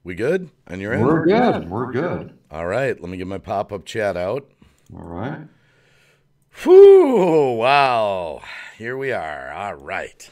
We good? And you're in? We're good. We're good. All right. Let me get my pop-up chat out. All right. Whew, wow. Here we are. All right.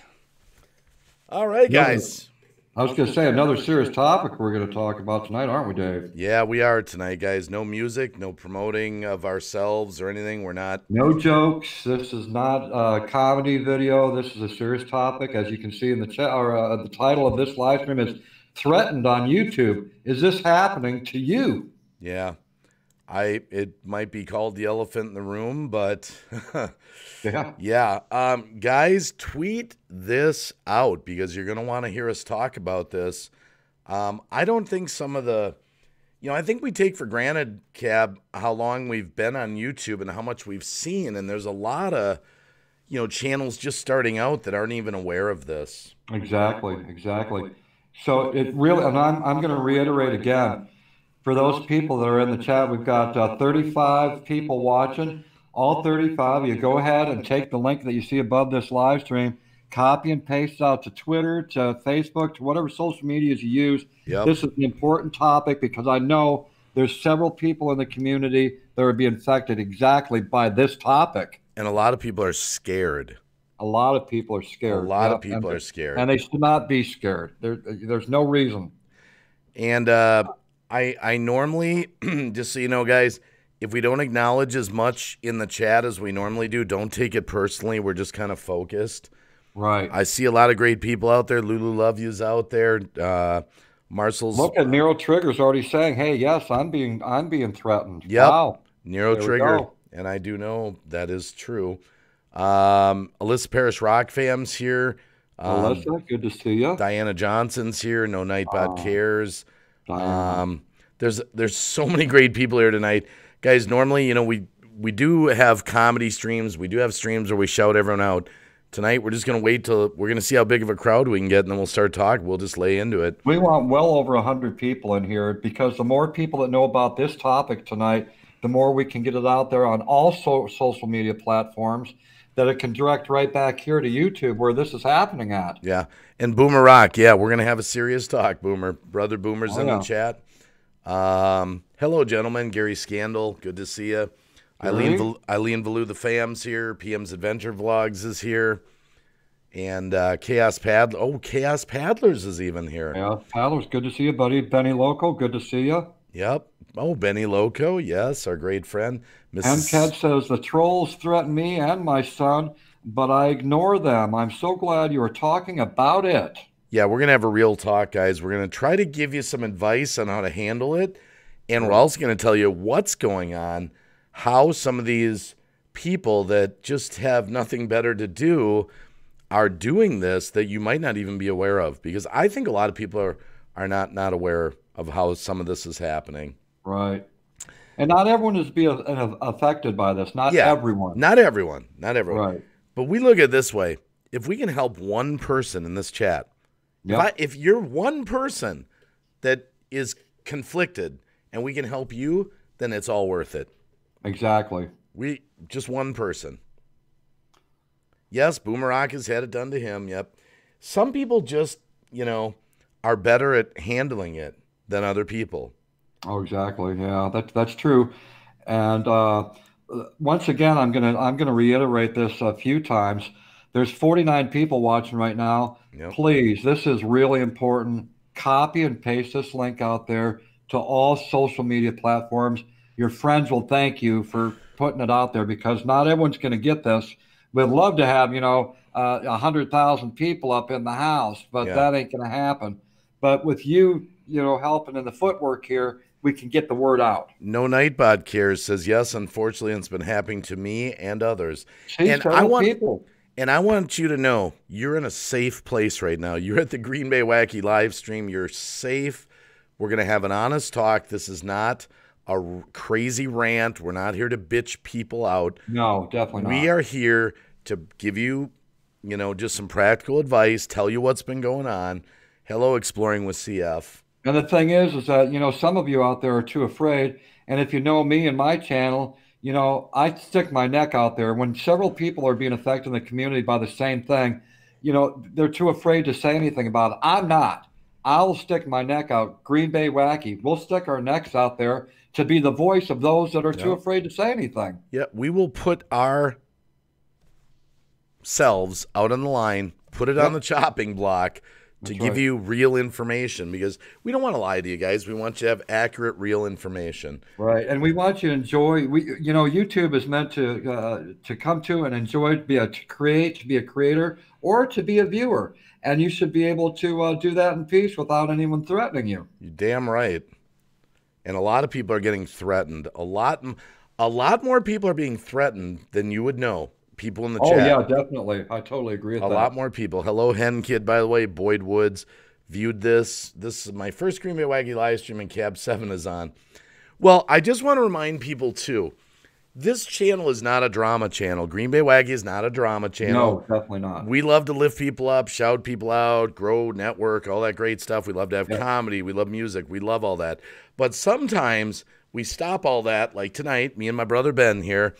All right, Another, guys. I was going to say another serious topic we're going to talk about tonight, aren't we, Dave? Yeah, we are tonight, guys. No music, no promoting of ourselves or anything. We're not. No jokes. This is not a comedy video. This is a serious topic. As you can see in the chat, or the title of this live stream is "Threatened on YouTube." Is this happening to you? Yeah. It might be called the elephant in the room, but Yeah. yeah. Guys, tweet this out because you're going to want to hear us talk about this. I don't think some of the, I think we take for granted, Cab, how long we've been on YouTube and how much we've seen. And there's a lot of, channels just starting out that aren't even aware of this. Exactly. Exactly. So it really, and I'm going to reiterate again. For those people that are in the chat, we've got 35 people watching. All 35 of you, go ahead and take the link that you see above this live stream, copy and paste it out to Twitter, to Facebook, to whatever social medias you use. Yep. This is an important topic because I know there's several people in the community that are being affected exactly by this topic. And a lot of people are scared. A lot of people are scared. A lot of people are scared. And they should not be scared. There's no reason. And I normally, just so you know, guys, if we don't acknowledge as much in the chat as we normally do, don't take it personally. We're just kind of focused. Right. I see a lot of great people out there. Lu-Lu-LuvU's out there. Marcel's. Look at Nero Trigger's already saying, "Hey, yes, I'm being threatened." Yep. Wow. Nero Trigger, and I do know that is true. Alyssa Parrish Rock fam's here. Alyssa, good to see you. Diana Johnson's here. No Nightbot cares. There's so many great people here tonight, guys. Normally, we do have comedy streams. We do have streams where we shout everyone out. Tonight, we're just going to wait till we're going to see how big of a crowd we can get, and then we'll start talking. We'll just lay into it. We want well over 100 people in here because the more people that know about this topic tonight, the more we can get it out there on all social media platforms that it can direct right back here to YouTube where this is happening at. Yeah. And Boomer Rock, yeah, we're going to have a serious talk, Boomer. Brother Boomer's in the chat. Hello, gentlemen. Gary Scandal, good to see you. Eileen Valu, the fam's here. PM's Adventure Vlogs is here. And Chaos Paddler. Oh, Chaos Paddlers is even here. Yeah, Paddlers, good to see you, buddy. Benny Loco, good to see you. Yep. Oh, Benny Loco, yes, our great friend. MCAT says, the trolls threaten me and my son, but I ignore them. I'm so glad you are talking about it. Yeah, we're going to have a real talk, guys. We're going to try to give you some advice on how to handle it. And we're also going to tell you what's going on, how some of these people that just have nothing better to do are doing this that you might not even be aware of. Because I think a lot of people are not aware of how some of this is happening. Right. And not everyone is being affected by this. Not everyone. Not everyone. Not everyone. Right. But we look at it this way. If we can help one person in this chat, if you're one person that is conflicted and we can help you, then it's all worth it. Exactly. Just one person. Yes, Boomerang has had it done to him. Yep. Some people just, are better at handling it than other people. Oh, exactly. Yeah, that's true. And once again, I'm gonna reiterate this a few times. There's 49 people watching right now. Yep. Please, this is really important. Copy and paste this link out there to all social media platforms. Your friends will thank you for putting it out there because not everyone's going to get this. We'd love to have 100,000 people up in the house, but that ain't going to happen. But with you, helping in the footwork here, we can get the word out. No Nightbot cares says, yes, unfortunately, it's been happening to me and others. And I want you to know you're in a safe place right now. You're at the Green Bay Wacky live stream. You're safe. We're going to have an honest talk. This is not a crazy rant. We're not here to bitch people out. No, definitely not. We are here to give you, just some practical advice, tell you what's been going on. Hello, Exploring with CF. And the thing is that, some of you out there are too afraid. And if you know me and my channel, I stick my neck out there. When several people are being affected in the community by the same thing, they're too afraid to say anything about it. I'm not. I'll stick my neck out. Green Bay Wacky. We'll stick our necks out there to be the voice of those that are too afraid to say anything. Yeah, we will put ourselves out on the line, put it on the chopping block to give you real information, because we don't want to lie to you guys. We want you to have accurate, real information. Right, and we want you to enjoy. YouTube is meant to come to and enjoy, to create, to be a creator, or to be a viewer, and you should be able to do that in peace without anyone threatening you. You're damn right. And a lot of people are getting threatened. A lot more people are being threatened than you would know. People in the chat. Oh, yeah, definitely. I totally agree with that. A lot more people. Hello, Hen Kid, by the way. Boyd Woods viewed this. This is my first Green Bay Wacky live stream, and Cab 7 is on. Well, I just want to remind people, too, this channel is not a drama channel. Green Bay Wacky is not a drama channel. No, definitely not. We love to lift people up, shout people out, grow, network, all that great stuff. We love to have comedy. We love music. We love all that. But sometimes we stop all that, like tonight, me and my brother Ben here,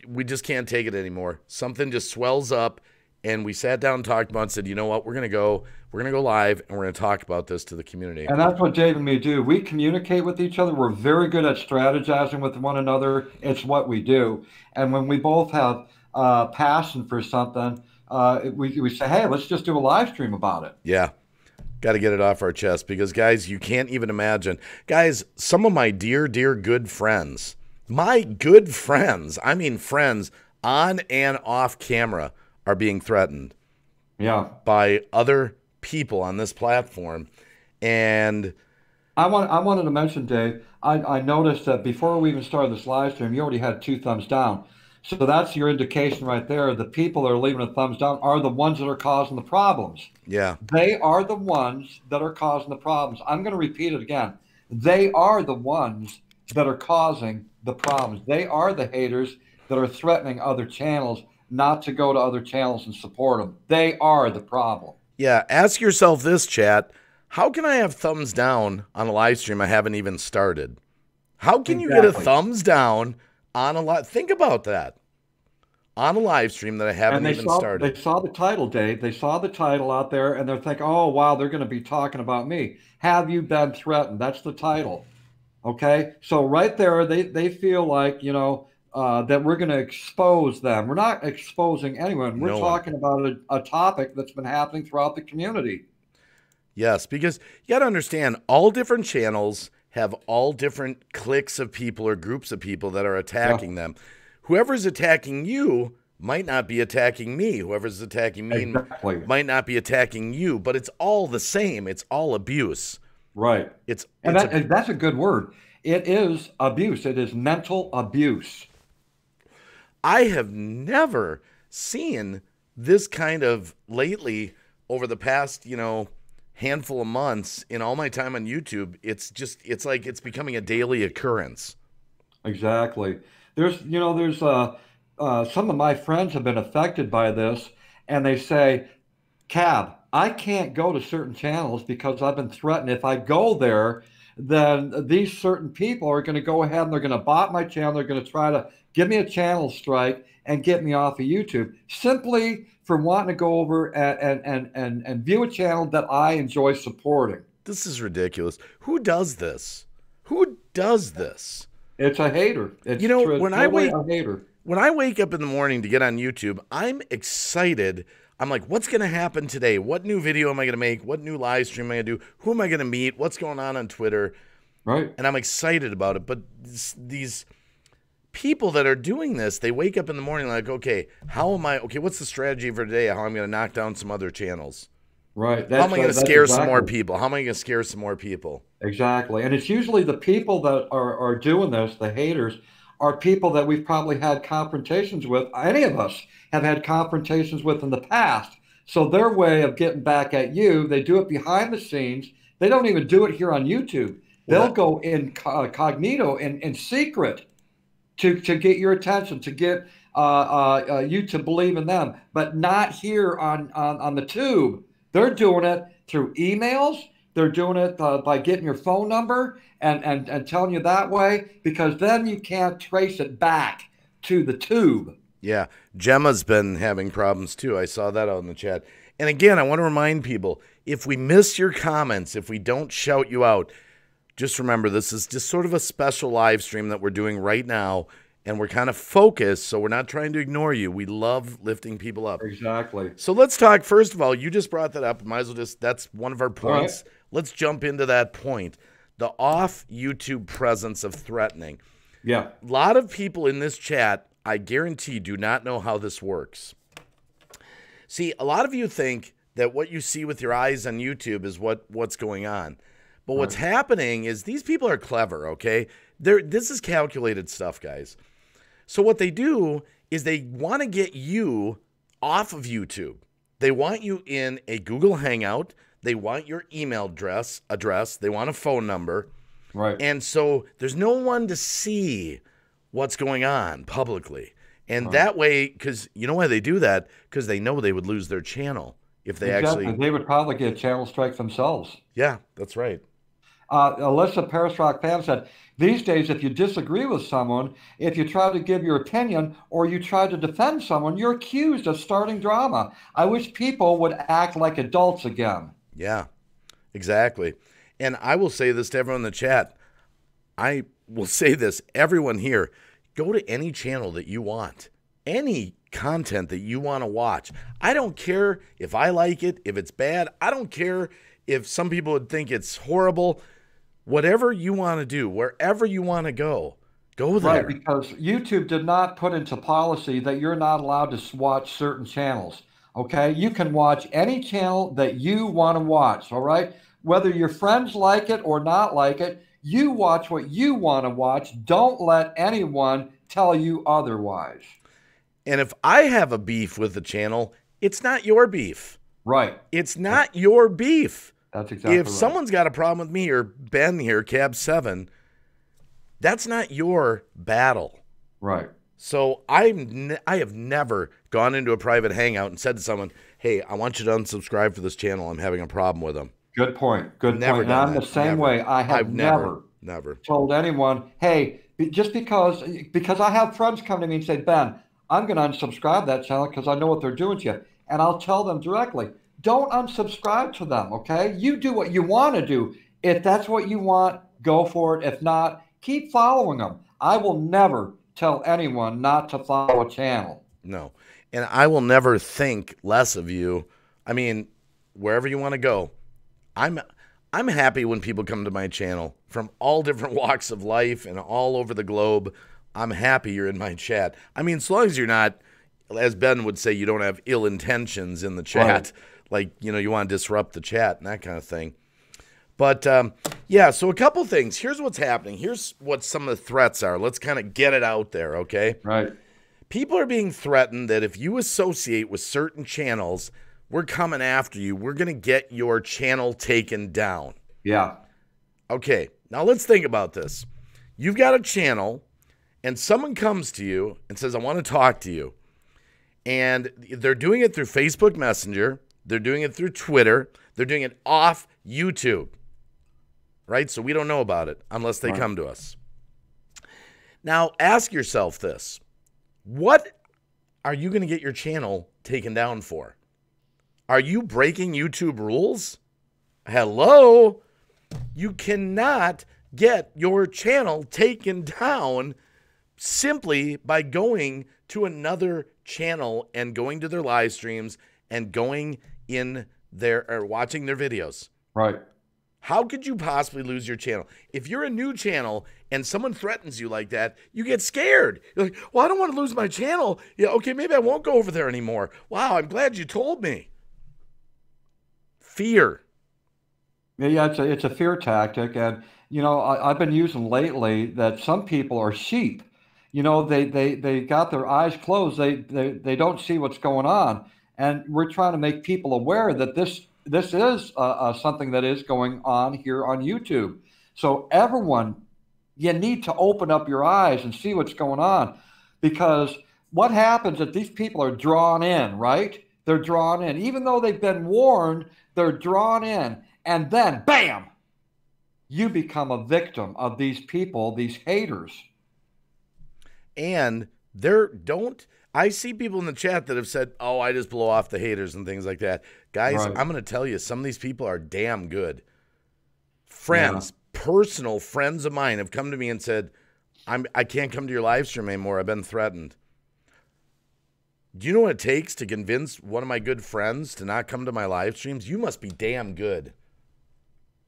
we just can't take it anymore. Something just swells up, and we sat down and talked about it and said, you know what, we're gonna go live, and we're gonna talk about this to the community. And that's what Dave and me do. We communicate with each other. We're very good at strategizing with one another. It's what we do. And when we both have passion for something, we say, hey, let's just do a live stream about it. Yeah. Got to get it off our chest, because, guys, you can't even imagine. Guys, some of my dear, dear good friends, I mean friends on and off camera, are being threatened by other people on this platform. And I wanted to mention, Dave, I noticed that before we even started this live stream, you already had 2 thumbs down. So that's your indication right there. The people that are leaving a thumbs down are the ones that are causing the problems. Yeah. They are the ones that are causing the problems. I'm going to repeat it again. They are the ones that are causing the problems. They are the haters that are threatening other channels not to go to other channels and support them. They are the problem. Yeah. Ask yourself this, chat. How can I have thumbs down on a live stream I haven't even started? How can you get a thumbs down on a live? Think about that. On a live stream that I haven't even started. They saw the title, Dave. They saw the title out there, and they're thinking, oh, wow, they're going to be talking about me. Have you been threatened? That's the title. Okay? So right there, they feel like, that we're going to expose them. We're not exposing anyone. We're talking about a topic that's been happening throughout the community. Yes, because you got to understand, all different channels have all different cliques of people or groups of people that are attacking them. Whoever's attacking you might not be attacking me. Whoever's attacking me might not be attacking you, but it's all the same. It's all abuse. Right. That's a good word. It is abuse. It is mental abuse. I have never seen this kind of lately over the past, handful of months in all my time on YouTube. It's like it's becoming a daily occurrence. Exactly. There's some of my friends have been affected by this, and they say, Cab, I can't go to certain channels because I've been threatened. If I go there, then these certain people are going to go ahead and they're going to bot my channel. They're going to try to give me a channel strike and get me off of YouTube simply for wanting to go over and view a channel that I enjoy supporting. This is ridiculous. Who does this? Who does this? It's a hater. It's when I wake up in the morning to get on YouTube, I'm excited. I'm like, what's going to happen today? What new video am I going to make? What new live stream am I going to do? Who am I going to meet? What's going on Twitter? Right. And I'm excited about it. But these people that are doing this, they wake up in the morning like, okay, what's the strategy for today? How I'm going to knock down some other channels? Right. How am I going to scare some more people? How am I going to scare some more people? Exactly. And it's usually the people that are doing this, the haters, are people that we've probably had confrontations with. Any of us have had confrontations with in the past. So their way of getting back at you, they do it behind the scenes. They don't even do it here on YouTube. They'll go incognito, in secret, to get your attention, to get you to believe in them, but not here on the tube. They're doing it through emails. They're doing it by getting your phone number and telling you that way, because then you can't trace it back to the tube. Yeah. Gemma's been having problems too. I saw that out in the chat. And again, I want to remind people, if we miss your comments, if we don't shout you out, just remember this is just sort of a special live stream that we're doing right now, and we're kind of focused, so we're not trying to ignore you. We love lifting people up. Exactly. So let's talk, first of all, you just brought that up. Might as well just, that's one of our points. Right. Let's jump into that point. The off YouTube presence of threatening. Yeah. A lot of people in this chat, I guarantee, do not know how this works. See, a lot of you think that what you see with your eyes on YouTube is what's going on. But what's happening is these people are clever, okay? This is calculated stuff, guys. So what they do is they want to get you off of YouTube. They want you in a Google Hangout. They want your email address. They want a phone number. Right. And so there's no one to see what's going on publicly. And that way, because you know why they do that? Because they know they would lose their channel if they actually... They would probably get a channel strike themselves. Yeah, that's right. Alyssa Paris Rock Fan said, these days, if you disagree with someone, if you try to give your opinion or you try to defend someone, you're accused of starting drama. I wish people would act like adults again. Yeah, exactly. And I will say this to everyone in the chat. I will say this, everyone here, go to any channel that you want, any content that you want to watch. I don't care if I like it, if it's bad. I don't care if some people would think it's horrible. Whatever you want to do, wherever you want to go there. Right, because YouTube did not put into policy that you're not allowed to watch certain channels. Okay, you can watch any channel that you want to watch. All right, whether your friends like it or not like it, you watch what you want to watch. Don't let anyone tell you otherwise. And if I have a beef with the channel, it's not your beef. Right. It's not your beef. That's exactly right. If someone's got a problem with me or Ben here, Cab 7, that's not your battle. Right. So I have never gone into a private hangout and said to someone, hey, I want you to unsubscribe for this channel. I'm having a problem with them. Good point. Good Never point. done And I'm that. the same Never. way. I've never told anyone, hey, just because I have friends come to me and say, Ben, I'm going to unsubscribe that channel because I know what they're doing to you. And I'll tell them directly, don't unsubscribe to them, okay? You do what you want to do. If that's what you want, go for it. If not, keep following them. I will never tell anyone not to follow a channel. No. And I will never think less of you. I mean, wherever you want to go, I'm happy when people come to my channel from all different walks of life and all over the globe. I'm happy you're in my chat. I mean, as long as you're not, as Ben would say, you don't have ill intentions in the chat. Right. Like, you know, you want to disrupt the chat and that kind of thing. But, yeah, so a couple things. Here's what's happening. Here's what some of the threats are. Let's kind of get it out there, okay? Right. People are being threatened that if you associate with certain channels, we're coming after you. We're going to get your channel taken down. Yeah. Okay, now let's think about this. You've got a channel, and someone comes to you and says, I want to talk to you. And they're doing it through Facebook Messenger. They're doing it through Twitter. They're doing it off YouTube. Right? So we don't know about it unless they come to us. Now, ask yourself this. What are you going to get your channel taken down for? Are you breaking YouTube rules? Hello? You cannot get your channel taken down simply by going to another channel and going to their live streams and going in there or watching their videos. Right. How could you possibly lose your channel? If you're a new channel and someone threatens you like that, you get scared. You're like, well, I don't want to lose my channel. Yeah, okay, maybe I won't go over there anymore. Wow, I'm glad you told me. Fear. Yeah, it's a fear tactic. And, you know, I've been using lately that some people are sheep. You know, they got their eyes closed. They don't see what's going on. And we're trying to make people aware that this is something that is going on here on YouTube. So everyone, you need to open up your eyes and see what's going on, because what happens is these people are drawn in, right? They're drawn in. Even though they've been warned, they're drawn in. And then, bam, you become a victim of these people, these haters. And I see people in the chat that have said, "Oh, I just blow off the haters and things like that." Guys, Right. I'm going to tell you, some of these people are damn good. Yeah. Friends, personal friends of mine have come to me and said, I can't come to your live stream anymore. I've been threatened. Do you know what it takes to convince one of my good friends to not come to my live streams? You must be damn good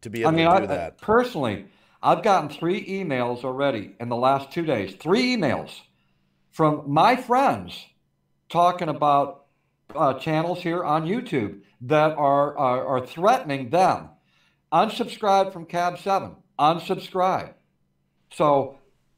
to be I able to mean, do I that. personally, I've gotten 3 emails already in the last 2 days. 3 emails from my friends talking about channels here on YouTube that are threatening them. Unsubscribe from Cab 7. Unsubscribe. So,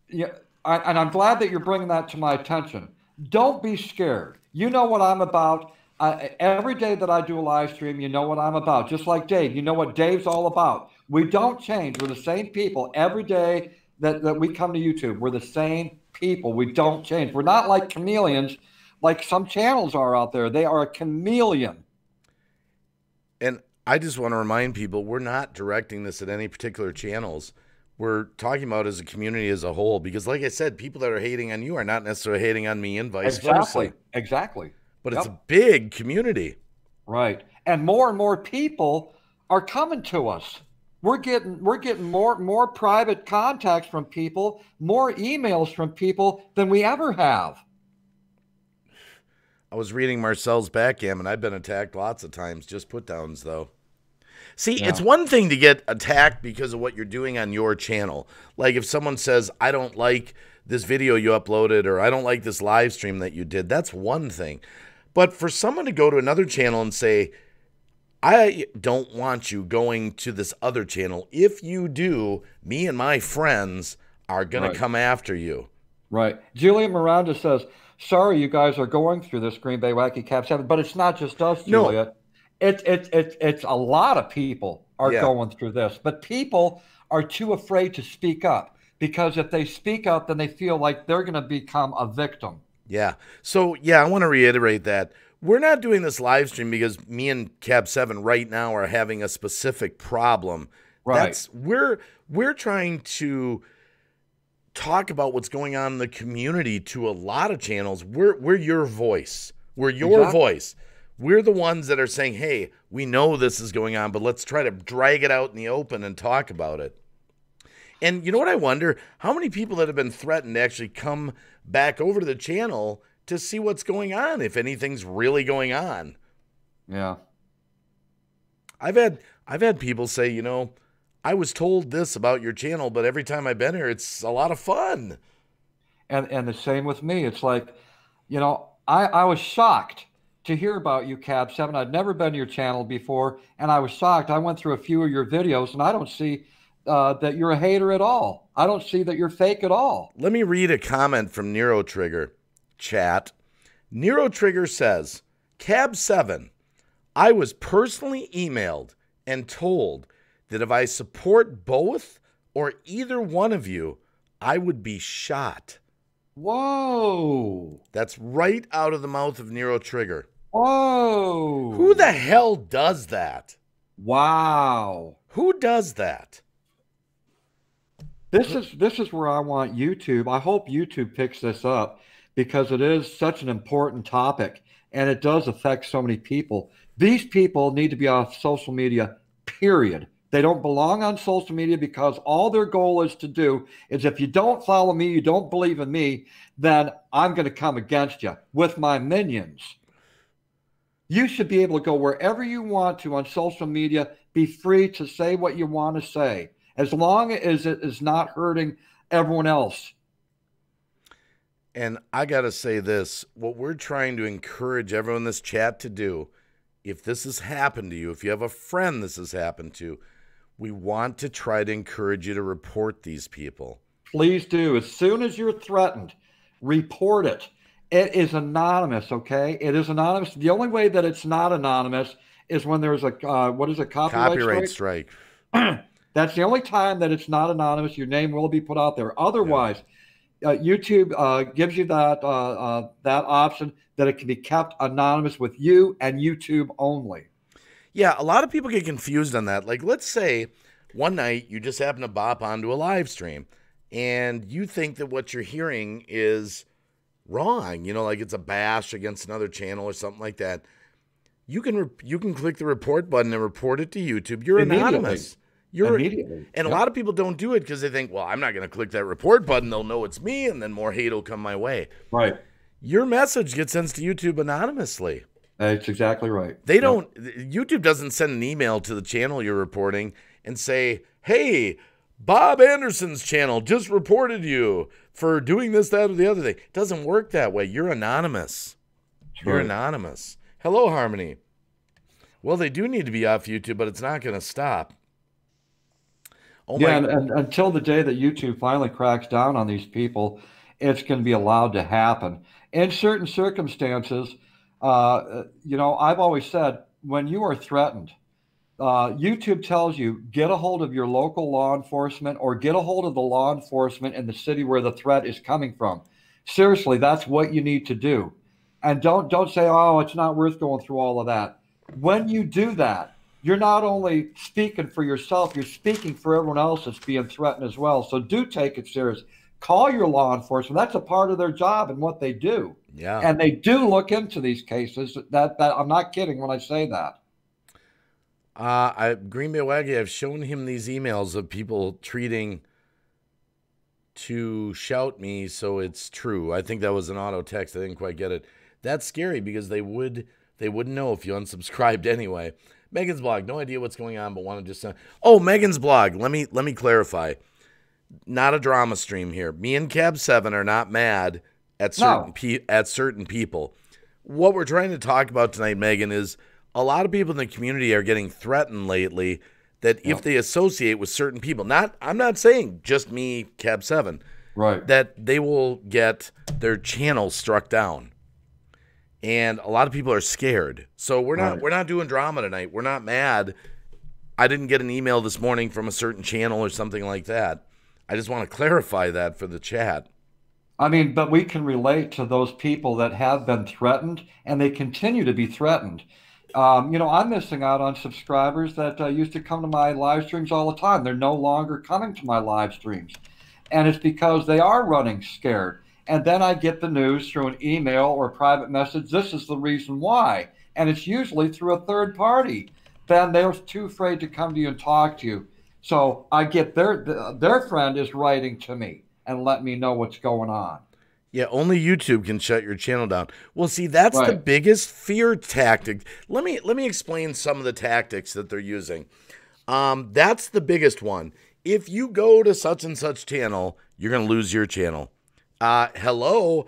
yeah, and I'm glad that you're bringing that to my attention. Don't be scared. You know what I'm about. Every day that I do a live stream, you know what I'm about. Just like Dave, you know what Dave's all about. We don't change. We're the same people every day that we come to YouTube. We're the same people. We don't change. We're not like chameleons like some channels are out there. They are a chameleon. And I just want to remind people, we're not directing this at any particular channels. We're talking about as a community as a whole, because like I said, people that are hating on you are not necessarily hating on me and vice Exactly. versa. Exactly. But it's Yep. a big community. Right. And more people are coming to us. We're getting more private contacts from people, more emails from people than we ever have. I was reading Marcel's backgammon. I've been attacked lots of times, just put downs though. See, it's Yeah. one thing to get attacked because of what you're doing on your channel. Like if someone says, I don't like this video you uploaded, or I don't like this live stream that you did, that's one thing. But for someone to go to another channel and say, I don't want you going to this other channel. If you do, me and my friends are going to Right. come after you. Right. Julia Miranda says, sorry you guys are going through this Green Bay Wacky Cab 7, but it's not just us, No. Julia. It's a lot of people are Yeah. going through this, but people are too afraid to speak up because if they speak up, then they feel like they're going to become a victim. Yeah. So, yeah, I want to reiterate that. We're not doing this live stream because me and Cab 7 right now are having a specific problem. Right. We're trying to talk about what's going on in the community to a lot of channels. We're your voice. We're your Exactly. voice. We're the ones that are saying, hey, we know this is going on, but let's try to drag it out in the open and talk about it. And you know what I wonder? How many people that have been threatened actually come back over to the channel to see what's going on, if anything's really going on? Yeah. I've had people say, you know, I was told this about your channel, but every time I've been here, it's a lot of fun. And the same with me. It's like, I was shocked to hear about you, Cab 7. I'd never been to your channel before, and I was shocked. I went through a few of your videos, and I don't see that you're a hater at all. I don't see that you're fake at all. Let me read a comment from Nero Trigger chat. Nero Trigger says, Cab 7, I was personally emailed and told that if I support both or either one of you, I would be shot. Whoa. That's right out of the mouth of Nero Trigger. Whoa. Who the hell does that? Wow. Who does that? This is where I want YouTube. I hope YouTube picks this up because it is such an important topic and it does affect so many people. These people need to be off social media, period. They don't belong on social media because all their goal is to do is if you don't follow me, you don't believe in me, then I'm going to come against you with my minions. You should be able to go wherever you want to on social media, be free to say what you want to say, as long as it is not hurting everyone else. And I got to say this, what we're trying to encourage everyone in this chat to do, if this has happened to you, if you have a friend this has happened to, we want to try to encourage you to report these people. Please do. As soon as you're threatened, report it. It is anonymous, okay? It is anonymous. The only way that it's not anonymous is when there's a, copyright strike? That's the only time that it's not anonymous. Your name will be put out there. Otherwise, YouTube gives you that option that it can be kept anonymous with you and YouTube only. Yeah, a lot of people get confused on that. Like, let's say one night you just happen to bop onto a live stream and you think that what you're hearing is wrong, like it's a bash against another channel or something like that, you can click the report button and report it to YouTube. You're anonymous. Immediately. And a lot of people don't do it because they think, well, I'm not going to click that report button. They'll know it's me, and then more hate will come my way. Right. Your message gets sent to YouTube anonymously. That's exactly right. They don't. YouTube doesn't send an email to the channel you're reporting and say, hey, Bob Anderson's channel just reported you for doing this, that, or the other thing. It doesn't work that way. You're anonymous. You're anonymous. Hello, Harmony. Well, they do need to be off YouTube, but it's not going to stop. Oh yeah, and until the day that YouTube finally cracks down on these people, it's going to be allowed to happen. In certain circumstances, I've always said, when you are threatened, YouTube tells you, get a hold of your local law enforcement or get a hold of the law enforcement in the city where the threat is coming from. Seriously, that's what you need to do. And don't say, oh, it's not worth going through all of that. When you do that, you're not only speaking for yourself, you're speaking for everyone else that's being threatened as well. So do take it serious. Call your law enforcement. That's a part of their job and what they do. Yeah. And they do look into these cases. That I'm not kidding when I say that. Green Bay Waggy, I've shown him these emails of people treating to shout me, so it's true. I think that was an auto text. I didn't quite get it. That's scary because they wouldn't know if you unsubscribed anyway. Megan's blog, no idea what's going on, but want to just Megan's blog. Let me clarify. Not a drama stream here. Me and Cab 7 are not mad at certain people. What we're trying to talk about tonight, Megan, is a lot of people in the community are getting threatened lately that if they associate with certain people, I'm not saying just me, Cab 7, right, that they will get their channel struck down. And a lot of people are scared. So we're not doing drama tonight. We're not mad. I didn't get an email this morning from a certain channel or something like that. I just want to clarify that for the chat. I mean, but we can relate to those people that have been threatened and they continue to be threatened. I'm missing out on subscribers that used to come to my live streams all the time. They're no longer coming to my live streams. And it's because they are running scared. And then I get the news through an email or private message. This is the reason why. And it's usually through a third party. Then they're too afraid to come to you and talk to you. So I get their friend is writing to me and let me know what's going on. Yeah, only YouTube can shut your channel down. Well, see, that's the biggest fear tactic. Let me explain some of the tactics that they're using. That's the biggest one. If you go to such and such channel, you're going to lose your channel. Hello,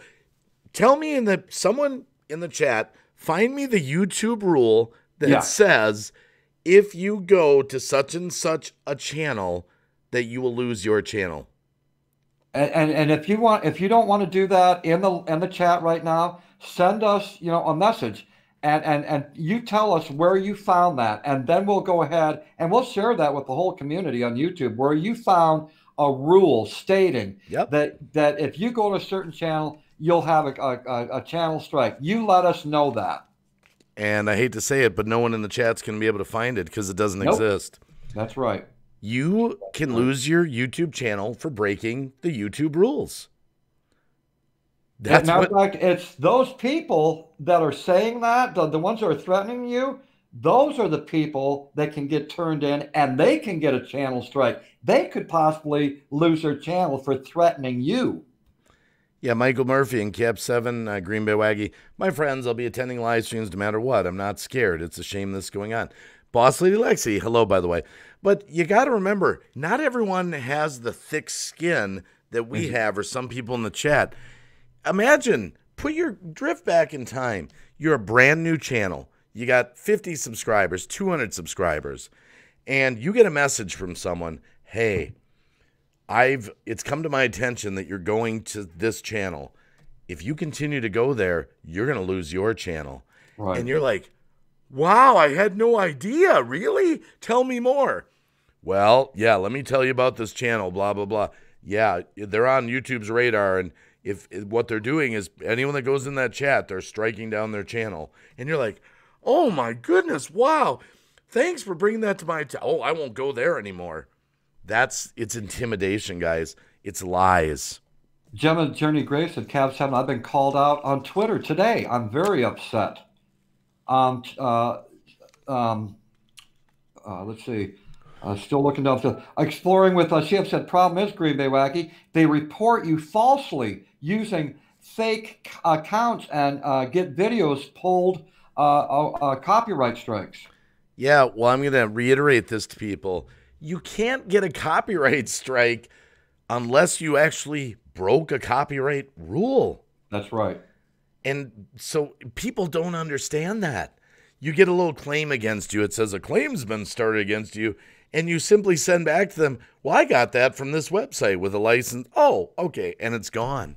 tell me someone in the chat, find me the YouTube rule that says if you go to such and such a channel that you will lose your channel. And if you don't want to do that in the chat right now, send us, a message and you tell us where you found that. And then we'll go ahead and we'll share that with the whole community on YouTube where you found a rule stating that if you go to a certain channel, you'll have a channel strike. You let us know that. And I hate to say it, but no one in the chat's going to be able to find it because it doesn't exist. That's right. You can lose your YouTube channel for breaking the YouTube rules. In fact, it's those people that are saying that, the ones that are threatening you, those are the people that can get turned in and they can get a channel strike. They could possibly lose their channel for threatening you. Yeah, Michael Murphy and Cap 7, Green Bay Waggy. My friends, I'll be attending live streams no matter what. I'm not scared. It's a shame this is going on. Boss Lady Lexi, hello, by the way. But you got to remember, not everyone has the thick skin that we have or some people in the chat. Imagine, drift back in time. You're a brand new channel. You got 50 subscribers, 200 subscribers, and you get a message from someone, hey, it's come to my attention that you're going to this channel. If you continue to go there, you're going to lose your channel. Right. And you're like, wow, I had no idea. Really? Tell me more. Well, yeah, let me tell you about this channel, blah, blah, blah. Yeah, they're on YouTube's radar, and if what they're doing is anyone that goes in that chat, they're striking down their channel. And you're like, oh, my goodness, wow. Thanks for bringing that to my attention. Oh, I won't go there anymore. It's intimidation, guys. It's lies. Gemma Journey Grace at Cab 7, I've been called out on Twitter today. I'm very upset. Um, uh, um, let's see. Still looking down to exploring with Ship said problem is Green Bay Wacky. They report you falsely using fake accounts and get videos pulled copyright strikes. Yeah, well, I'm going to reiterate this to people. You can't get a copyright strike unless you actually broke a copyright rule. That's right. And so people don't understand that. You get a little claim against you. It says a claim's been started against you. And you simply send back to them, well, I got that from this website with a license. Oh, okay. And it's gone.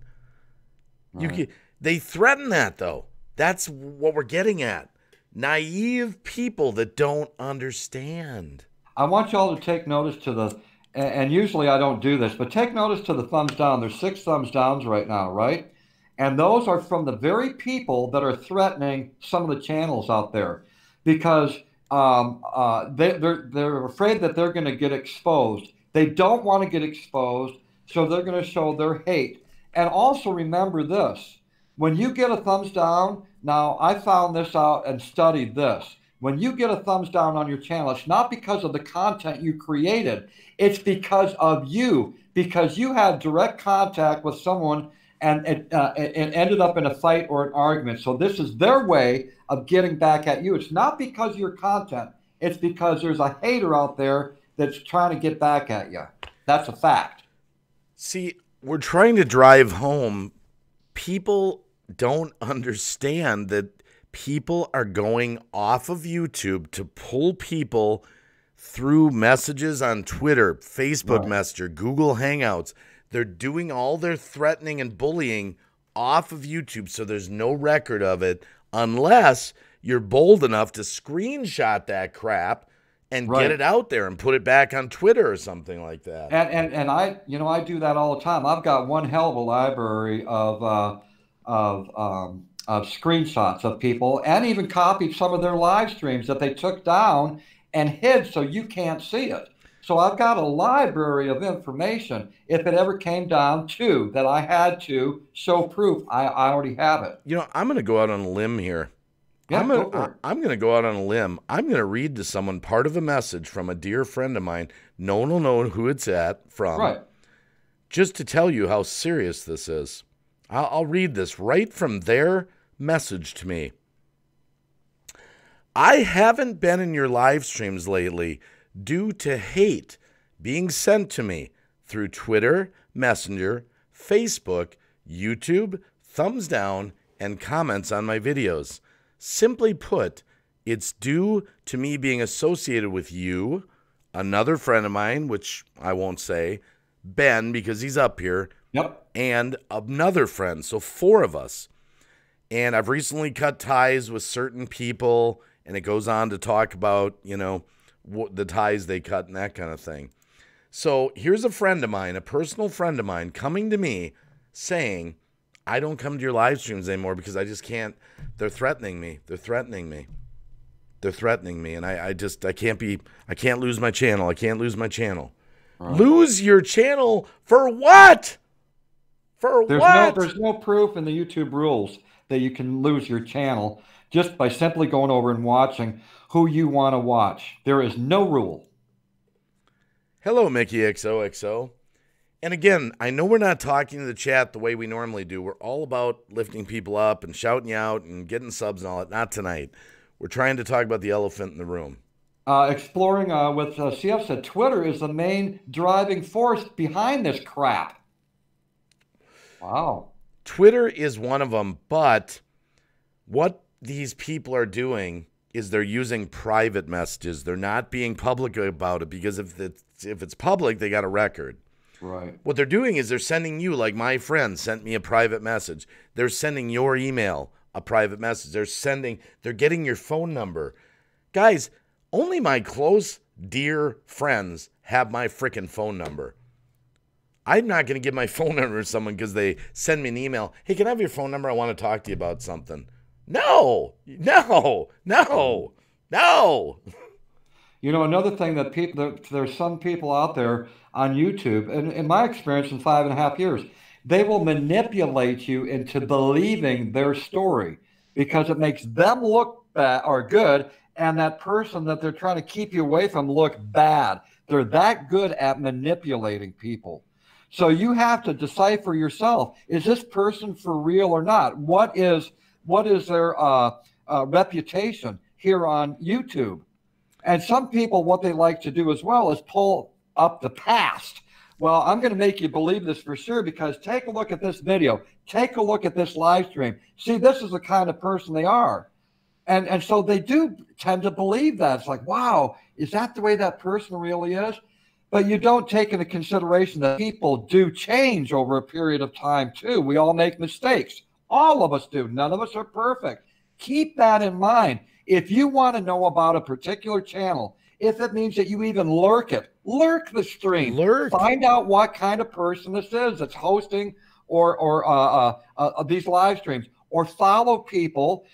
Right. They threaten that, though. That's what we're getting at. Naive people that don't understand. I want y'all to take notice to and usually I don't do this, but take notice to the thumbs down. There's 6 thumbs downs right now, right? And those are from the very people that are threatening some of the channels out there because they're afraid that they're going to get exposed. They don't want to get exposed, so they're going to show their hate. And also remember this, when you get a thumbs down, now I found this out and studied this. When you get a thumbs down on your channel, it's not because of the content you created. It's because of you, because you had direct contact with someone and it ended up in a fight or an argument. So this is their way of getting back at you. It's not because of your content. It's because there's a hater out there that's trying to get back at you. That's a fact. See, we're trying to drive home. People don't understand that people are going off of YouTube to pull people through messages on Twitter, Facebook Right. Messenger, Google Hangouts. They're doing all their threatening and bullying off of YouTube, so there's no record of it unless you're bold enough to screenshot that crap and Right. get it out there and put it back on Twitter or something like that. And I do that all the time. I've got one hell of a library of screenshots of people, and even copied some of their live streams that they took down and hid so you can't see it. So I've got a library of information. If it ever came down to that, I had to show proof. I already have it. You know, I'm going to go out on a limb here. Yeah, go for it. I'm going to go out on a limb. I'm going to read to someone part of a message from a dear friend of mine. No one will know who it's from. Right. Just to tell you how serious this is. I'll read this right from their message to me. I haven't been in your live streams lately due to hate being sent to me through Twitter, Messenger, Facebook, YouTube, thumbs down, and comments on my videos. Simply put, it's due to me being associated with you, another friend of mine, which I won't say, Ben, because he's up here, Yep. and another friend. So 4 of us. And I've recently cut ties with certain people, and it goes on to talk about, the ties they cut and that kind of thing. So here's a friend of mine, a personal friend of mine, coming to me saying, I don't come to your live streams anymore because I just can't. They're threatening me. They're threatening me. They're threatening me. And I can't lose my channel. I can't lose my channel. Right. Lose your channel for what? For what? There's no proof in the YouTube rules that you can lose your channel just by simply going over and watching who you want to watch. There is no rule. Hello, Mickey XOXO. And again, I know we're not talking to the chat the way we normally do. We're all about lifting people up and shouting you out and getting subs and all that. Not tonight. We're trying to talk about the elephant in the room. Exploring with CF said Twitter is the main driving force behind this crap. Wow. Twitter is one of them, but what these people are doing is they're using private messages. They're not being public about it because if it's public, they got a record. Right. What they're doing is they're sending you, like my friend sent me a private message. They're sending your email a private message. They're getting your phone number. Guys, only my close, dear friends have my freaking phone number. I'm not going to give my phone number to someone because they send me an email. Hey, can I have your phone number? I want to talk to you about something. No. Another thing that there's some people out there on YouTube, and in my experience in 5.5 years, They will manipulate you into believing their story because it makes them look bad or good, and that person that they're trying to keep you away from look bad. They're that good at manipulating people. So you have to decipher yourself: is this person for real or not? What is their reputation here on YouTube? And some people, what they like to do as well is pull up the past. Well, I'm going to make you believe this for sure because take a look at this video. Take a look at this live stream. See, this is the kind of person they are. And so they do tend to believe that. It's like, wow, is that the way that person really is? But you don't take into consideration that people do change over a period of time too. We all make mistakes. All of us do. None of us are perfect. Keep that in mind. If you want to know about a particular channel, if it means that you even lurk the stream. Lurk. Find out what kind of person this is that's hosting or these live streams, or follow people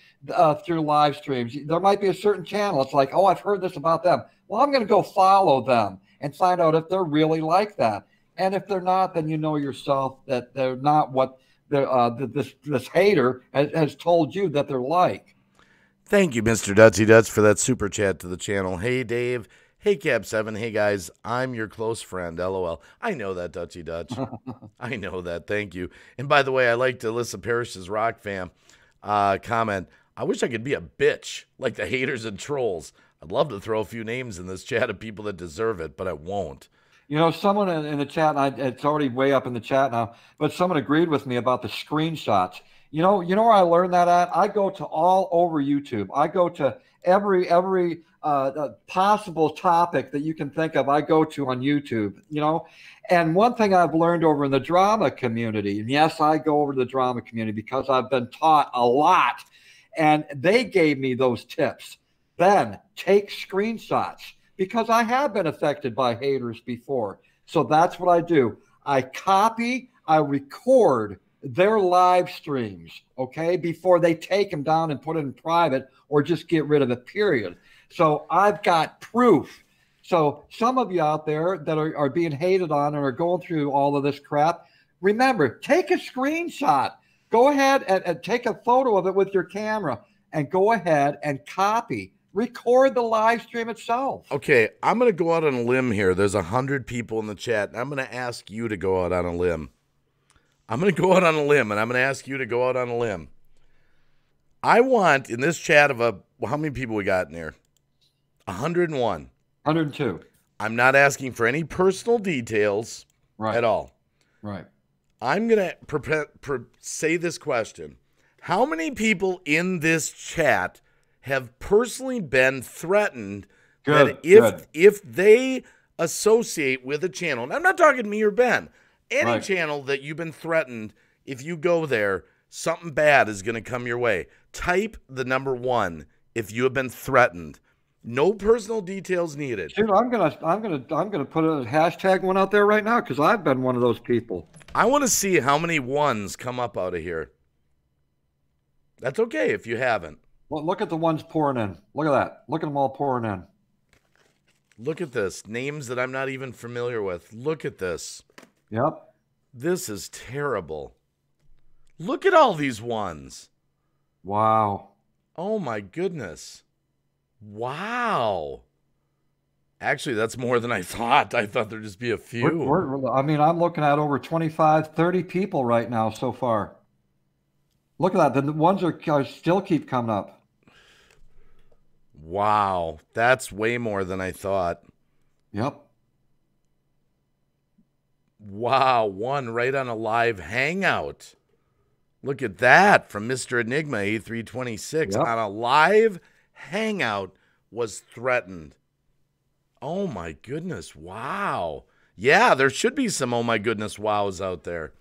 through live streams. There might be a certain channel. It's like, oh, I've heard this about them. Well, I'm going to go follow them and find out if they're really like that. And if they're not, then you know yourself that they're not what this hater has told you that they're like. Thank you, Mr. Dutsy Duts, for that super chat to the channel. Hey, Dave. Hey, Cab7. Hey, guys. I'm your close friend. LOL. I know that, Dutsy Dutch. I know that. Thank you. And by the way, I liked Alyssa Parrish's Rock Fam comment. I wish I could be a bitch like the haters and trolls. I'd love to throw a few names in this chat of people that deserve it, but I won't. You know, someone in the chat, and it's already way up in the chat now, but someone agreed with me about the screenshots. You know where I learned that at? I go to all over YouTube. I go to every possible topic that you can think of. I go to on YouTube. And one thing I've learned over in the drama community, and yes, I go over to the drama community because I've been taught a lot, and they gave me those tips. Ben, take screenshots because I have been affected by haters before. So that's what I do. I copy, I record their live streams, okay, before they take them down and put it in private or just get rid of it, period. So I've got proof. So some of you out there that are being hated on and are going through all of this crap, remember, take a screenshot. Go ahead and take a photo of it with your camera and go ahead and record the live stream itself. Okay, I'm going to go out on a limb here. There's 100 people in the chat, and I'm going to ask you to go out on a limb. I'm going to go out on a limb, and I'm going to ask you to go out on a limb. I want, in this chat how many people we got in there? 101. 102. I'm not asking for any personal details at all. Right. I'm going to say this question. How many people in this chat have personally been threatened that if they associate with a channel, and I'm not talking me or Ben, any channel that you've been threatened, if you go there, something bad is going to come your way. Type the number 1 if you have been threatened. No personal details needed. Dude, I'm gonna put a hashtag one out there right now because I've been one of those people. I want to see how many ones come up out of here. That's okay if you haven't. Well, look at the ones pouring in. Look at that. Look at them all pouring in. Look at this. Names that I'm not even familiar with. Look at this. Yep. This is terrible. Look at all these ones. Wow. Oh, my goodness. Wow. Actually, that's more than I thought. I thought there'd just be a few. I'm looking at over 25, 30 people right now so far. Look at that. The ones are still keep coming up. Wow. That's way more than I thought. Yep. Wow. One right on a live hangout. Look at that from Mr. Enigma A326 on a live hangout was threatened. Oh my goodness. Wow. Yeah, there should be some oh my goodness wows out there.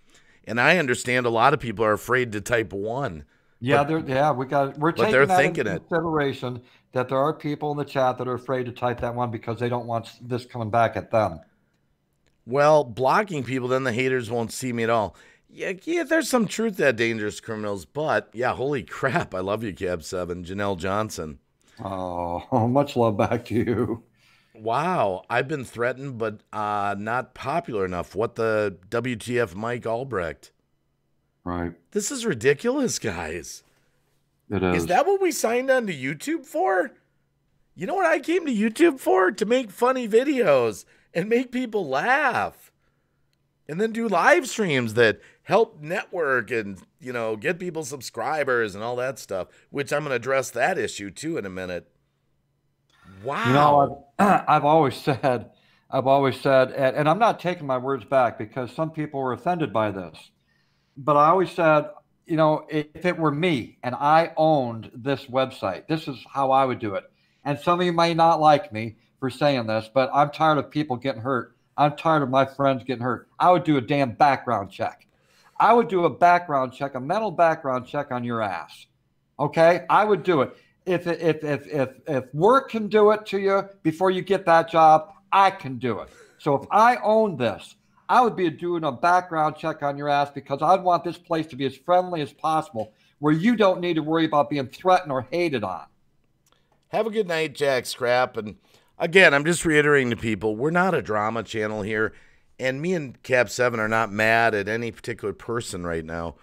And I understand a lot of people are afraid to type 1. Yeah, we're taking that into consideration that there are people in the chat that are afraid to type that 1 because they don't want this coming back at them. Well, blocking people, then the haters won't see me at all. Yeah, there's some truth to that, Dangerous Criminals. But, yeah, holy crap. I love you, Cab7. Janelle Johnson. Oh, much love back to you. Wow. I've been threatened, but not popular enough. What the WTF Mike Albrecht? Right. This is ridiculous, guys. It Is is. that what we signed on to YouTube for? You know what I came to YouTube for? To make funny videos and make people laugh. And then do live streams that help network and, get people subscribers and all that stuff, which I'm going to address that issue too in a minute. Wow. I've always said, and I'm not taking my words back because some people were offended by this, but I always said, if it were me and I owned this website, this is how I would do it. And some of you may not like me for saying this, but I'm tired of people getting hurt. I'm tired of my friends getting hurt. I would do a damn background check. I would do a background check, a mental background check on your ass. Okay? I would do it. If work can do it to you before you get that job, I can do it. So if I owned this, I would be doing a background check on your ass because I'd want this place to be as friendly as possible where you don't need to worry about being threatened or hated on. Have a good night, Jack Scrap. And again, I'm just reiterating to people, we're not a drama channel here. And me and Cap 7 are not mad at any particular person right now.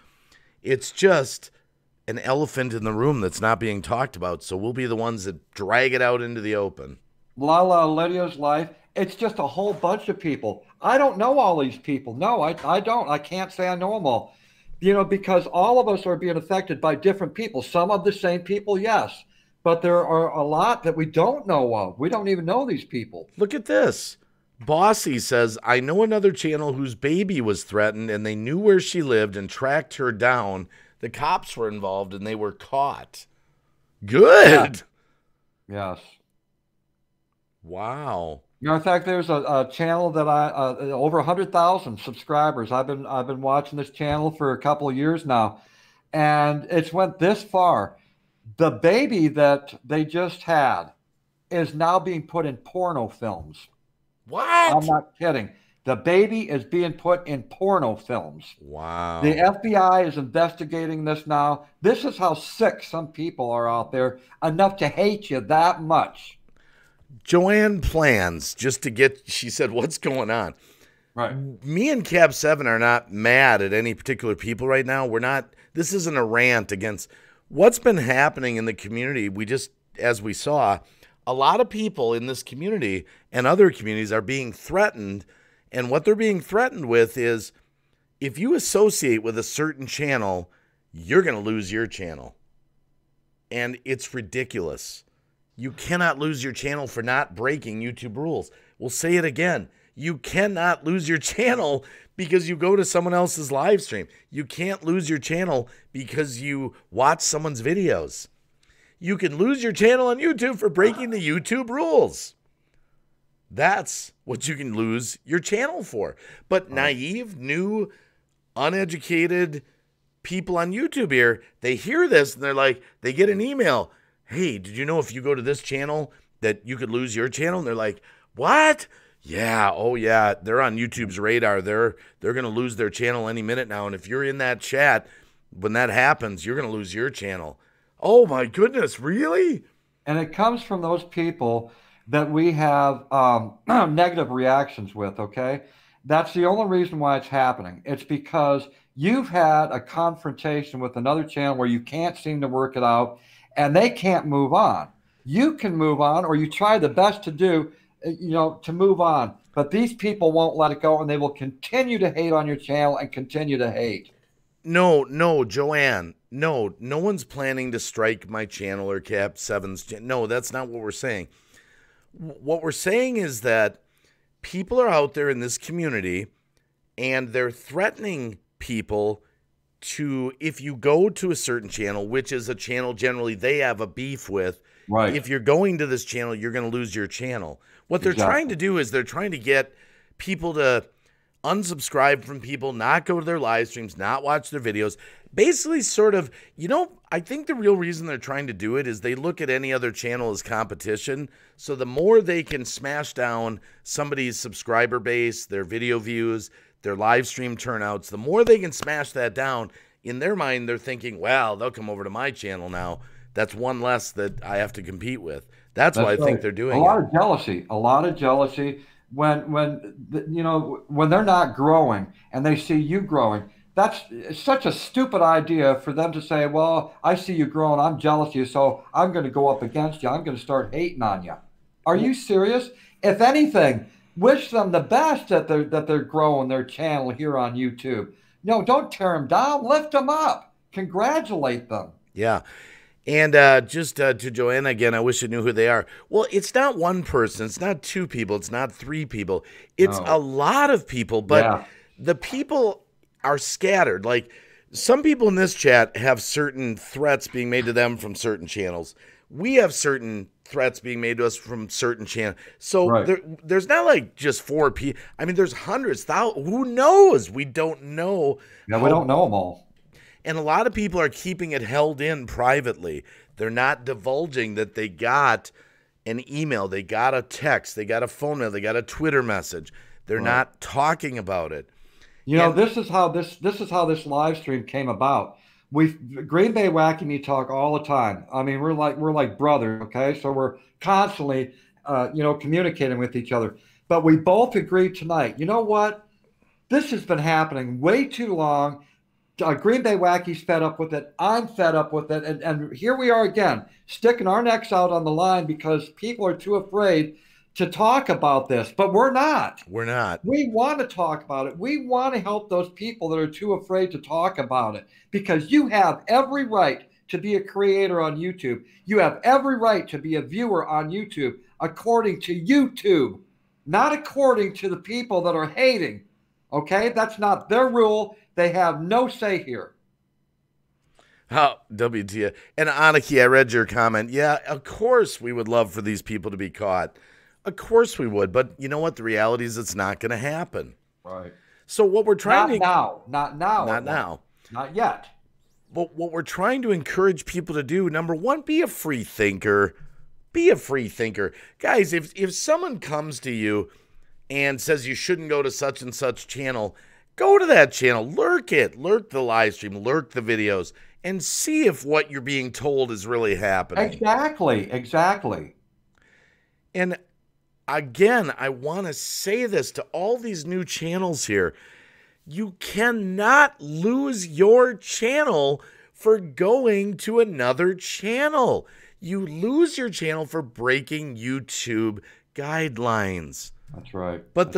It's just an elephant in the room that's not being talked about. So we'll be the ones that drag it out into the open. Lydia's life, it's just a whole bunch of people. I don't know all these people. No, I don't. I can't say I know them all. Because all of us are being affected by different people. Some of the same people, yes. But there are a lot that we don't know of. We don't even know these people. Look at this. Bossy says, I know another channel whose baby was threatened and they knew where she lived and tracked her down. The cops were involved and they were caught. Good. Yeah. Yes. Wow. In fact, there's a channel that over 100,000 subscribers. I've been watching this channel for a couple of years now, and it's went this far. The baby that they just had is now being put in porno films. What? I'm not kidding. The baby is being put in porno films. Wow. The FBI is investigating this now. This is how sick some people are out there, enough to hate you that much. Joanne plans just to get, she said, what's going on? Right. Me and Cap 7 are not mad at any particular people right now. We're not, this isn't a rant against what's been happening in the community. We just, as we saw, a lot of people in this community and other communities are being threatened. And what they're being threatened with is if you associate with a certain channel, you're going to lose your channel. And it's ridiculous. You cannot lose your channel for not breaking YouTube rules. We'll say it again. You cannot lose your channel because you go to someone else's live stream. You can't lose your channel because you watch someone's videos. You can lose your channel on YouTube for breaking the YouTube rules. That's what you can lose your channel for. But naive, new, uneducated people on YouTube here, they hear this and they're like, they get an email. Hey, did you know if you go to this channel that you could lose your channel? And they're like, what? Yeah, oh yeah, they're on YouTube's radar. They're going to lose their channel any minute now. And if you're in that chat, when that happens, you're going to lose your channel. Oh my goodness, really? And it comes from those people that we have negative reactions with, okay? That's the only reason why it's happening. It's because you've had a confrontation with another channel where you can't seem to work it out and they can't move on. You can move on, or you try the best to do, to move on. But these people won't let it go, and they will continue to hate on your channel and continue to hate. No, Joanne. No one's planning to strike my channel or Cap 7's channel. No, that's not what we're saying. What we're saying is that people are out there in this community, and they're threatening people to, if you go to a certain channel, which is a channel generally they have a beef with, right? If you're going to this channel, you're going to lose your channel. What they're trying to do is they're trying to get people to unsubscribe from people, not go to their live streams, not watch their videos. Basically sort of, I think the real reason they're trying to do it is they look at any other channel as competition. So the more they can smash down somebody's subscriber base, their video views, their live stream turnouts, the more they can smash that down, in their mind, they're thinking, well, they'll come over to my channel now. That's one less that I have to compete with. That's why I think they're doing it. A lot of jealousy when they're not growing and they see you growing. That's such a stupid idea for them to say, well, I see you growing, I'm jealous of you, so I'm going to go up against you. I'm going to start hating on you. Are you serious? If anything, wish them the best that they're growing their channel here on YouTube. No, don't tear them down. Lift them up. Congratulate them. Yeah. And just to Joanna again, I wish I knew who they are. Well, it's not one person. It's not two people. It's not three people. It's a No. lot of people, but Yeah. the people are scattered. Like some people in this chat have certain threats being made to them from certain channels. We have certain threats being made to us from certain channels. So Right. there's not like just four people. I mean, there's hundreds, thousands. Who knows? We don't know Yeah, we don't know them all. and a lot of people are keeping it held in privately. They're not divulging that they got an email, they got a text, they got a phone mail, they got a Twitter message. They're Right. not talking about it. You know, And this live stream came about. We Green Bay Wacky Me talk all the time. I mean, we're like brothers, okay? So we're constantly, communicating with each other. But we both agreed tonight. You know what? This has been happening way too long. Green Bay Wacky's fed up with it. I'm fed up with it. And here we are again, sticking our necks out on the line because people are too afraid to talk about this. But we're not. we're not. We want to talk about it. We want to help those people that are too afraid to talk about it because you have every right to be a creator on YouTube. You have every right to be a viewer on YouTube according to YouTube, not according to the people that are hating. Okay? That's not their rule. They have no say here. How WTF. And Aniki, I read your comment. Yeah, of course we would love for these people to be caught. Of course we would. But you know what? The reality is it's not going to happen. Right. So what we're trying to Not now. not now. Not yet. But what we're trying to encourage people to do, number one, be a free thinker. Be a free thinker. Guys, if someone comes to you and says you shouldn't go to such and such channel, go to that channel, lurk the live stream, lurk the videos, and see if what you're being told is really happening. Exactly. And again, I want to say this to all these new channels here. You cannot lose your channel for going to another channel. You lose your channel for breaking YouTube guidelines. That's right. But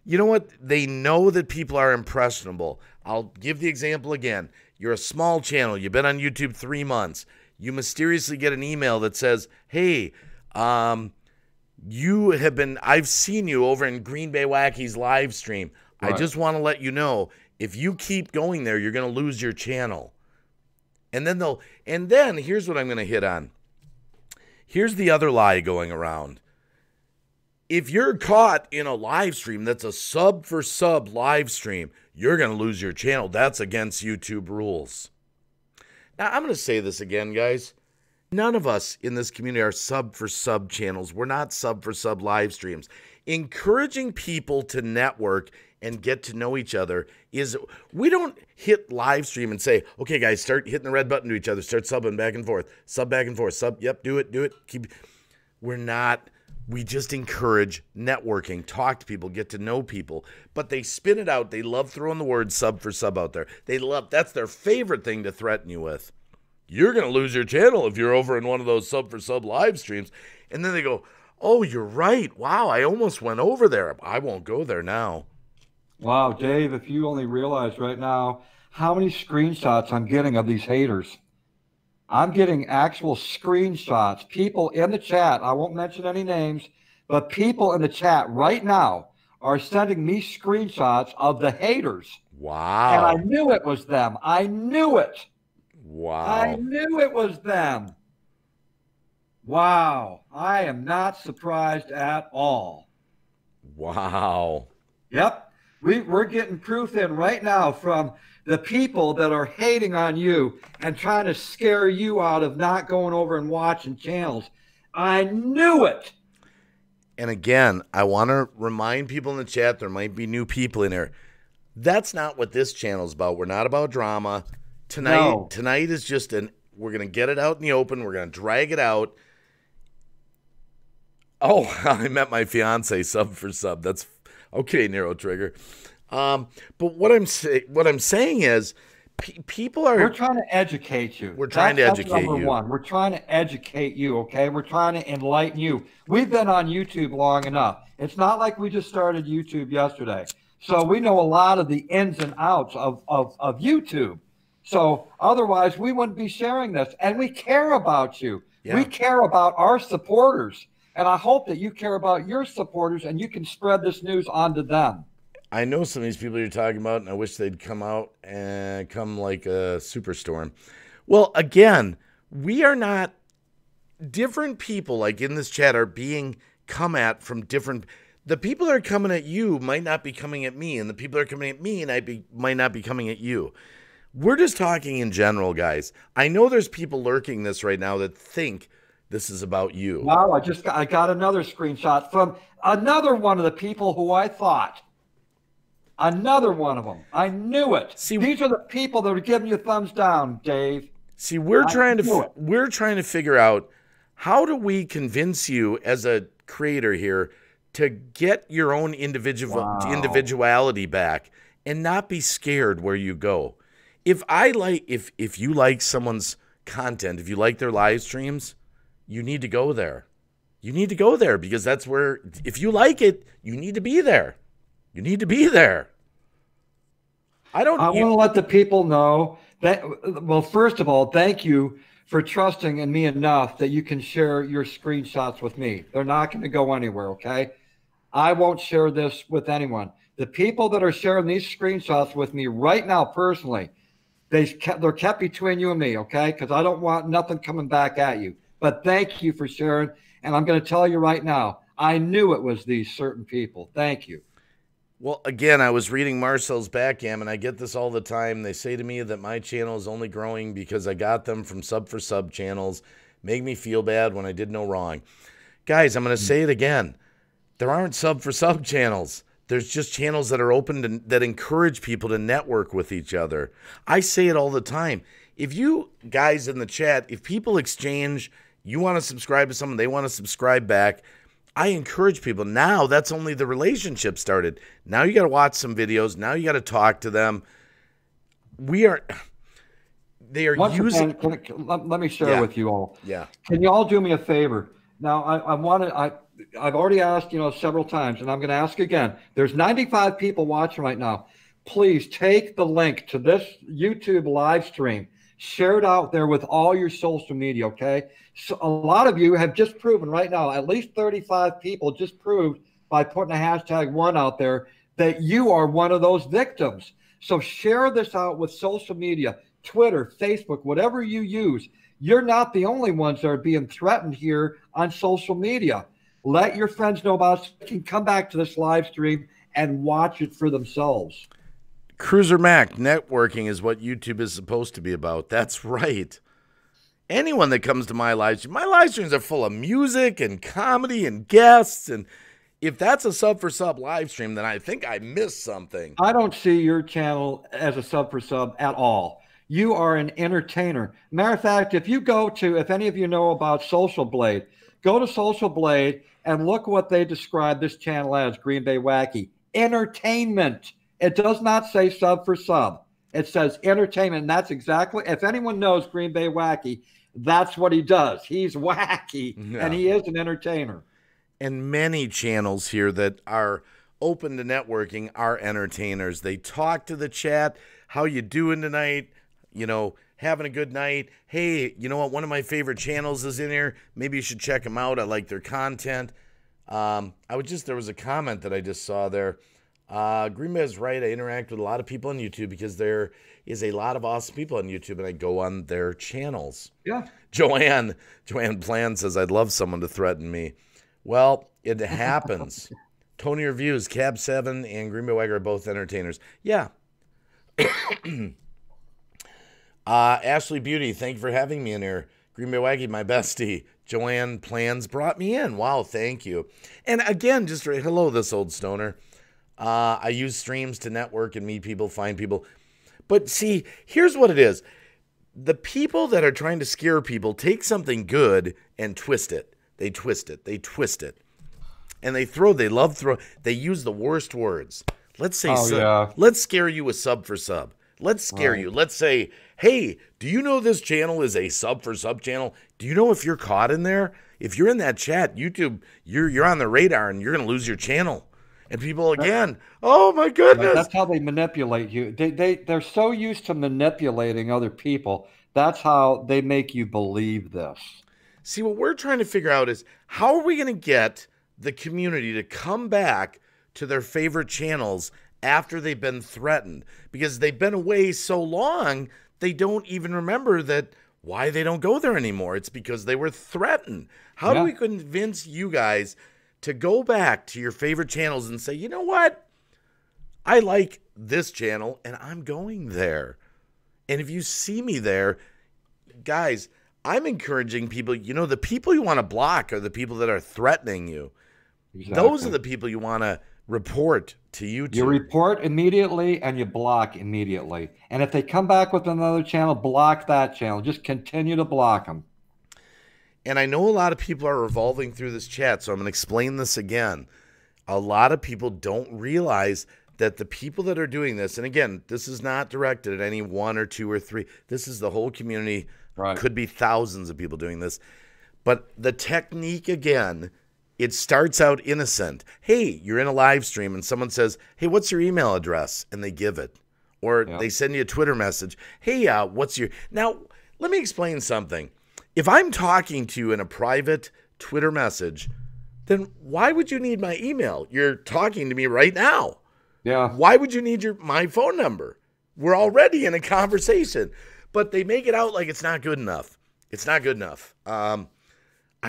you know what? They know that people are impressionable. I'll give the example again. You're a small channel. You've been on YouTube 3 months. You mysteriously get an email that says, hey, I've seen you over in Green Bay Wacky's live stream. Right. I just want to let you know, if you keep going there, you're going to lose your channel. And then here's what I'm going to hit on. Here's the other lie going around. If you're caught in a live stream that's a sub for sub live stream, you're going to lose your channel. That's against YouTube rules. Now, I'm going to say this again, guys. None of us in this community are sub for sub channels. We're not sub for sub live streams. Encouraging people to network and get to know each other is, we don't hit live stream and say, okay, guys, start hitting the red button to each other, start subbing back and forth, sub back and forth, sub, yep, do it, keep. We're not. We just encourage networking, talk to people, get to know people. But they spin it out. They love throwing the word sub for sub out there. That's their favorite thing to threaten you with. You're going to lose your channel if you're over in one of those sub for sub live streams. And then they go, oh, you're right. Wow, I almost went over there. I won't go there now. Wow, Dave, if you only realize right now how many screenshots I'm getting of these haters. I'm getting actual screenshots. People in the chat, I won't mention any names, but people in the chat right now are sending me screenshots of the haters. Wow. And I knew it was them. I knew it. Wow. I knew it was them. Wow. I am not surprised at all. Wow. Yep. We're getting proof in right now from the people that are hating on you and trying to scare you out of not going over and watching channels. I knew it. And again, I want to remind people in the chat, there might be new people in here. That's not what this channel is about. We're not about drama. Tonight is just we're going to get it out in the open. We're going to drag it out. Oh, I met my fiance sub for sub. That's okay, Nero Trigger. But what I'm saying is, people are. We're trying to educate you. We're trying to That's educate number you. one. We're trying to educate you, okay? We're trying to enlighten you. We've been on YouTube long enough. It's not like we just started YouTube yesterday. So we know a lot of the ins and outs of YouTube. So otherwise, we wouldn't be sharing this. And we care about you. Yeah. We care about our supporters. And I hope that you care about your supporters and you can spread this news onto them. I know some of these people you're talking about, and I wish they'd come out and come like a superstorm. Well, again, we are not different people. Like in this chat, are being come at from different. The people that are coming at you might not be coming at me, and the people that are coming at me and might not be coming at you. We're just talking in general, guys. I know there's people lurking this right now that think this is about you. Wow, I got another screenshot from another one of the people who I thought. Another one of them. I knew it. See, these are the people that are giving you thumbs down, Dave. See, we're trying to figure out, how do we convince you as a creator here to get your own individuality back and not be scared where you go. If you like someone's content, if you like their live streams, you need to go there. You need to go there because that's where, if you like it, you need to be there. You need to be there. I want to let the people know that, well, first of all, thank you for trusting in me enough that you can share your screenshots with me. They're not going to go anywhere, okay? I won't share this with anyone. The people that are sharing these screenshots with me right now personally, they're kept between you and me, okay? Because I don't want nothing coming back at you. But thank you for sharing. And I'm going to tell you right now, I knew it was these certain people. Thank you. Well, again, I was reading Marcel's backgammon. I get this all the time. They say to me that my channel is only growing because I got them from sub for sub channels. Make me feel bad when I did no wrong. Guys, I'm going to say it again. There aren't sub for sub channels. There's just channels that are open that encourage people to network with each other. I say it all the time. If you guys in the chat, if people exchange, you want to subscribe to someone, they want to subscribe back, I encourage people. Now that's only the relationship started. Now you got to watch some videos. Now you got to talk to them. They are using. Again, let me share with you all. Yeah. Can you all do me a favor? Now I've already asked, several times, and I'm going to ask again. There's 95 people watching right now. Please take the link to this YouTube live stream, share it out there with all your social media, okay? So a lot of you have just proven right now, at least 35 people just proved by putting a #1 out there that you are one of those victims. So share this out with social media, Twitter, Facebook, whatever you use. You're not the only ones that are being threatened here on social media. Let your friends know about it. You can come back to this live stream and watch it for themselves. Cruiser Mac, networking is what YouTube is supposed to be about. That's right. Anyone that comes to my live streams are full of music and comedy and guests. And if that's a sub for sub live stream, then I think I missed something. I don't see your channel as a sub for sub at all. You are an entertainer. Matter of fact, if any of you know about Social Blade, go to Social Blade and look what they describe this channel as, Green Bay Wacky. Entertainment. It does not say sub for sub. It says entertainment. And that's exactly, if anyone knows Green Bay Wacky, that's what he does. He's wacky, and he is an entertainer. And many channels here that are open to networking are entertainers. They talk to the chat. How you doing tonight? Having a good night. Hey, you know what? One of my favorite channels is in here. Maybe you should check them out. I like their content. There was a comment that I just saw there. Green Bay is right. I interact with a lot of people on YouTube because there is a lot of awesome people on YouTube, and I go on their channels. Yeah. Joanne Plan says, I'd love someone to threaten me. Well, it happens. Tony Reviews, Cab 7, and Green Bay Wagger are both entertainers. Yeah. Ashley Beauty, thank you for having me in here. Green Bay Waggy, my bestie. Joanne Plans brought me in. Wow, thank you. And again, just hello, this old stoner. I use streams to network and meet people, find people. But see, here's what it is. The people that are trying to scare people take something good and twist it. They twist it. They twist it. And they use the worst words. Let's say, Oh yeah. let's scare you with sub for sub. Let's scare Right. you. Let's say, hey, do you know this channel is a sub for sub channel? Do you know if you're caught in there? If you're in that chat, YouTube, you're on the radar and you're going to lose your channel. And people again, oh my Right. goodness. That's how they manipulate you. They're so used to manipulating other people. That's how they make you believe this. See, what we're trying to figure out is how are we going to get the community to come back to their favorite channels after they've been threatened? Because they've been away so long, they don't even remember that why they don't go there anymore. It's because they were threatened. How do Yeah. we convince you guys to go back to your favorite channels and say, you know what? I like this channel and I'm going there. And if you see me there, guys, I'm encouraging people, you know, the people you want to block are the people that are threatening you. Exactly. Those are the people you want to report to YouTube. You report immediately and you block immediately. And if they come back with another channel, block that channel. Just continue to block them. And I know a lot of people are revolving through this chat, so I'm going to explain this again. A lot of people don't realize that the people that are doing this, and again, this is not directed at any one or two or three. This is the whole community. Right. Could be thousands of people doing this. But the technique, again, it starts out innocent. Hey, you're in a live stream and someone says, hey, what's your email address? And they give it. Or they send you a Twitter message. Hey, what's your... Now, let me explain something. If I'm talking to you in a private Twitter message, then why would you need my email? You're talking to me right now. Yeah. Why would you need my phone number? We're already in a conversation. But they make it out like it's not good enough. It's not good enough. I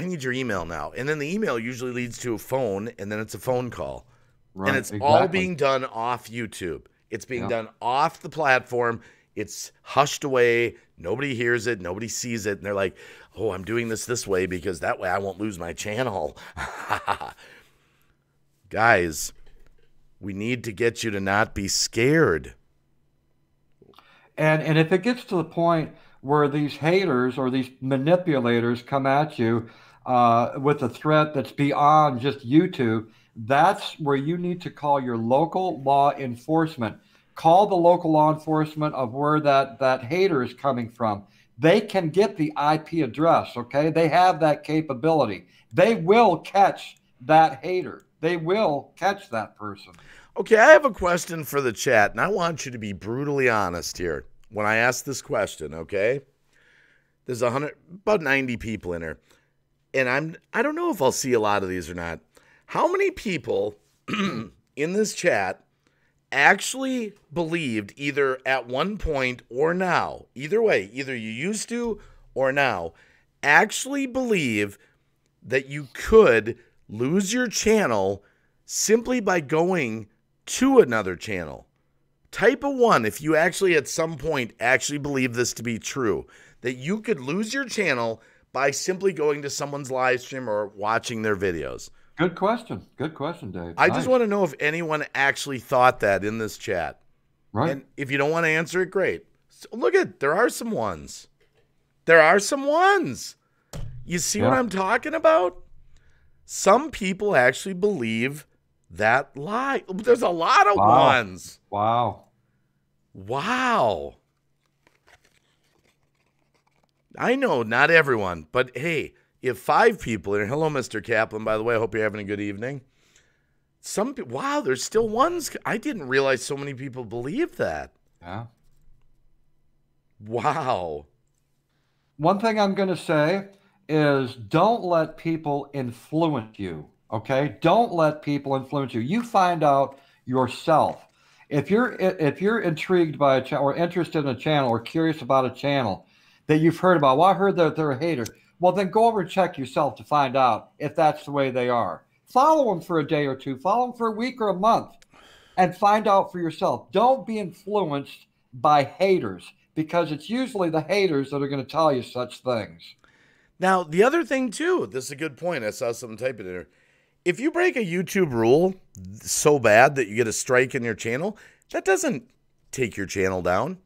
need your email now. And then the email usually leads to a phone, and then it's a phone call. Right. And it's exactly. all being done off YouTube. It's being done off the platform. It's hushed away. Nobody hears it. Nobody sees it. And they're like, oh, I'm doing this way because that way I won't lose my channel. Guys, we need to get you to not be scared. And if it gets to the point where these haters or these manipulators come at you with a threat that's beyond just YouTube, that's where you need to call your local law enforcement. Call the local law enforcement of where that hater is coming from. They can get the IP address, okay? They have that capability. They will catch that hater. They will catch that person. Okay, I have a question for the chat, and I want you to be brutally honest here when I ask this question, okay? There's about 90 people in here, and I don't know if I'll see a lot of these or not. How many people in this chat actually believed either at one point or now, either way, either you used to or now, actually believe that you could lose your channel simply by going to another channel? Type a 1 if you actually at some point actually believe this to be true, that you could lose your channel by simply going to someone's live stream or watching their videos. Good question. Good question, Dave. I just want to know if anyone actually thought that in this chat. Right. And if you don't want to answer it, great. So look there are some ones. There are some ones. You see what I'm talking about? Some people actually believe that lie. There's a lot of ones. Wow. Wow. I know not everyone, but hey, if 5 people, and hello, Mr. Kaplan, by the way, I hope you're having a good evening. Some people, wow, there's still ones. I didn't realize so many people believe that. Yeah. Wow. One thing I'm going to say is don't let people influence you, okay? Don't let people influence you. You find out yourself. If you're intrigued by a channel or interested in a channel or curious about a channel that you've heard about, well, I heard that they're a hater. Well, then go over and check yourself to find out if that's the way they are. Follow them for a day or two. Follow them for a week or a month and find out for yourself. Don't be influenced by haters because it's usually the haters that are going to tell you such things. Now, the other thing, too, this is a good point. I saw someone type it in there. If you break a YouTube rule so bad that you get a strike in your channel, that doesn't take your channel down.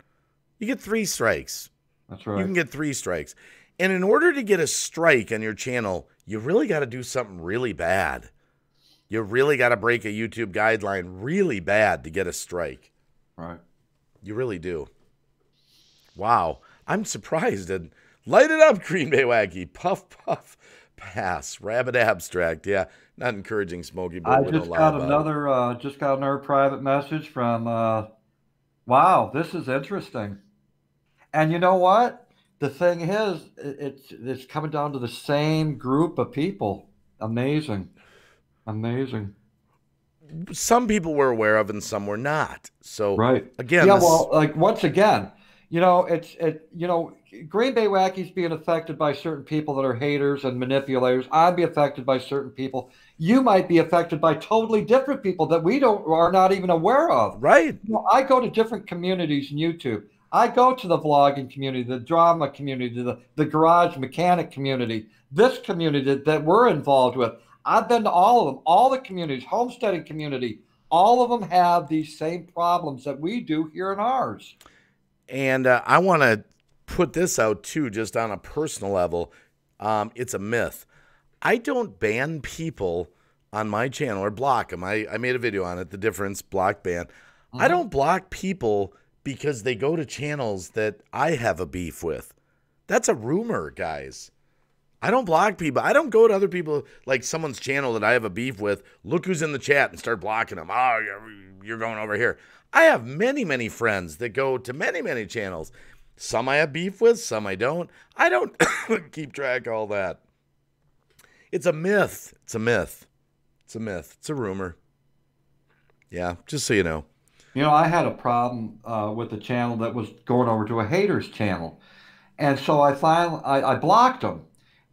You get 3 strikes. That's right. You can get 3 strikes. And in order to get a strike on your channel, you really got to do something really bad. You really got to break a YouTube guideline really bad to get a strike. Right. You really do. Wow. I'm surprised. And light it up, Green Bay Wacky. Puff, puff, pass. Rabbit abstract. Yeah. Not encouraging Smokey, but I we don't just lie got about it. another private message from wow, this is interesting. And you know what? The thing is, it's coming down to the same group of people. Amazing. Amazing. Some people were aware of and some were not. So Right. again, Yeah, this well, like once again, Green Bay Wacky's being affected by certain people that are haters and manipulators. I'd be affected by certain people. You might be affected by totally different people that we don't are not even aware of. right. I go to different communities in YouTube. I go to the vlogging community, the drama community, the garage mechanic community, this community that we're involved with. I've been to all of them, all the communities, homesteading community. All of them have these same problems that we do here in ours. And I want to put this out too, just on a personal level. It's a myth. I don't ban people on my channel or block them. I made a video on it, the difference, block, ban. I don't block people because they go to channels that I have a beef with. That's a rumor, guys. I don't block people. I don't go to other people, like someone's channel that I have a beef with, look who's in the chat and start blocking them. Oh, you're going over here. I have many, many friends that go to many, many channels. Some I have beef with, some I don't. I don't keep track of all that. It's a myth. It's a myth. It's a myth. It's a rumor. Yeah, just so you know. You know, I had a problem with the channel that was going over to a haters channel. And so I blocked them.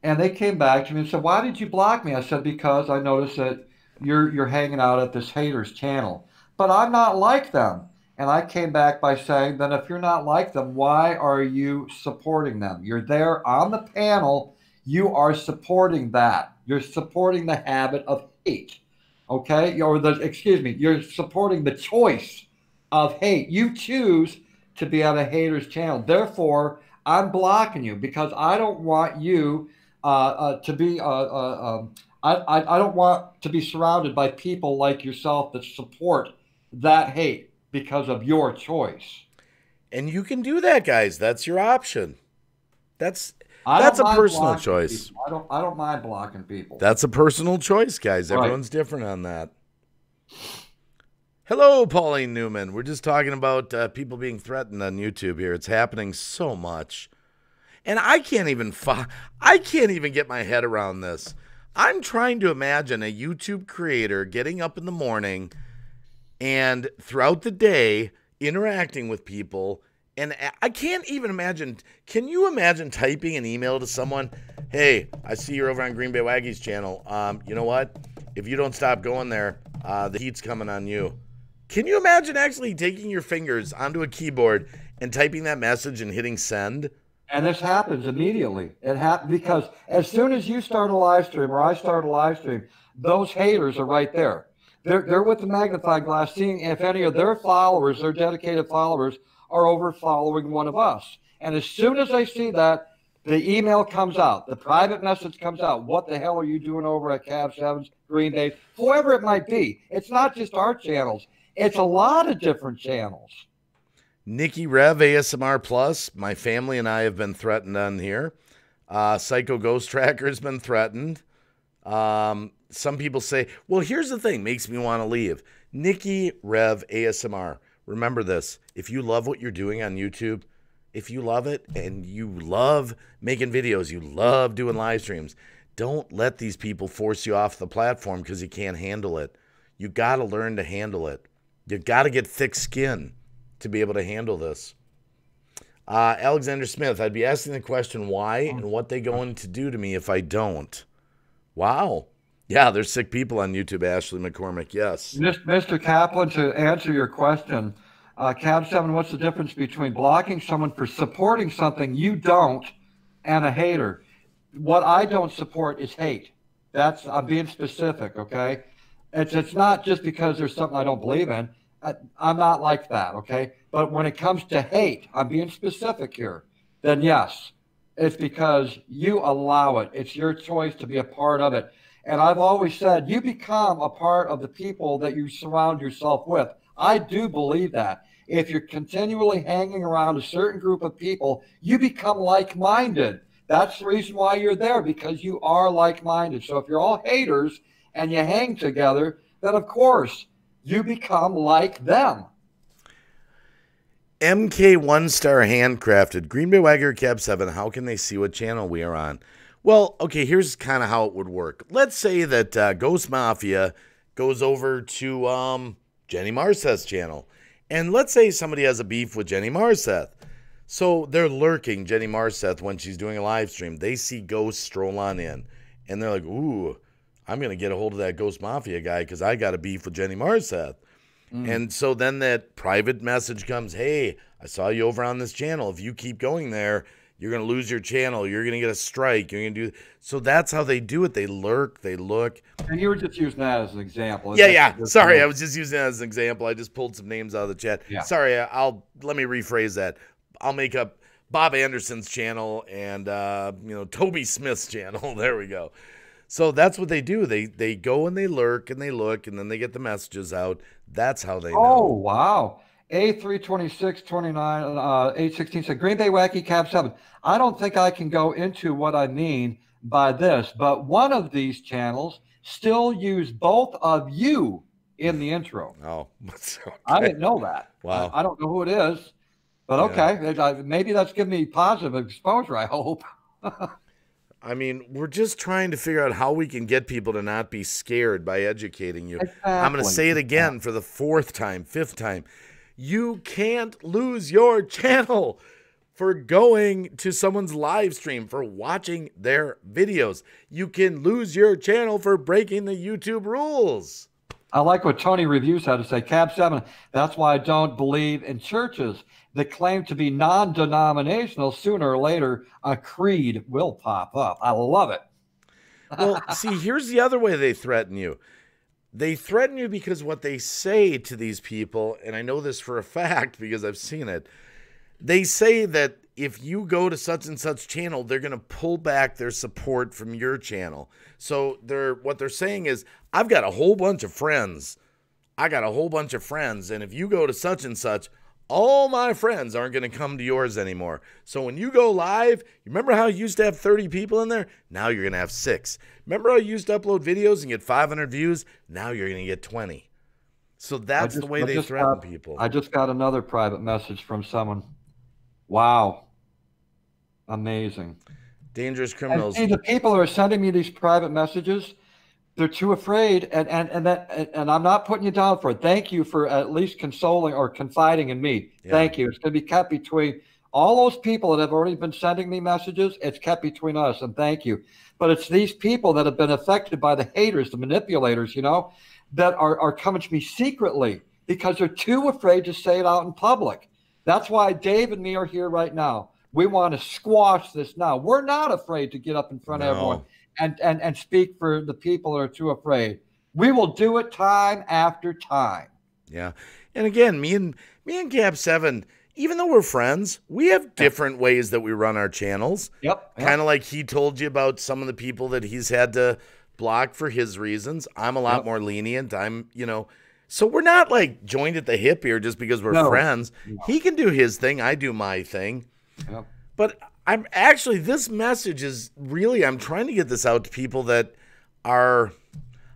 And they came back to me and said, "Why did you block me?" I said, "Because I noticed that you're hanging out at this haters channel. But I'm not like them." And I came back by saying, "Then if you're not like them, why are you supporting them? You're there on the panel. You are supporting that. You're supporting the habit of hate. Okay? You're supporting the choice of hate. You choose to be on a haters channel. Therefore, I'm blocking you because I don't want you to be I don't want to be surrounded by people like yourself that support that hate because of your choice." And you can do that, guys. That's your option. That's I a don't mind personal blocking choice. people. I don't mind blocking people. That's a personal choice, guys. Right. Everyone's different on that. Hello, Pauline Newman. We're just talking about people being threatened on YouTube here. It's happening so much. And I can't even get my head around this. I'm trying to imagine a YouTube creator getting up in the morning and throughout the day interacting with people. And I can't even imagine. Can you imagine typing an email to someone? "Hey, I see you're over on Green Bay Waggy's channel. You know what? If you don't stop going there, the heat's coming on you." Can you imagine actually taking your fingers onto a keyboard and typing that message and hitting send? And this happens immediately. It happens because as soon as you start a live stream or I start a live stream, those haters are right there. They're with the magnifying glass, seeing if any of their followers, their dedicated followers, are over following one of us. And as soon as they see that, the email comes out, the private message comes out. "What the hell are you doing over at Cab 7's, Green Day?" Whoever it might be. It's not just our channels. It's a lot of different channels. Nikki Rev ASMR Plus. My family and I have been threatened on here. Psycho Ghost Tracker has been threatened. Some people say, well, here's the thing, makes me want to leave. Nikki Rev ASMR. Remember this. If you love what you're doing on YouTube, if you love it and you love making videos, you love doing live streams, don't let these people force you off the platform because you can't handle it. You got to learn to handle it. You got to get thick skin to be able to handle this. Alexander Smith, I'd be asking the question why and what they going to do to me if I don't. Wow. Yeah, there's sick people on YouTube, Ashley McCormick. Yes. Mr. Kaplan, to answer your question, Cab 7, what's the difference between blocking someone for supporting something you don't and a hater? What I don't support is hate. I'm being specific, okay? It's not just because there's something I don't believe in. I'm not like that, okay? But when it comes to hate, I'm being specific here, then yes, it's because you allow it. It's your choice to be a part of it. And I've always said, you become a part of the people that you surround yourself with. I do believe that. If you're continually hanging around a certain group of people, you become like-minded. That's the reason why you're there, because you are like-minded. So if you're all haters and you hang together, then of course you become like them. MK One Star Handcrafted, Green Bay Wagger Cab 7, how can they see what channel we are on? Well, okay, here's kind of how it would work. Let's say that Ghost Mafia goes over to Jenny Marseth's channel. And let's say somebody has a beef with Jenny Marseth. So they're lurking Jenny Marseth when she's doing a live stream. They see Ghost stroll on in. And they're like, ooh, I'm going to get a hold of that Ghost Mafia guy because I got a beef with Jenny Marseth. And so then that private message comes, hey, I saw you over on this channel. If you keep going there, you're going to lose your channel. You're going to get a strike. You're going to do. So that's how they do it. They lurk. They look. And you were just using that as an example. Yeah. Sorry, I was just using that as an example. I just pulled some names out of the chat. Yeah. Sorry, let me rephrase that. I'll make up Bob Anderson's channel and Toby Smith's channel. There we go. So that's what they do. They go and they lurk and they look and then they get the messages out. That's how they know. Oh, wow. A32629, 816 said, Green Bay Wacky Cab 7. I don't think I can go into what I mean by this, but one of these channels still use both of you in the intro. Oh, okay. I didn't know that. Wow. I don't know who it is, but okay. Maybe that's giving me positive exposure, I hope. I mean, we're just trying to figure out how we can get people to not be scared by educating you. Exactly. I'm going to say it again for the fourth time, fifth time. You can't lose your channel for going to someone's live stream, for watching their videos. You can lose your channel for breaking the YouTube rules. I like what Tony Reviews had to say. Cab 7, that's why I don't believe in churches that claim to be non-denominational. Sooner or later, a creed will pop up. I love it. Well, see, here's the other way they threaten you. They threaten you because what they say to these people, and I know this for a fact because I've seen it, they say that if you go to such and such channel, they're going to pull back their support from your channel. So what they're saying is, I've got a whole bunch of friends. I got a whole bunch of friends, and if you go to such and such, all my friends aren't going to come to yours anymore. So when you go live, you remember how you used to have 30 people in there? Now you're going to have 6. Remember how you used to upload videos and get 500 views? Now you're going to get 20. So that's the way they threaten people. I just got another private message from someone. Wow. Amazing. Dangerous criminals. And see, the people who are sending me these private messages, they're too afraid, and I'm not putting you down for it. Thank you for at least consoling or confiding in me. Yeah. Thank you. It's going to be kept between all those people that have already been sending me messages. It's kept between us, and thank you. But it's these people that have been affected by the haters, the manipulators, that are coming to me secretly because they're too afraid to say it out in public. That's why Dave and me are here right now. We want to squash this now. We're not afraid to get up in front of everyone and speak for the people that are too afraid. We will do it time after time. Yeah. And again, me and Cab 7, even though we're friends, we have different ways that we run our channels. Yep. Kind of like he told you about some of the people that he's had to block for his reasons. I'm a lot more lenient. So we're not like joined at the hip here just because we're friends. No. He can do his thing. I do my thing. Yep. But this message is really, I'm trying to get this out to people that are,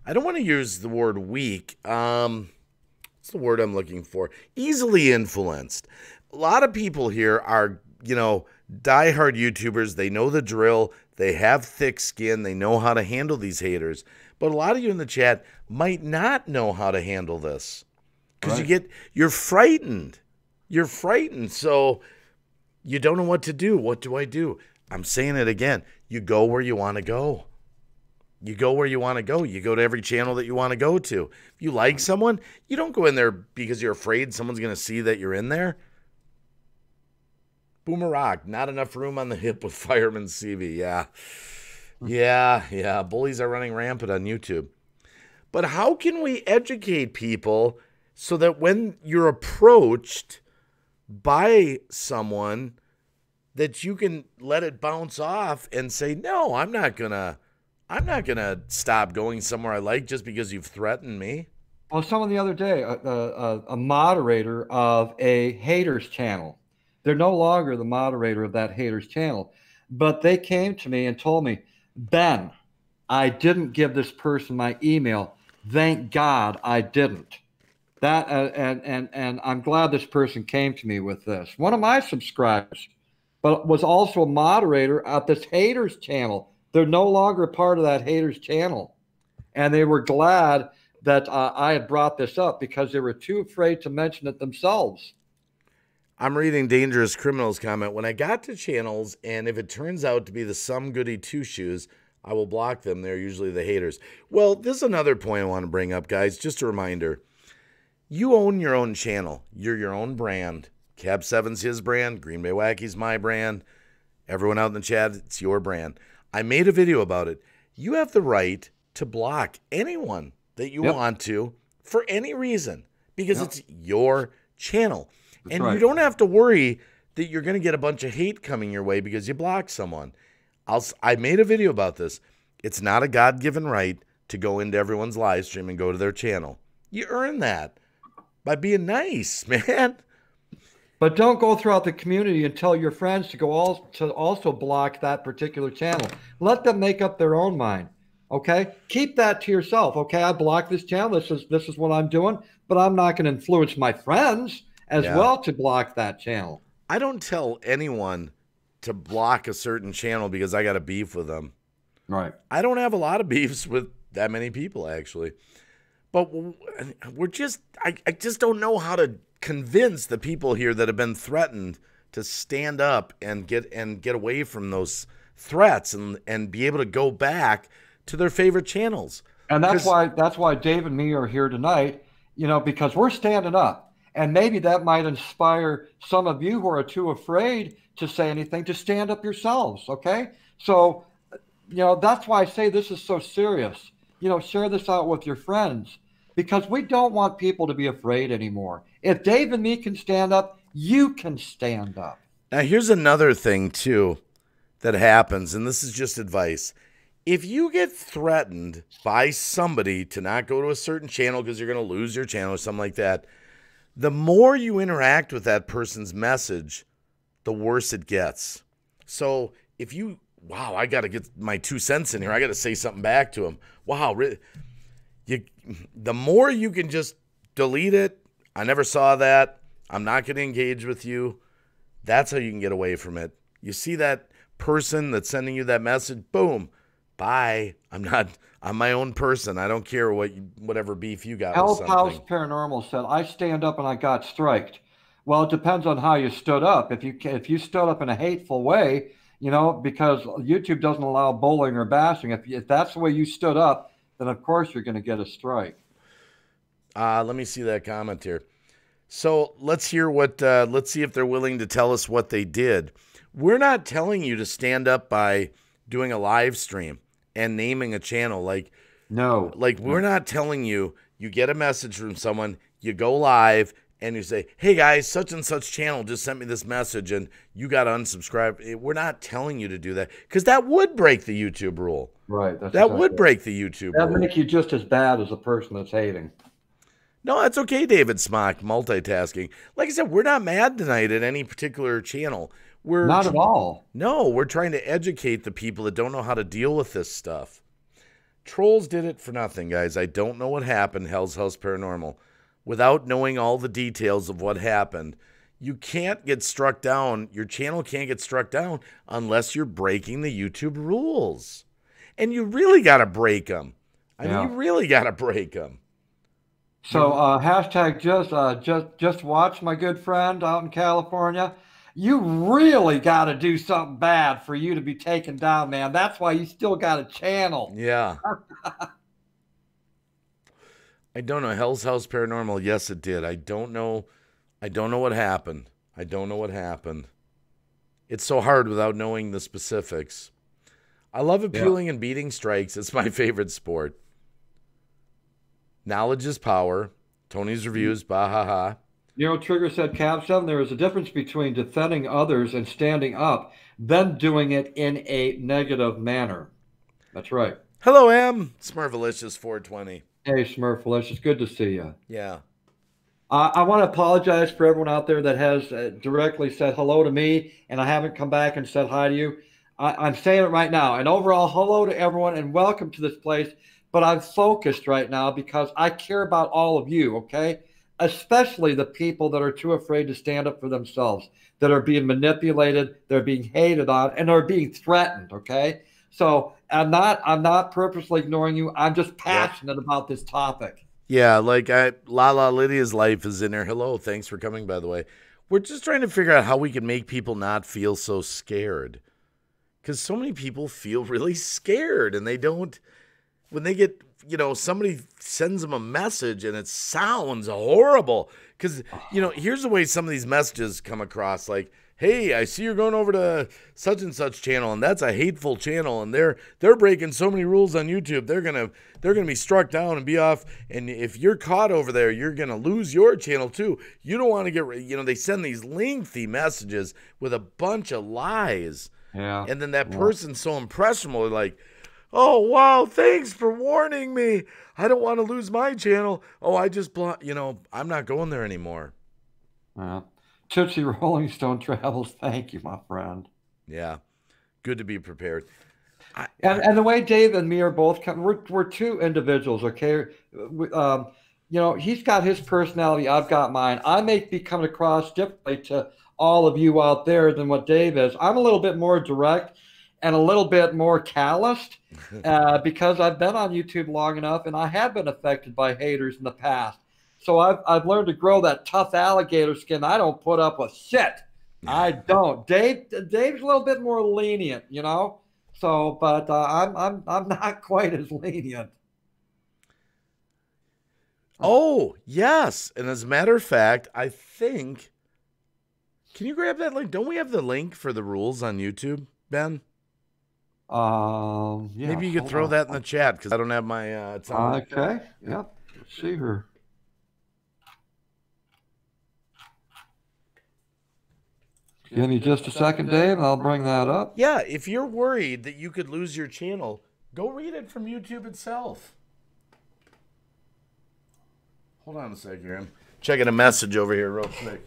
I don't want to use the word weak. What's the word I'm looking for? Easily influenced. A lot of people here are, diehard YouTubers. They know the drill. They have thick skin. They know how to handle these haters. But a lot of you in the chat might not know how to handle this because you're frightened. You're frightened. So you don't know what to do. What do I do? I'm saying it again. You go where you want to go. You go where you want to go. You go to every channel that you want to go to. If you like someone, you don't go in there because you're afraid someone's going to see that you're in there. Boomer Rock, not enough room on the hip with Fireman CV. Yeah. Bullies are running rampant on YouTube. But how can we educate people so that when you're approached by someone that you can let it bounce off and say, no, I'm not gonna I'm not going to stop going somewhere I like just because you've threatened me. Well, someone the other day, a moderator of a haters channel, they're no longer the moderator of that haters channel, but they came to me and told me, Ben, I didn't give this person my email. Thank God I didn't. That and I'm glad this person came to me with this. One of my subscribers, but was also a moderator at this haters channel. They're no longer part of that haters channel, and they were glad that I had brought this up because they were too afraid to mention it themselves. I'm reading Dangerous Criminals comment. When I got to channels, and if it turns out to be the some goody two shoes, I will block them. They're usually the haters. Well, this is another point I want to bring up, guys. Just a reminder. You own your own channel. You're your own brand. Cab 7's his brand. Green Bay Wacky's my brand. Everyone out in the chat, it's your brand. I made a video about it. You have the right to block anyone that you want to for any reason because it's your channel. That's and right. you don't have to worry that you're going to get a bunch of hate coming your way because you blocked someone. I made a video about this. It's not a God-given right to go into everyone's live stream and go to their channel. You earn that by being nice, man. But don't go throughout the community and tell your friends to also block that particular channel. Let them make up their own mind. Okay, keep that to yourself. Okay, I blocked this channel. This is what I'm doing, but I'm not going to influence my friends as well to block that channel. I don't tell anyone to block a certain channel because I got a beef with them. Right. I don't have a lot of beefs with that many people actually, but I just don't know how to convince the people here that have been threatened to stand up and get away from those threats and be able to go back to their favorite channels. And that's why Dave and me are here tonight, because we're standing up. And maybe that might inspire some of you who are too afraid to say anything to stand up yourselves, okay? So, that's why I say this is so serious. Share this out with your friends because we don't want people to be afraid anymore. If Dave and me can stand up, you can stand up. Now, here's another thing, too, that happens, and this is just advice. If you get threatened by somebody to not go to a certain channel because you're going to lose your channel or something like that, the more you interact with that person's message, the worse it gets. So if wow, I got to get my 2 cents in here. I got to say something back to him. Wow, the more you can just delete it, I never saw that, I'm not going to engage with you, that's how you can get away from it. You see that person that's sending you that message, boom, bye. I'm my own person. I don't care whatever beef you got with something. House Paranormal said, I stand up and I got striked. Well, it depends on how you stood up. If you stood up in a hateful way, because YouTube doesn't allow bullying or bashing. If that's the way you stood up, then of course you're going to get a strike. Let me see that comment here. So let's hear let's see if they're willing to tell us what they did. We're not telling you to stand up by doing a live stream and naming a channel. We're not telling you get a message from someone, you go live and you say, hey guys, such and such channel just sent me this message and you got to unsubscribe. We're not telling you to do that because that would break the YouTube rule. Right. That would break the YouTube rule. That'd make you just as bad as the person that's hating. No, that's okay, David Smock, multitasking. Like I said, we're not mad tonight at any particular channel. We're not at all. No, we're trying to educate the people that don't know how to deal with this stuff. Trolls did it for nothing, guys. I don't know what happened, Hell's House Paranormal. Without knowing all the details of what happened, you can't get struck down. Your channel can't get struck down unless you're breaking the YouTube rules. And you really got to break them. I mean, you really got to break them. So hashtag just watch, my good friend out in California. You really got to do something bad for you to be taken down, man. That's why you still got a channel. Yeah. I don't know. Hell's House Paranormal. Yes, it did. I don't know. I don't know what happened. I don't know what happened. It's so hard without knowing the specifics. I love appealing and beating strikes. It's my favorite sport. Knowledge is power. Tony's reviews. Bah ha ha. Trigger said, Cab 7, there is a difference between defending others and standing up, then doing it in a negative manner. That's right. Hello, Em. Smurvalicious 420. Hey, Smurfless, it's good to see you. Yeah. I want to apologize for everyone out there that has directly said hello to me, and I haven't come back and said hi to you. I'm saying it right now. And overall, hello to everyone and welcome to this place. But I'm focused right now because I care about all of you, okay? Especially the people that are too afraid to stand up for themselves, that are being manipulated, they're being hated on, and are being threatened, okay? So I'm not purposely ignoring you. I'm just passionate about this topic. Yeah, like Lala Lydia's life is in there. Hello, thanks for coming, by the way. We're just trying to figure out how we can make people not feel so scared. Because so many people feel really scared and they don't, when they get, somebody sends them a message and it sounds horrible. Because, here's the way some of these messages come across like, hey, I see you're going over to such and such channel, and that's a hateful channel, and they're breaking so many rules on YouTube. They're gonna be struck down and be off. And if you're caught over there, you're gonna lose your channel too. You don't want to get, they send these lengthy messages with a bunch of lies. Yeah. And then that person's so impressionable, like, oh wow, thanks for warning me. I don't want to lose my channel. Oh, I just I'm not going there anymore. Yeah. Tootsie Rolling Stone Travels, thank you, my friend. Yeah, good to be prepared. And the way Dave and me are both, we're two individuals, okay? He's got his personality, I've got mine. I may be coming across differently to all of you out there than what Dave is. I'm a little bit more direct and a little bit more calloused because I've been on YouTube long enough and I have been affected by haters in the past. So I've learned to grow that tough alligator skin. I don't put up with shit. I don't. Dave's a little bit more lenient, So, but I'm not quite as lenient. Oh yes, and as a matter of fact, I think. Can you grab that link? Don't we have the link for the rules on YouTube, Ben? Yeah. Maybe you could throw that in the chat because I don't have my. Okay. Yep. Let's see her. Give me just a second, Dave, and I'll bring that up. Yeah, if you're worried that you could lose your channel, go read it from YouTube itself. Hold on a second here. I'm checking a message over here real quick.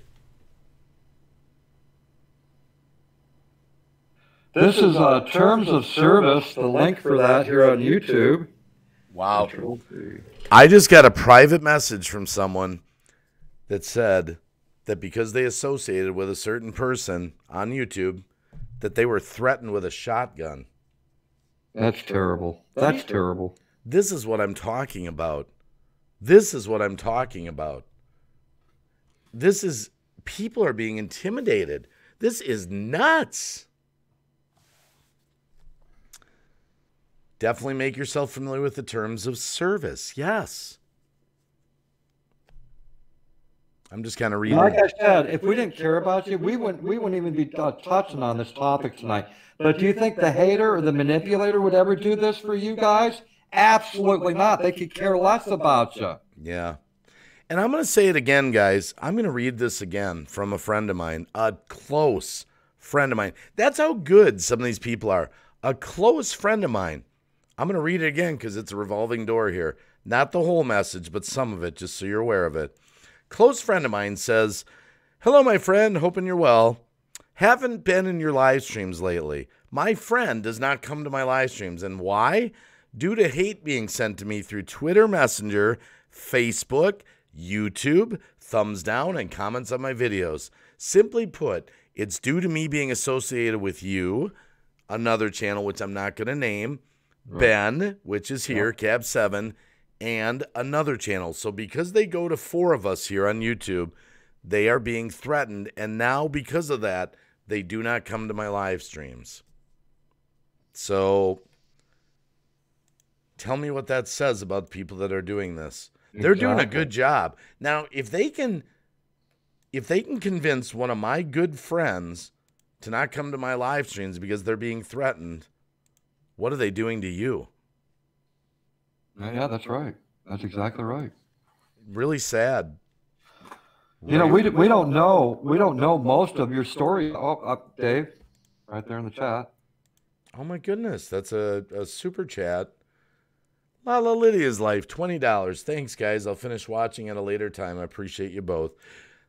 This is Terms of Service, the link for that here on YouTube. Wow. I just got a private message from someone that said that because they associated with a certain person on YouTube, that they were threatened with a shotgun. That's terrible. That's terrible. This is what I'm talking about. This is what I'm talking about. People are being intimidated. This is nuts. Definitely make yourself familiar with the terms of service. Yes. I'm just kind of reading. Like I said, if we didn't care about you, we wouldn't even be touching on this topic tonight. But do you think the hater or the manipulator would ever do this for you guys? Absolutely not. They could care less about you. Yeah. And I'm going to say it again, guys. I'm going to read this again from a friend of mine, a close friend of mine. That's how good some of these people are. A close friend of mine. I'm going to read it again because it's a revolving door here. Not the whole message, but some of it, just so you're aware of it. Close friend of mine says, hello, my friend. Hoping you're well. Haven't been in your live streams lately. My friend does not come to my live streams. And why? Due to hate being sent to me through Twitter Messenger, Facebook, YouTube, thumbs down, and comments on my videos. Simply put, it's due to me being associated with you, another channel which I'm not going to name, Ben, which is here, Cab7, and another channel. So because they go to 4 of us here on YouTube, they are being threatened. And now because of that, they do not come to my live streams. So tell me what that says about people that are doing this. They're doing a good job. Now, if they can convince one of my good friends to not come to my live streams because they're being threatened, what are they doing to you? Yeah, that's right. That's exactly right. Really sad. We don't know most of your story. Oh, Dave, right there in the chat. Oh my goodness, that's a super chat Lala Lydia's Life, $20. Thanks, guys. I'll finish watching at a later time. I appreciate you both.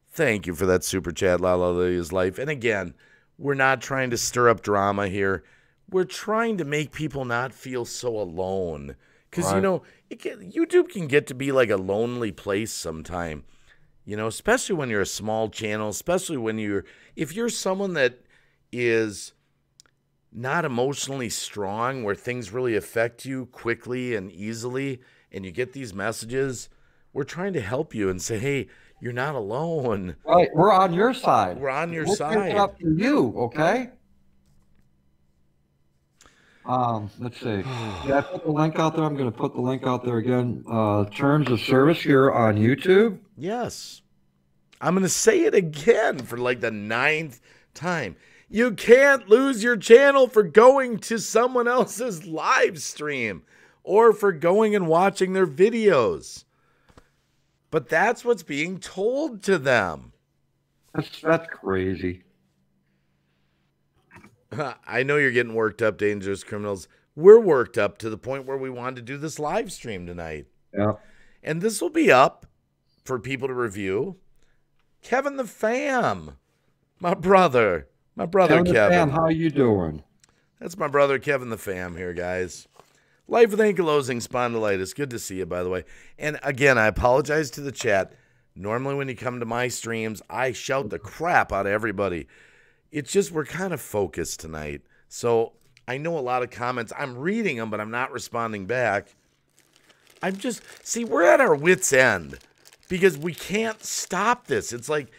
Thank you for that super chat, Lala Lydia's Life. And again, we're not trying to stir up drama here. We're trying to make people not feel so alone. Because, Right. YouTube can get to be like a lonely place sometime. Especially when you're a small channel, especially if you're someone that is not emotionally strong, where things really affect you quickly and easily, and you get these messages, we're trying to help you and say, hey, you're not alone. Right. We're on your side. We're on your We're side. picking up for you, okay? Let's see. Yeah, I put the link out there. I'm going to put the link out there again. Terms of service here on YouTube. Yes. I'm going to say it again for like the 9th time. You can't lose your channel for going to someone else's live stream or for going and watching their videos. But that's what's being told to them. That's crazy. I know you're getting worked up, Dangerous Criminals. We're worked up to the point where we wanted to do this live stream tonight. Yeah. And this will be up for people to review. Kevin the Fam, my brother Kevin. The Fam, how you doing? That's my brother Kevin the Fam here, guys. Life with ankylosing spondylitis. Good to see you, by the way. And again, I apologize to the chat. Normally when you come to my streams, I shout the crap out of everybody. It's just we're kind of focused tonight. So I know a lot of comments. I'm reading them, but I'm not responding back. We're at our wits' end because we can't stop this. It's like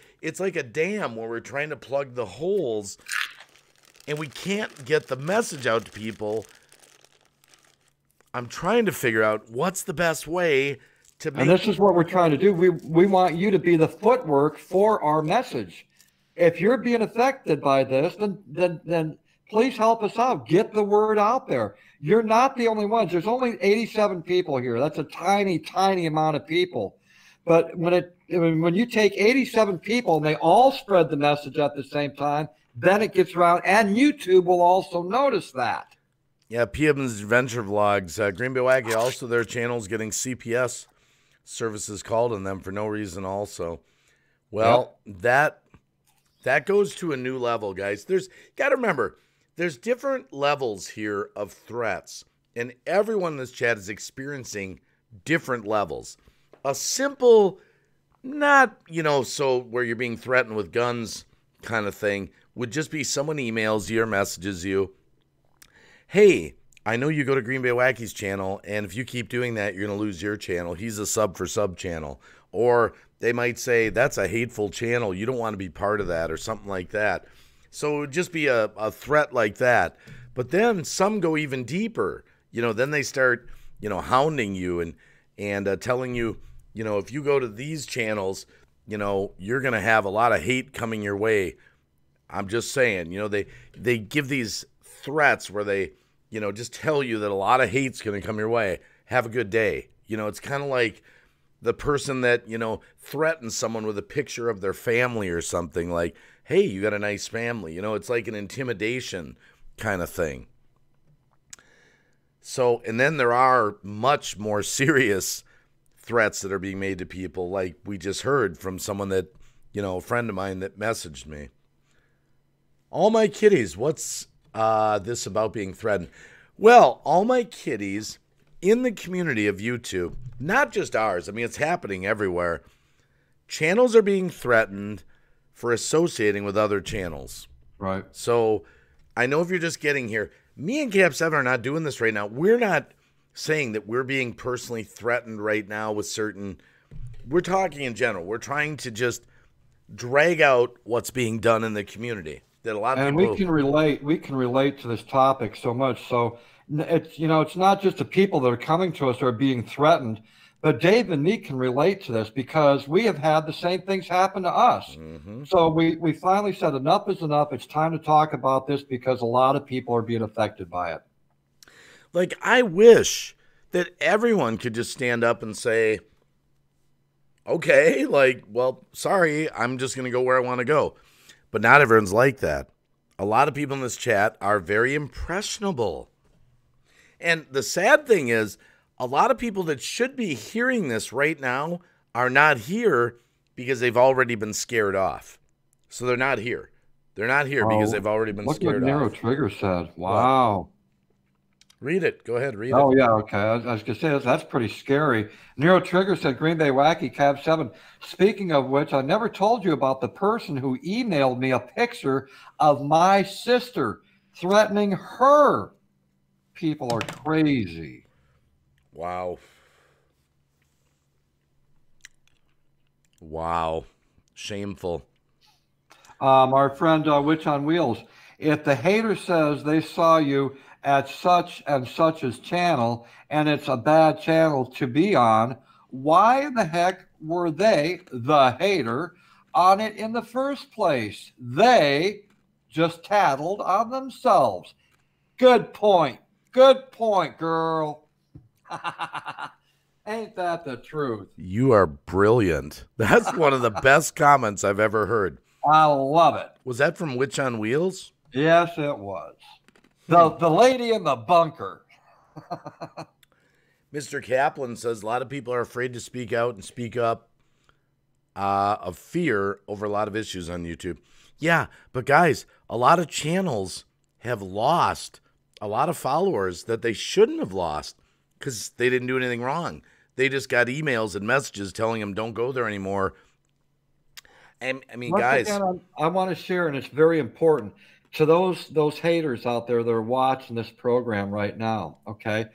a dam where we're trying to plug the holes and we can't get the message out to people. I'm trying to figure out what's the best way to make. And this is what we're trying to do. We want you to be the footwork for our message. If you're being affected by this, then please help us out. Get the word out there. You're not the only ones. There's only 87 people here. That's a tiny, tiny amount of people. But when you take 87 people and they all spread the message at the same time, then it gets around, and YouTube will also notice that. Yeah, PM's Adventure Vlogs. Green Bay Wacky, also their channel's getting CPS services called on them for no reason also. Well, yep. That goes to a new level, guys. Got to remember, there's different levels here of threats, and everyone in this chat is experiencing different levels. A simple, not, so where you're being threatened with guns kind of thing, would just be someone emails you or messages you, hey, I know you go to Green Bay Wacky's channel, and if you keep doing that, you're going to lose your channel. He's a sub for sub channel. Or they might say, that's a hateful channel. You don't want to be part of that or something like that. So it would just be a threat like that. But then some go even deeper. Then they start, hounding you and telling you, if you go to these channels, you're going to have a lot of hate coming your way. I'm just saying, they give these threats where they, just tell you that a lot of hate's going to come your way. Have a good day. It's kind of like the person that, threatens someone with a picture of their family or something like, hey, you got a nice family. It's like an intimidation kind of thing. So, and then there are much more serious threats that are being made to people, like we just heard from someone that, a friend of mine that messaged me. All my kitties, what's this about being threatened? Well, all my kitties in the community of YouTube, not just ours, I mean, it's happening everywhere. Channels are being threatened for associating with other channels. Right. So I know if you're just getting here, me and Cap 7 are not doing this right now. We're not saying that we're being personally threatened right now with certain, we're talking in general. We're trying to just drag out what's being done in the community. That a lot of people, we can relate to this topic so much. So it's, it's not just the people that are coming to us that are being threatened, but Dave and me can relate to this because we have had the same things happen to us. Mm-hmm. So we finally said enough is enough. It's time to talk about this because a lot of people are being affected by it. Like, I wish that everyone could just stand up and say, okay, like, well, sorry, I'm just going to go where I want to go. But not everyone's like that. A lot of people in this chat are very impressionable. And the sad thing is, a lot of people that should be hearing this right now are not here because they've already been scared off. So they're not here. They're not here because they've already been look scared what Nero off. Trigger said. Wow. Read it. Go ahead, read it. Oh, yeah, okay. I was going to say, that's pretty scary. Nero Trigger said, Green Bay Wacky Cab 7. Speaking of which, I never told you about the person who emailed me a picture of my sister threatening her. People are crazy. Wow. Wow. Shameful. Our friend Witch on Wheels, if the hater says they saw you at such and such's channel and it's a bad channel to be on, why the heck were they, the hater, on it in the first place? They just tattled on themselves. Good point. Good point, girl. Ain't that the truth? You are brilliant. That's one of the best comments I've ever heard. I love it. Was that from Witch on Wheels? Yes, it was. The lady in the bunker. Mr. Kaplan says a lot of people are afraid to speak out and speak up of fear over a lot of issues on YouTube. Yeah, but guys, a lot of channels have lost a lot of followers that they shouldn't have lost because they didn't do anything wrong. They just got emails and messages telling them don't go there anymore. And I mean, guys, again, I want to share, and it's very important to those haters out there that are watching this program right now. Okay,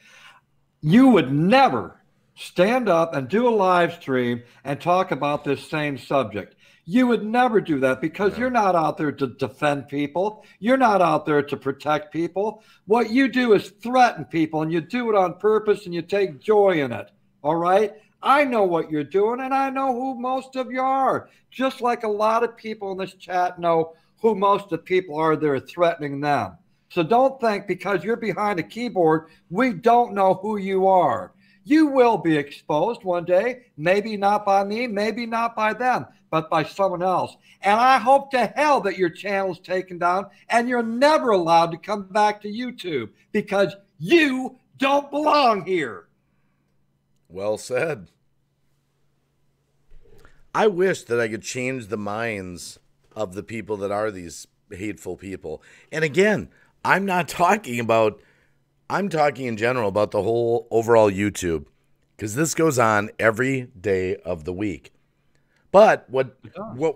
you would never stand up and do a live stream and talk about this same subject. You would never do that because you're not out there to defend people. You're not out there to protect people. What you do is threaten people, and you do it on purpose, and you take joy in it. All right? I know what you're doing, and I know who most of you are. Just like a lot of people in this chat know who most of the people are that are threatening them. So don't think because you're behind a keyboard, we don't know who you are. You will be exposed one day, maybe not by me, maybe not by them, but by someone else. And I hope to hell that your channel's taken down and you're never allowed to come back to YouTube because you don't belong here. Well said. I wish that I could change the minds of the people that are these hateful people. And again, I'm talking in general about the whole overall YouTube, because this goes on every day of the week. But what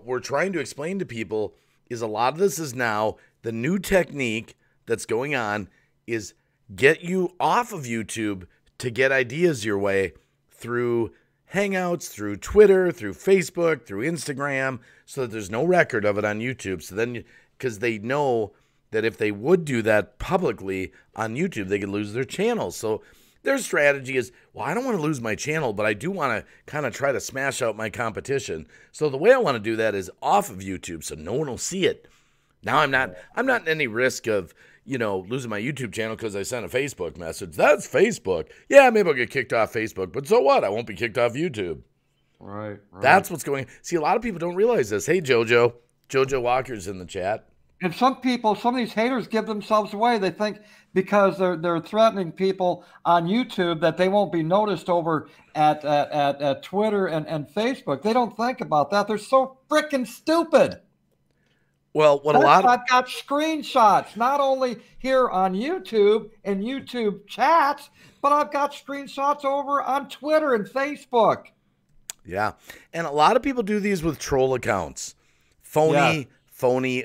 we're trying to explain to people is a lot of this is now the new technique that's going on is get you off of YouTube to get ideas your way through Hangouts, through Twitter, through Facebook, through Instagram, so that there's no record of it on YouTube. So then, because they know that if they would do that publicly on YouTube, they could lose their channel. So their strategy is, well, I don't want to lose my channel, but I do want to kind of try to smash out my competition. So the way I want to do that is off of YouTube, so no one will see it. Now I'm not in any risk of, losing my YouTube channel because I sent a Facebook message. That's Facebook. Yeah, maybe I'll get kicked off Facebook, but so what? I won't be kicked off YouTube. Right. That's what's going on. See, a lot of people don't realize this. Hey, Jojo Walker's in the chat. And some of these haters give themselves away. They think because they're threatening people on YouTube that they won't be noticed over at Twitter and Facebook. They don't think about that. They're so freaking stupid. Well, I've got screenshots, not only here on YouTube and YouTube chats, but I've got screenshots over on Twitter and Facebook. Yeah. And a lot of people do these with troll accounts, phony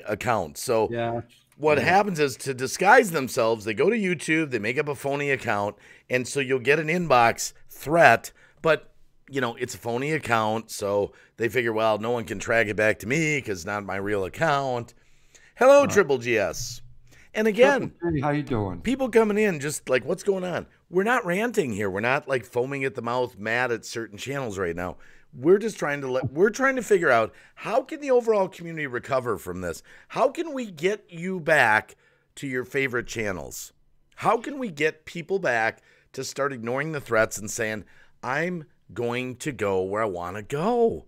accounts. So what happens is, to disguise themselves, they go to YouTube, they make up a phony account, and so you'll get an inbox threat, but it's a phony account, so they figure, well, no one can track it back to me because it's not my real account. Hello, Triple GS. And again, hey, how you doing? People coming in just like, what's going on? We're not ranting here. We're not like foaming at the mouth, mad at certain channels right now. We're just trying to figure out, how can the overall community recover from this? How can we get you back to your favorite channels? How can we get people back to start ignoring the threats and saying, I'm going to go where I want to go?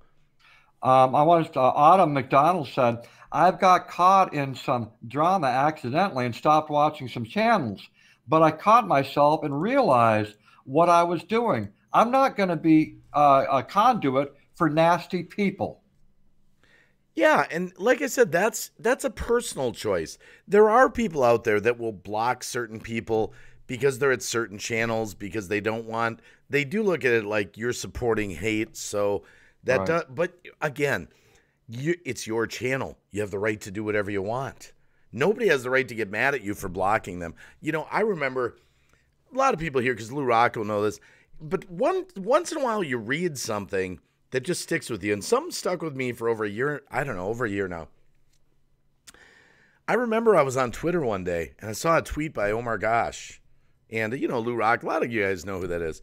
Autumn McDonald said, I've got caught in some drama accidentally and stopped watching some channels, but I caught myself and realized what I was doing. I'm not going to be a conduit for nasty people. Yeah, and like I said, that's a personal choice. There are people out there that will block certain people because they're at certain channels because they do look at it like you're supporting hate. So that Right. does, but again, it's your channel. You have the right to do whatever you want. Nobody has the right to get mad at you for blocking them. I remember a lot of people here because Lou Rock will know this, but once in a while you read something that just sticks with you. And something stuck with me for over a year. I don't know, over a year now. I remember I was on Twitter one day and I saw a tweet by Omar Gosh. And, Lou Rock, a lot of you guys know who that is.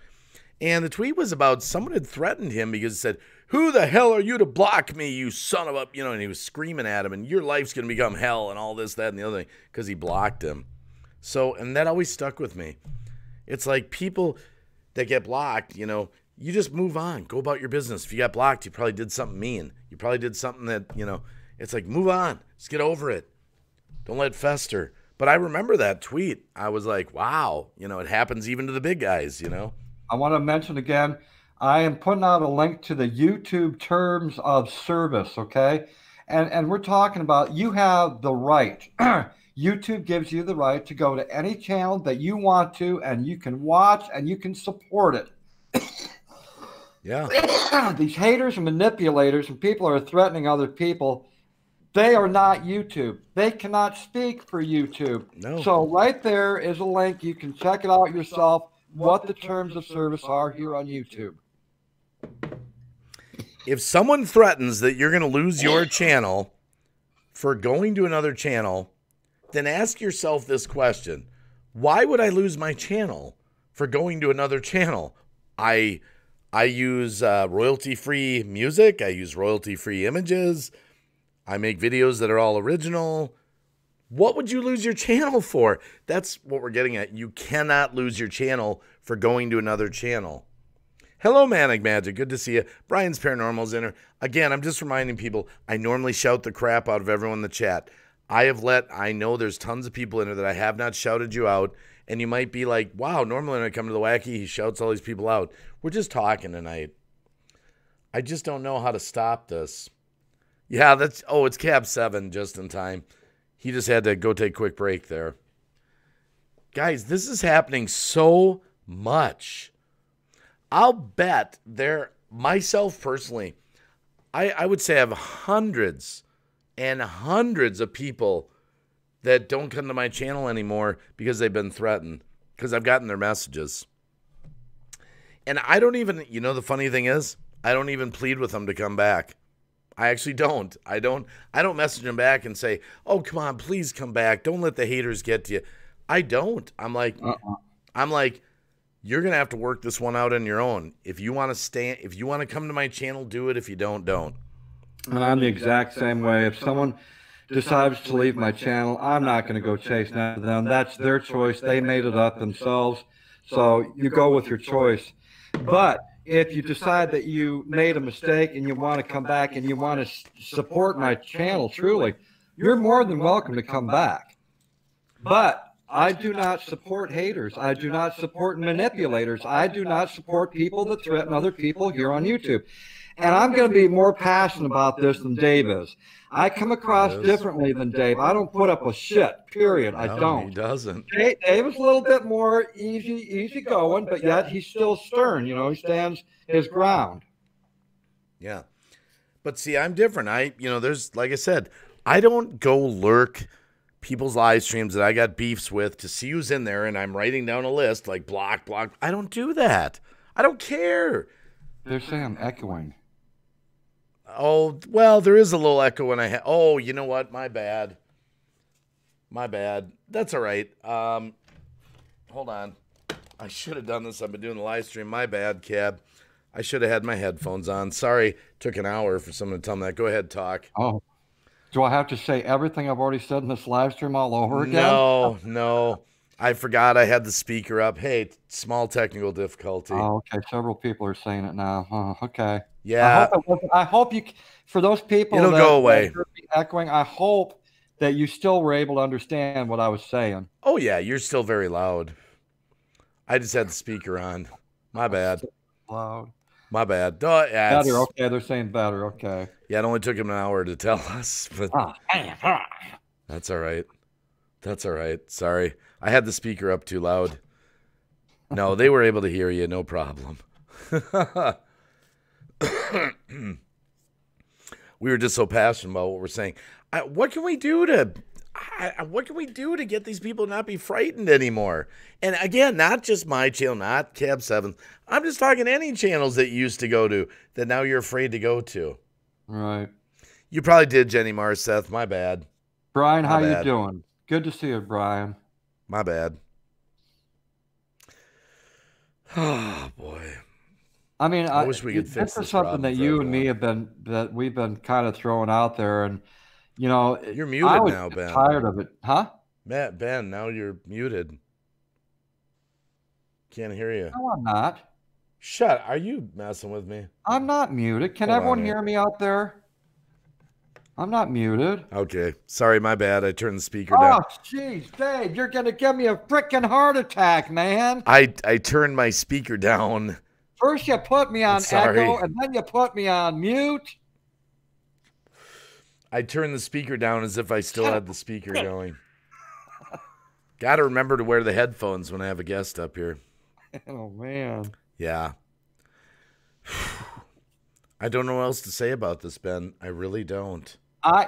And the tweet was about someone had threatened him because it said, "Who the hell are you to block me, you son of a," and he was screaming at him, and your life's going to become hell and all this, that, and the other thing because he blocked him. So, and that always stuck with me. It's like people that get blocked, you just move on. Go about your business. If you got blocked, you probably did something mean. You probably did something that, it's like, move on. Just get over it. Don't let it fester. But I remember that tweet. I was like, wow, it happens even to the big guys, I want to mention again, I am putting out a link to the YouTube terms of service, okay? And we're talking about you have the right. YouTube gives you the right to go to any channel that you want to, and you can watch and you can support it. Yeah. These haters and manipulators and people who are threatening other people, they are not YouTube. They cannot speak for YouTube. No. So right there is a link. You can check it out yourself, what the terms of service are here on YouTube. If someone threatens that you're going to lose your channel for going to another channel, then ask yourself this question. Why would I lose my channel for going to another channel? I use royalty-free music. I use royalty-free images. I make videos that are all original. What would you lose your channel for? That's what we're getting at. You cannot lose your channel for going to another channel. Hello, Manic Magic. Good to see you. Brian's Paranormal's in here. Again, I'm just reminding people, I normally shout the crap out of everyone in the chat. I know there's tons of people in here that I have not shouted you out. And you might be like, wow, normally when I come to the Wacky, he shouts all these people out. We're just talking tonight. I just don't know how to stop this. Yeah, it's Cab 7 just in time. He just had to go take a quick break there. Guys, this is happening so much. I'll bet myself personally, I would say I have hundreds and hundreds of people that don't come to my channel anymore because they've been threatened, because I've gotten their messages. And I don't even, the funny thing is, I don't even plead with them to come back. I actually don't. I don't message them back and say, "Oh, come on, please come back. Don't let the haters get to you." I don't. I'm like, you're going to have to work this one out on your own. If you want to come to my channel, do it. If you don't. And I'm the exact same way. If someone decides to leave my channel, I'm not going to go chasing after them. That's their choice. They made it up themselves. So you go with your choice. But if you decide that you made a mistake and you want to come back and you want to support my channel truly, you're more than welcome to come back. But I do not support haters. I do not support manipulators. I do not support people that threaten other people here on YouTube. And I'm going to be more passionate about this than Dave is. I come across differently than Dave. I don't put up with shit, period. I don't. He doesn't. Dave is a little bit more easy going, but yet he's still stern. He stands his ground. Yeah. But see, I'm different. There's, like I said, I don't go lurk people's live streams that I got beefs with to see who's in there, and I'm writing down a list like block. I don't do that. I don't care. They're saying I'm echoing. Oh, well, there is a little echo when oh, you know what? My bad. That's all right. Hold on. I should have done this. I've been doing the live stream. My bad, Cab. I should have had my headphones on. Sorry. Took an hour for someone to tell me that. Go ahead, talk. Oh. Do I have to say everything I've already said in this live stream all over again? No. I forgot I had the speaker up. Hey, small technical difficulty. Oh, okay. Several people are saying it now. Oh, okay. Yeah. I hope you, for those people it'll go away. That echoing, I hope that you still were able to understand what I was saying. Oh, yeah. You're still very loud. I just had the speaker on. My bad. Loud. My bad. Oh, yeah, Better. Okay, they're saying better. Okay. yeah, it only took him an hour to tell us, but Ah, that's all right. That's all right. Sorry. I had the speaker up too loud. No, they were able to hear you. No problem. We were just so passionate about what we're saying. What can we do to get these people to not be frightened anymore? And again, not just my channel, not Cab 7. I'm just talking any channels that you used to go to that now you're afraid to go to. right. You probably did, Jenny Marseth. My bad. Brian, My how bad. you doing? Good to see you, Brian. My bad. Oh, boy. I mean, I wish we could fix this is this something problem that for you and me everyone. we've been kind of throwing out there, and you know, You're I muted was now, Ben. tired of it, huh? Ben, now you're muted. Can't hear you. No, I'm not. Shut. Are you messing with me? I'm not muted. Can Hold on everyone here. hear me out there? I'm not muted. Okay. Sorry, my bad. I turned the speaker Oh, down. jeez, Dave, you're gonna give me a freaking heart attack, man. I turned my speaker down. First you put me on Sorry. echo, and then you put me on mute. I turned the speaker down as if I still had the speaker going. Got to remember to wear the headphones when I have a guest up here. Oh man. Yeah. I don't know what else to say about this, Ben. I really don't.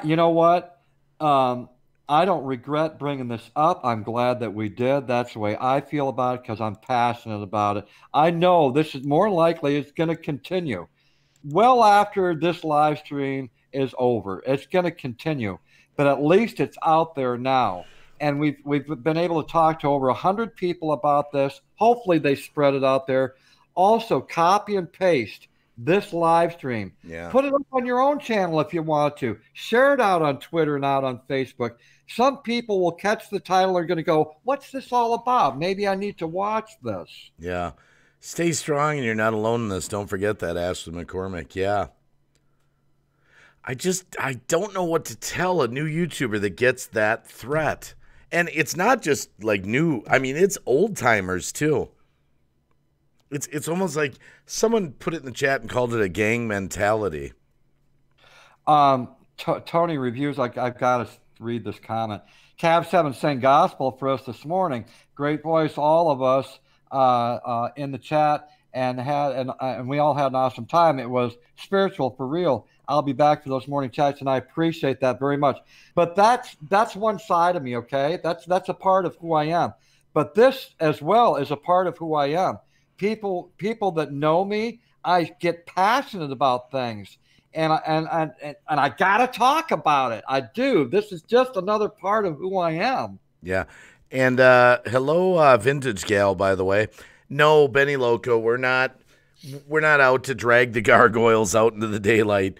You know what? I don't regret bringing this up. I'm glad that we did. That's the way I feel about it because I'm passionate about it. I know this is more likely it's going to continue well after this live stream is over. It's going to continue, but at least it's out there now. And we've been able to talk to over 100 people about this. Hopefully they spread it out there. Also, copy and paste this live stream. Yeah. Put it up on your own channel if you want to. Share it out on Twitter and out on Facebook. Some people will catch the title and are going to go, what's this all about? Maybe I need to watch this. Yeah. Stay strong and you're not alone in this. Don't forget that, Ashley McCormick. Yeah. I don't know what to tell a new YouTuber that gets that threat. And it's not just like new. I mean, it's old timers too. It's almost like someone put it in the chat and called it a gang mentality. Tony reviews, like I've got to read this comment. Cab 7 sang gospel for us this morning. Great voice, all of us in the chat, and we all had an awesome time. It was spiritual for real. I'll be back for those morning chats, and I appreciate that very much. But that's one side of me, okay? That's a part of who I am. But this as well is a part of who I am. People that know me, I get passionate about things, and I gotta talk about it. I do. This is just another part of who I am. Yeah. And hello, Vintage Gal, by the way. No, Benny Loco, we're not out to drag the gargoyles out into the daylight.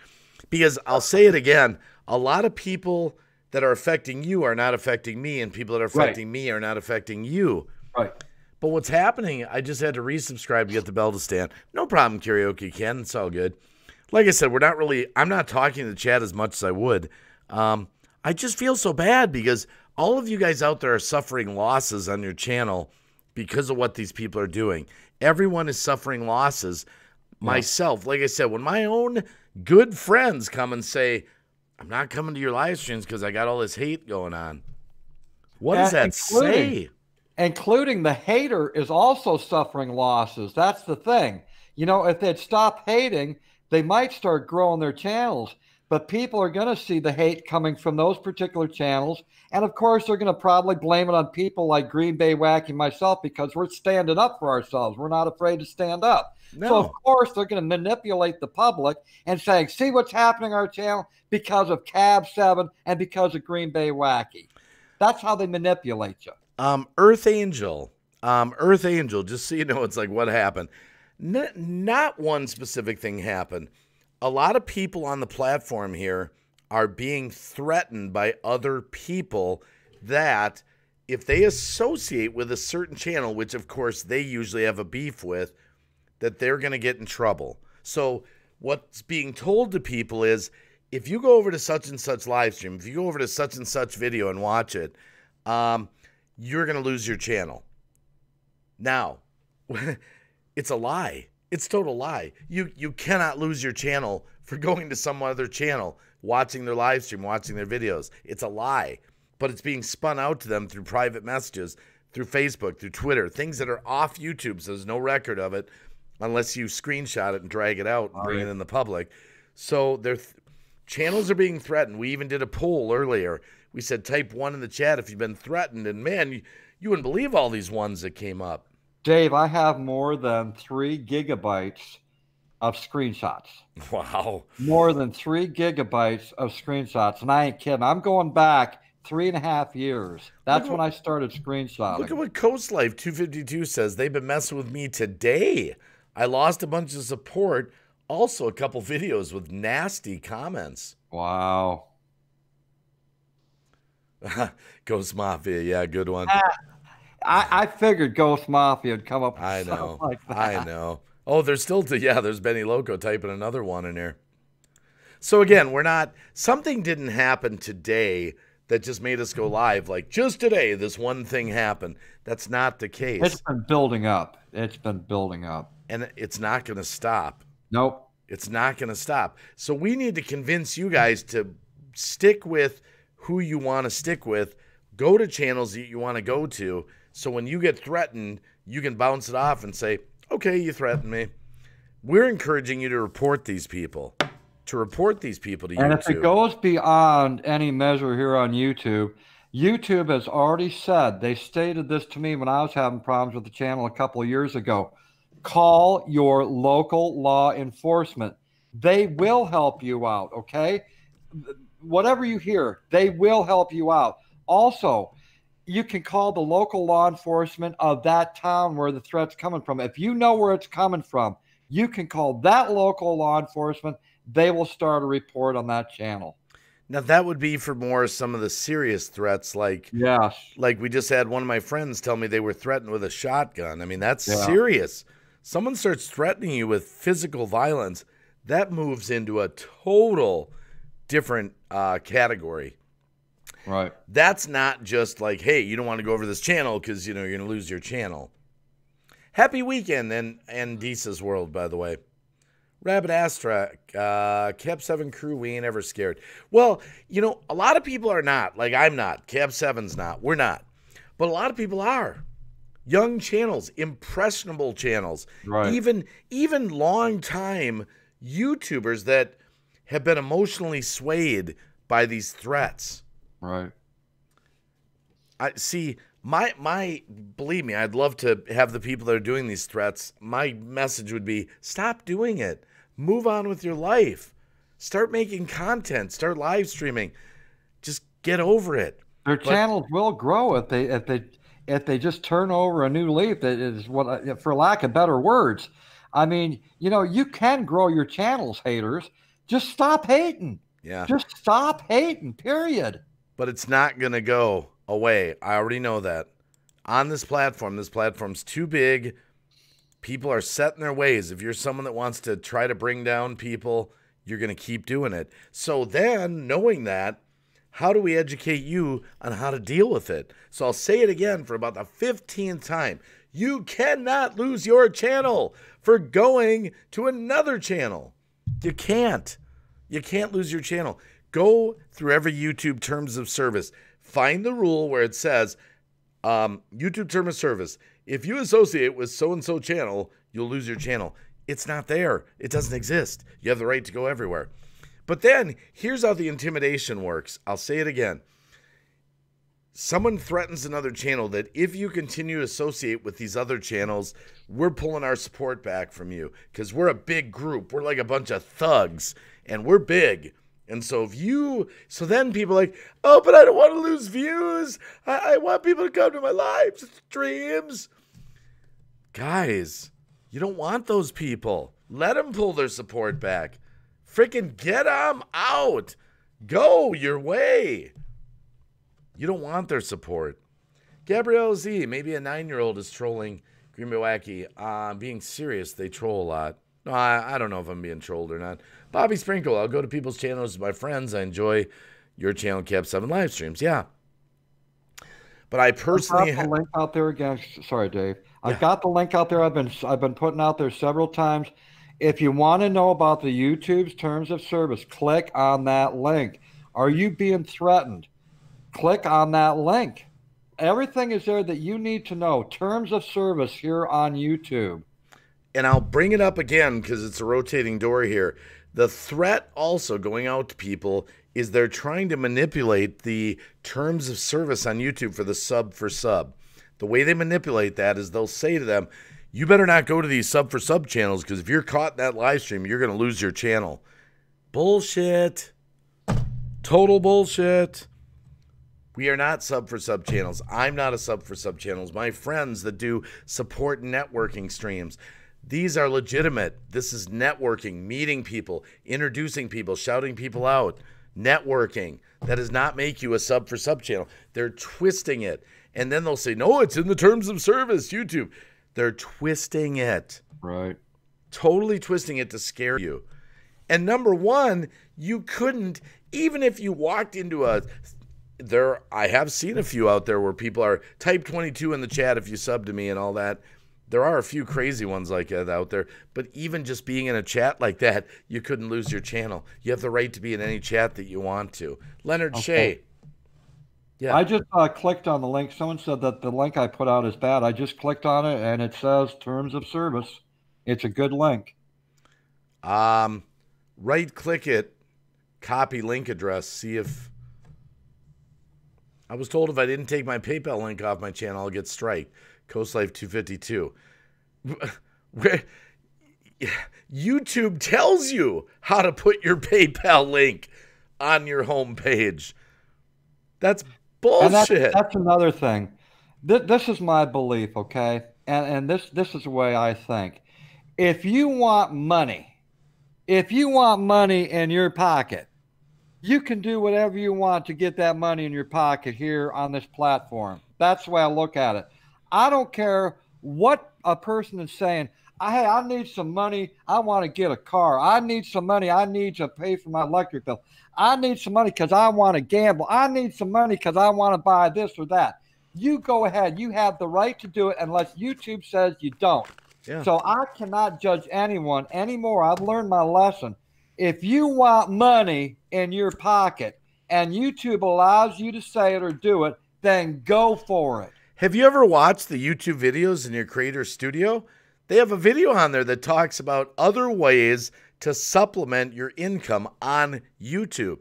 Because I'll say it again, a lot of people that are affecting you are not affecting me, and people that are affecting me are not affecting you. Right. But what's happening, I just had to resubscribe to get the bell to stand. No problem, Karaoke Ken. It's all good. Like I said, I'm not talking to the chat as much as I would. I just feel so bad because all of you guys out there are suffering losses on your channel because of what these people are doing. Everyone is suffering losses. Yeah. Myself, like I said, when my own good friends come and say, I'm not coming to your live streams because I got all this hate going on. What does that say? Including the hater is also suffering losses. That's the thing. You know, if they'd stop hating, they might start growing their channels. But people are going to see the hate coming from those particular channels. And of course, they're going to probably blame it on people like Green Bay Wacky myself because we're standing up for ourselves. We're not afraid to stand up. No. So, of course, they're going to manipulate the public and saying, see what's happening on our channel because of Cab 7 and because of Green Bay Wacky. That's how they manipulate you. Earth Angel, just so you know, it's like what happened. Not one specific thing happened. A lot of people on the platform here are being threatened by other people that if they associate with a certain channel, which of course they usually have a beef with, that they're going to get in trouble. So what's being told to people is if you go over to such and such live stream, if you go over to such and such video and watch it, you're going to lose your channel. Now, it's a lie. It's total lie. You cannot lose your channel for going to some other channel, watching their live stream, watching their videos. It's a lie. But it's being spun out to them through private messages, through Facebook, through Twitter, things that are off YouTube, so there's no record of it unless you screenshot it and drag it out and bring it in the public. So their channels are being threatened. We even did a poll earlier. We said type 1 in the chat if you've been threatened, and man, you wouldn't believe all these ones that came up. Dave, I have more than 3 gigabytes of screenshots. Wow. More than 3 gigabytes of screenshots. And I ain't kidding. I'm going back 3.5 years. That's when I started screenshotting. Look at what Coast Life 252 says. They've been messing with me today. I lost a bunch of support. Also, a couple videos with nasty comments. Wow. Ghost Mafia, yeah, good one. I figured Ghost Mafia would come up with I know. something like that. I know. Oh, there's still, there's Benny Loco typing another one in here. So again, something didn't happen today that just made us go live. Like just today, this one thing happened. That's not the case. It's been building up. It's been building up. And it's not going to stop. Nope. It's not going to stop. So we need to convince you guys to stick with who you want to stick with. Go to channels that you want to go to. So when you get threatened, you can bounce it off and say, okay, you threatened me. We're encouraging you to report these people. To report these people to YouTube. And if it goes beyond any measure here on YouTube, YouTube has already said, they stated this to me when I was having problems with the channel a couple of years ago. Call your local law enforcement. They will help you out, okay? Whatever you hear, they will help you out. Also, you can call the local law enforcement of that town where the threat's coming from. If you know where it's coming from, you can call that local law enforcement. They will start a report on that channel. Now, that would be for more some of the serious threats, like we just had one of my friends tell me they were threatened with a shotgun. I mean, that's serious. Someone starts threatening you with physical violence, that moves into a total different category. Right. That's not just like, hey, you don't want to go over this channel because, you're going to lose your channel. Happy weekend and Deesa's World, by the way. Rabbit Astra, Cab 7 crew, we ain't ever scared. Well, a lot of people are not. Like, I'm not. Cab 7's not. We're not. But a lot of people are. Young channels, impressionable channels. Right. Even long-time YouTubers that have been emotionally swayed by these threats. Right. Believe me, I'd love to have the people that are doing these threats. My message would be, stop doing it. Move on with your life. Start making content. Start live streaming. Just get over it. Their channels will grow if they just turn over a new leaf. That is what, for lack of better words. I mean, you can grow your channels, haters. Just stop hating. Yeah. Just stop hating, period. But it's not going to go away. I already know that. On this platform's too big. People are set in their ways. If you're someone that wants to try to bring down people, you're going to keep doing it. So then, knowing that, how do we educate you on how to deal with it? So I'll say it again for about the 15th time. You cannot lose your channel for going to another channel. You can't. You can't lose your channel. Go through every YouTube terms of service. Find the rule where it says, YouTube term of service, if you associate with so-and-so channel, you'll lose your channel. It's not there. It doesn't exist. You have the right to go everywhere. But then, here's how the intimidation works. I'll say it again. Someone threatens another channel that if you continue to associate with these other channels, we're pulling our support back from you because we're a big group. We're like a bunch of thugs, and we're big. And so then people are like, oh, but I don't want to lose views. I want people to come to my live streams. Guys, you don't want those people. Let them pull their support back. Freaking get them out. Go your way. You don't want their support. Gabrielle Z, maybe a 9-year-old is trolling Green Bay Wacky. Being serious, they troll a lot. No, I don't know if I'm being trolled or not. Bobby Sprinkle, I'll go to people's channels with my friends. I enjoy your channel, Cab 7 live streams. Yeah. But I I've personally, got the link out there again. Sorry, Dave. I've yeah, got the link out there. I've been putting out there several times. If you want to know about the YouTube's terms of service, click on that link. Are you being threatened? Click on that link. Everything is there that you need to know. Terms of service here on YouTube. and I'll bring it up again because it's a rotating door here. The threat also going out to people is they're trying to manipulate the terms of service on YouTube for the sub for sub. The way they manipulate that is they'll say to them, you better not go to these sub for sub channels because if you're caught in that live stream, you're going to lose your channel. Bullshit. Total bullshit. We are not sub for sub channels. I'm not a sub for sub channels. My friends that do support networking streams, these are legitimate. This is networking, meeting people, introducing people, shouting people out, networking. That does not make you a sub for sub channel. They're twisting it. And then they'll say, no, it's in the terms of service, YouTube. They're twisting it. Right. Totally twisting it to scare you. And number one, you couldn't, even if you walked into I have seen a few out there where people are type 22 in the chat if you sub to me and all that. There are a few crazy ones like that out there, but even just being in a chat like that, you couldn't lose your channel. You have the right to be in any chat that you want to. Leonard Shea. Yeah. I just clicked on the link. Someone said that the link I put out is bad. I just clicked on it and it says terms of service. It's a good link. Right click it, copy link address, see if I was told if I didn't take my PayPal link off my channel, I'll get striked. Coast Life 252. Where YouTube tells you how to put your PayPal link on your homepage. That's bullshit. And that's another thing. This is my belief, okay? And this is the way I think. If you want money in your pocket, you can do whatever you want to get that money in your pocket here on this platform. That's the way I look at it. I don't care what a person is saying. Hey, I need some money. I want to get a car. I need some money. I need to pay for my electric bill. I need some money because I want to gamble. I need some money because I want to buy this or that. You go ahead. You have the right to do it unless YouTube says you don't. Yeah. So I cannot judge anyone anymore. I've learned my lesson. If you want money in your pocket and YouTube allows you to say it or do it, then go for it. Have you ever watched the YouTube videos in your creator studio? They have a video on there that talks about other ways to supplement your income on YouTube.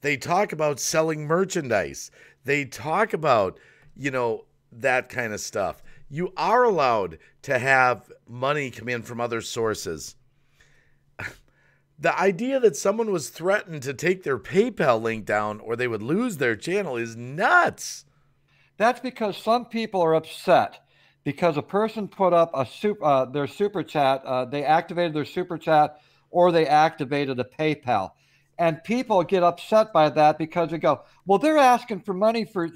They talk about selling merchandise. They talk about, that kind of stuff. You are allowed to have money come in from other sources. The idea that someone was threatened to take their PayPal link down or they would lose their channel is nuts. That's because some people are upset because a person put up their super chat. They activated their super chat or they activated a PayPal. And people get upset by that because they go, well, they're asking for money for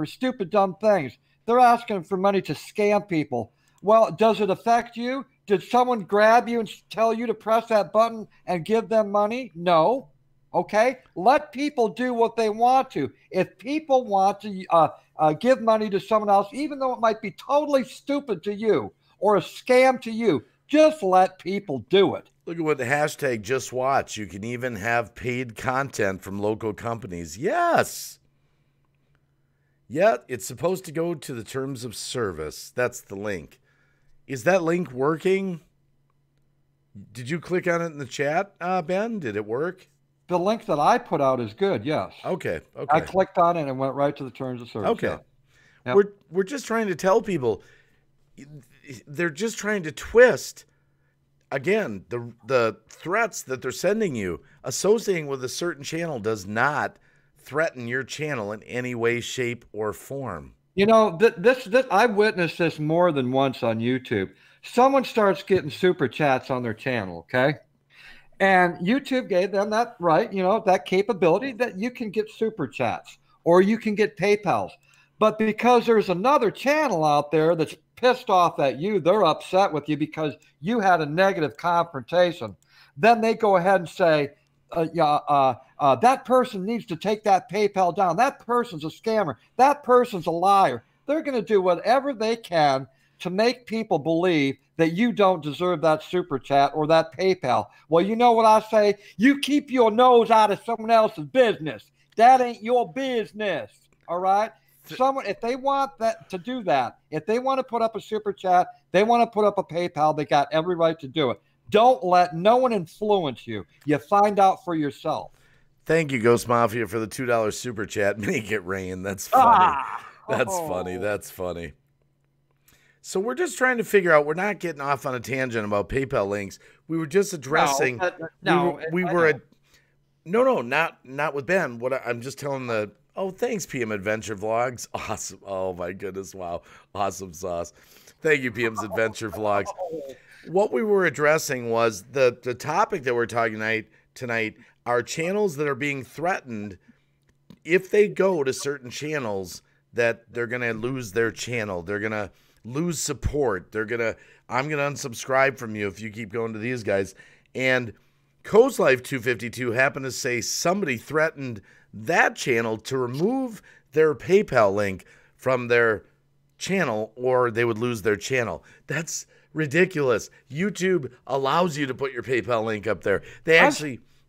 stupid, dumb things. They're asking for money to scam people. Well, does it affect you? Did someone grab you and tell you to press that button and give them money? No. Okay. Let people do what they want to. If people want to give money to someone else, even though it might be totally stupid to you or a scam to you, just let people do it. Look at what the hashtag just watch. You can even have paid content from local companies. Yes. Yeah, it's supposed to go to the terms of service. That's the link. Is that link working? Did you click on it in the chat, Ben? Did it work? The link that I put out is good, yes. Okay. I clicked on it and it went right to the terms of service. Okay. Yeah. Yep. We're just trying to tell people. They're just trying to twist. Again, the threats that they're sending you, associating with a certain channel does not threaten your channel in any way, shape, or form. This I've witnessed this more than once on YouTube. Someone starts getting super chats on their channel, okay? And YouTube gave them that right, that capability that you can get super chats or you can get PayPals. But because there's another channel out there that's pissed off at you, they're upset with you because you had a negative confrontation. Then they go ahead and say, that person needs to take that PayPal down. That person's a scammer. That person's a liar. They're going to do whatever they can to make people believe that you don't deserve that super chat or that PayPal. Well, you know what I say? You keep your nose out of someone else's business. That ain't your business. All right? Someone, if they want that to do that, if they want to put up a super chat, they want to put up a PayPal, they got every right to do it. Don't let no one influence you. You find out for yourself. Thank you, Ghost Mafia, for the $2 super chat. Make it rain. That's funny. That's funny. That's funny. So we're just trying to figure out. We're not getting off on a tangent about PayPal links. We were just addressing. No, not with Ben. I'm just telling the. Oh, thanks, PM Adventure Vlogs. Awesome. Oh my goodness, wow, awesome sauce. Thank you, PM's Adventure Vlogs. What we were addressing was the topic that we're talking tonight are channels that are being threatened if they go to certain channels that they're going to lose their channel. They're going to lose support. I'm going to unsubscribe from you if you keep going to these guys. And Coast Life 252 happened to say somebody threatened that channel to remove their PayPal link from their channel or they would lose their channel. That's ridiculous. YouTube allows you to put your PayPal link up there.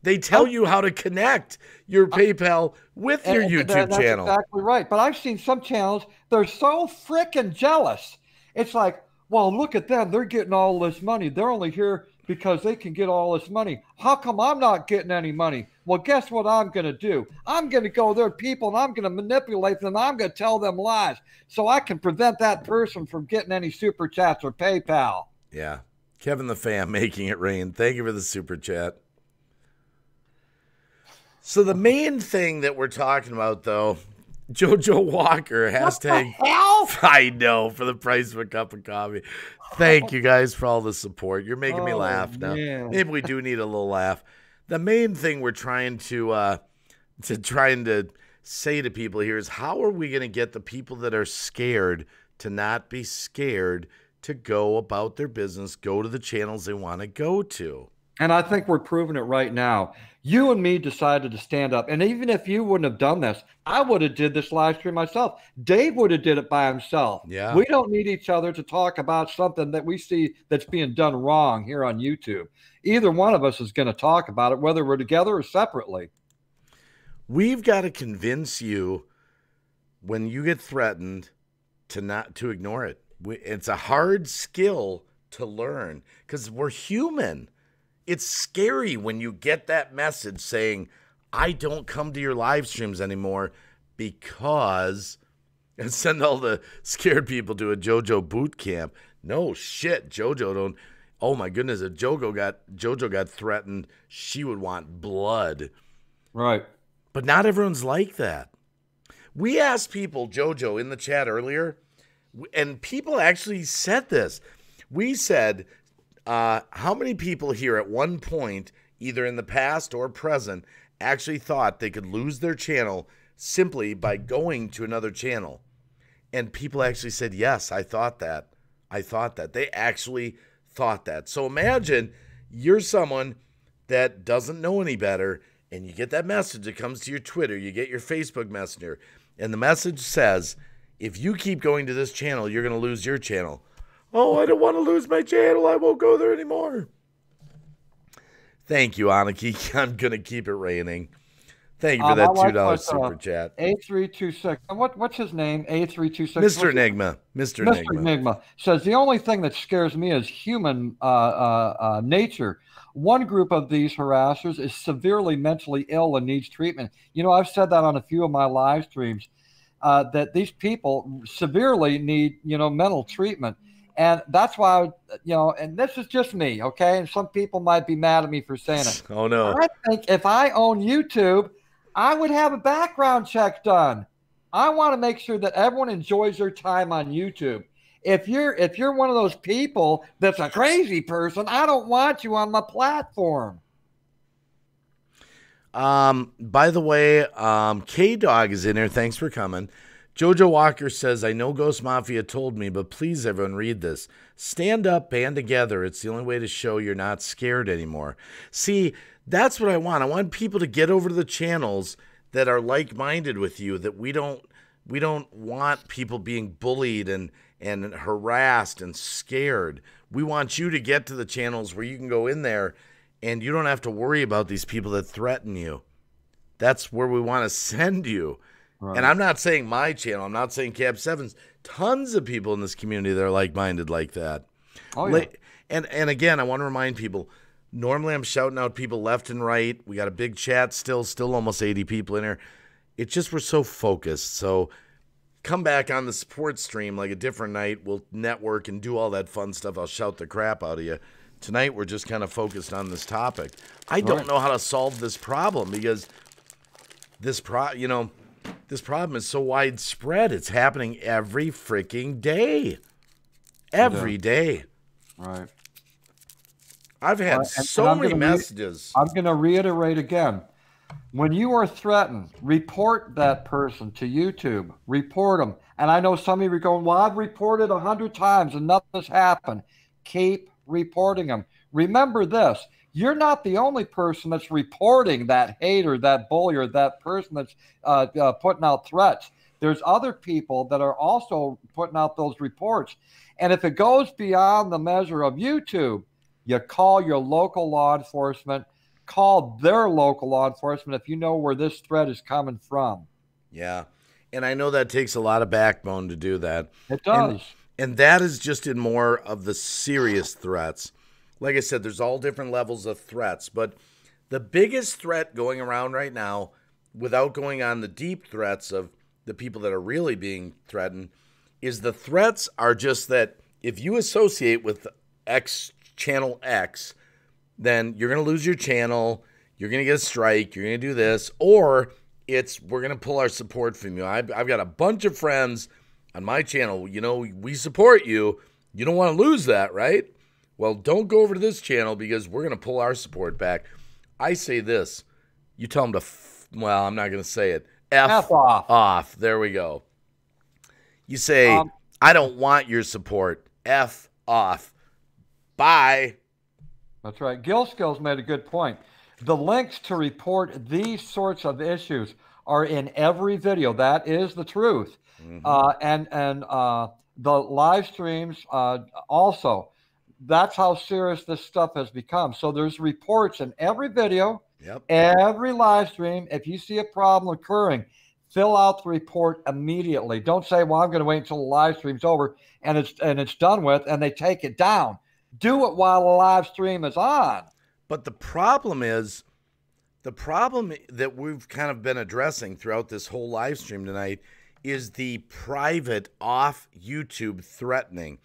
They tell you how to connect your PayPal with your YouTube channel. That's exactly right. But I've seen some channels, they're so freaking jealous. It's like, well, look at them. They're getting all this money. They're only here because they can get all this money. How come I'm not getting any money? Well, guess what I'm going to do? I'm going to go there, people, and I'm going to manipulate them. I'm going to tell them lies so I can prevent that person from getting any super chats or PayPal. Yeah. Kevin the Fam making it rain. Thank you for the super chat. So the main thing that we're talking about, though, JoJo Walker, hashtag, I know, for the price of a cup of coffee. Thank you guys for all the support. You're making me laugh now. Man. Maybe we do need a little laugh. The main thing we're trying to say to people here is, how are we going to get the people that are scared to not be scared to go about their business, go to the channels they want to go to? And I think we're proving it right now. You and me decided to stand up. And even if you wouldn't have done this, I would have did this live stream myself. Dave would have did it by himself. Yeah. We don't need each other to talk about something that we see that's being done wrong here on YouTube. Either one of us is going to talk about it, whether we're together or separately. We've got to convince you when you get threatened to ignore it. It's a hard skill to learn because we're human. It's scary when you get that message saying, I don't come to your live streams anymore because, and send all the scared people to a JoJo boot camp. No shit, JoJo don't. Oh my goodness, if JoJo got threatened, she would want blood. Right. But not everyone's like that. We asked people, JoJo, in the chat earlier, and people actually said this. We said, how many people here at one point, either in the past or present, actually thought they could lose their channel simply by going to another channel? And people actually said, yes, I thought that. They actually thought that. So imagine you're someone that doesn't know any better, and you get that message that comes to your Twitter, you get your Facebook Messenger, and the message says, if you keep going to this channel, you're going to lose your channel. Oh, I don't want to lose my channel. I won't go there anymore. Thank you, Aniki. I'm going to keep it raining. Thank you for that $2 super chat. A326. What's his name? A326. Mr. Enigma. Mr. Enigma says, the only thing that scares me is human nature. One group of these harassers is severely mentally ill and needs treatment. You know, I've said that on a few of my live streams, that these people severely need, mental treatment. And that's why, and this is just me, okay? And some people might be mad at me for saying it. Oh, no. I think if I own YouTube, I would have a background check done. I want to make sure that everyone enjoys their time on YouTube. If you're one of those people that's a crazy person, I don't want you on my platform. By the way, K-Dog is in here. Thanks for coming. Jojo Walker says, I know Ghost Mafia told me, but please, everyone, read this. Stand up, band together. It's the only way to show you're not scared anymore. See, that's what I want. I want people to get over to the channels that are like-minded with you, that we don't want people being bullied and harassed and scared. We want you to get to the channels where you can go in there and you don't have to worry about these people that threaten you. That's where we want to send you. Right. And I'm not saying my channel. I'm not saying Cab 7's. Tons of people in this community that are like-minded like that. Oh, yeah. And again, I want to remind people, normally I'm shouting out people left and right. We got a big chat still almost 80 people in here. It's just we're so focused. So come back on the support stream like a different night. We'll network and do all that fun stuff. I'll shout the crap out of you. Tonight we're just kind of focused on this topic. I don't know how to solve this problem because this problem is so widespread. It's happening every freaking day. Every day. Right. I've had so many messages. I'm going to reiterate again. When you are threatened, report that person to YouTube. Report them. And I know some of you are going, well, I've reported 100 times and nothing's happened. Keep reporting them. Remember this. You're not the only person that's reporting that hater, that bully, or that person that's putting out threats. There's other people that are also putting out those reports. And if it goes beyond the measure of YouTube, you call your local law enforcement, call their local law enforcement if you know where this threat is coming from. Yeah. And I know that takes a lot of backbone to do that. It does. And that is just in more of the serious threats. Like I said, there's all different levels of threats, but the biggest threat going around right now, without going on the deep threats of the people that are really being threatened, is the threats are just that if you associate with channel X, then you're going to lose your channel, you're going to get a strike, you're going to do this, or we're going to pull our support from you. I've got a bunch of friends on my channel, we support you. You don't want to lose that, right? Well, don't go over to this channel because we're going to pull our support back. I say this. You tell them to, well, I'm not going to say it. F off. There we go. You say, I don't want your support. F off. Bye. That's right. Gil Skills made a good point. The links to report these sorts of issues are in every video. That is the truth. Mm-hmm. And the live streams also. That's how serious this stuff has become. So there's reports in every video, every live stream. If you see a problem occurring, fill out the report immediately. Don't say, well, I'm going to wait until the live stream's over and it's done with, and they take it down. Do it while the live stream is on. But the problem that we've kind of been addressing throughout this whole live stream tonight is the private off YouTube threatening.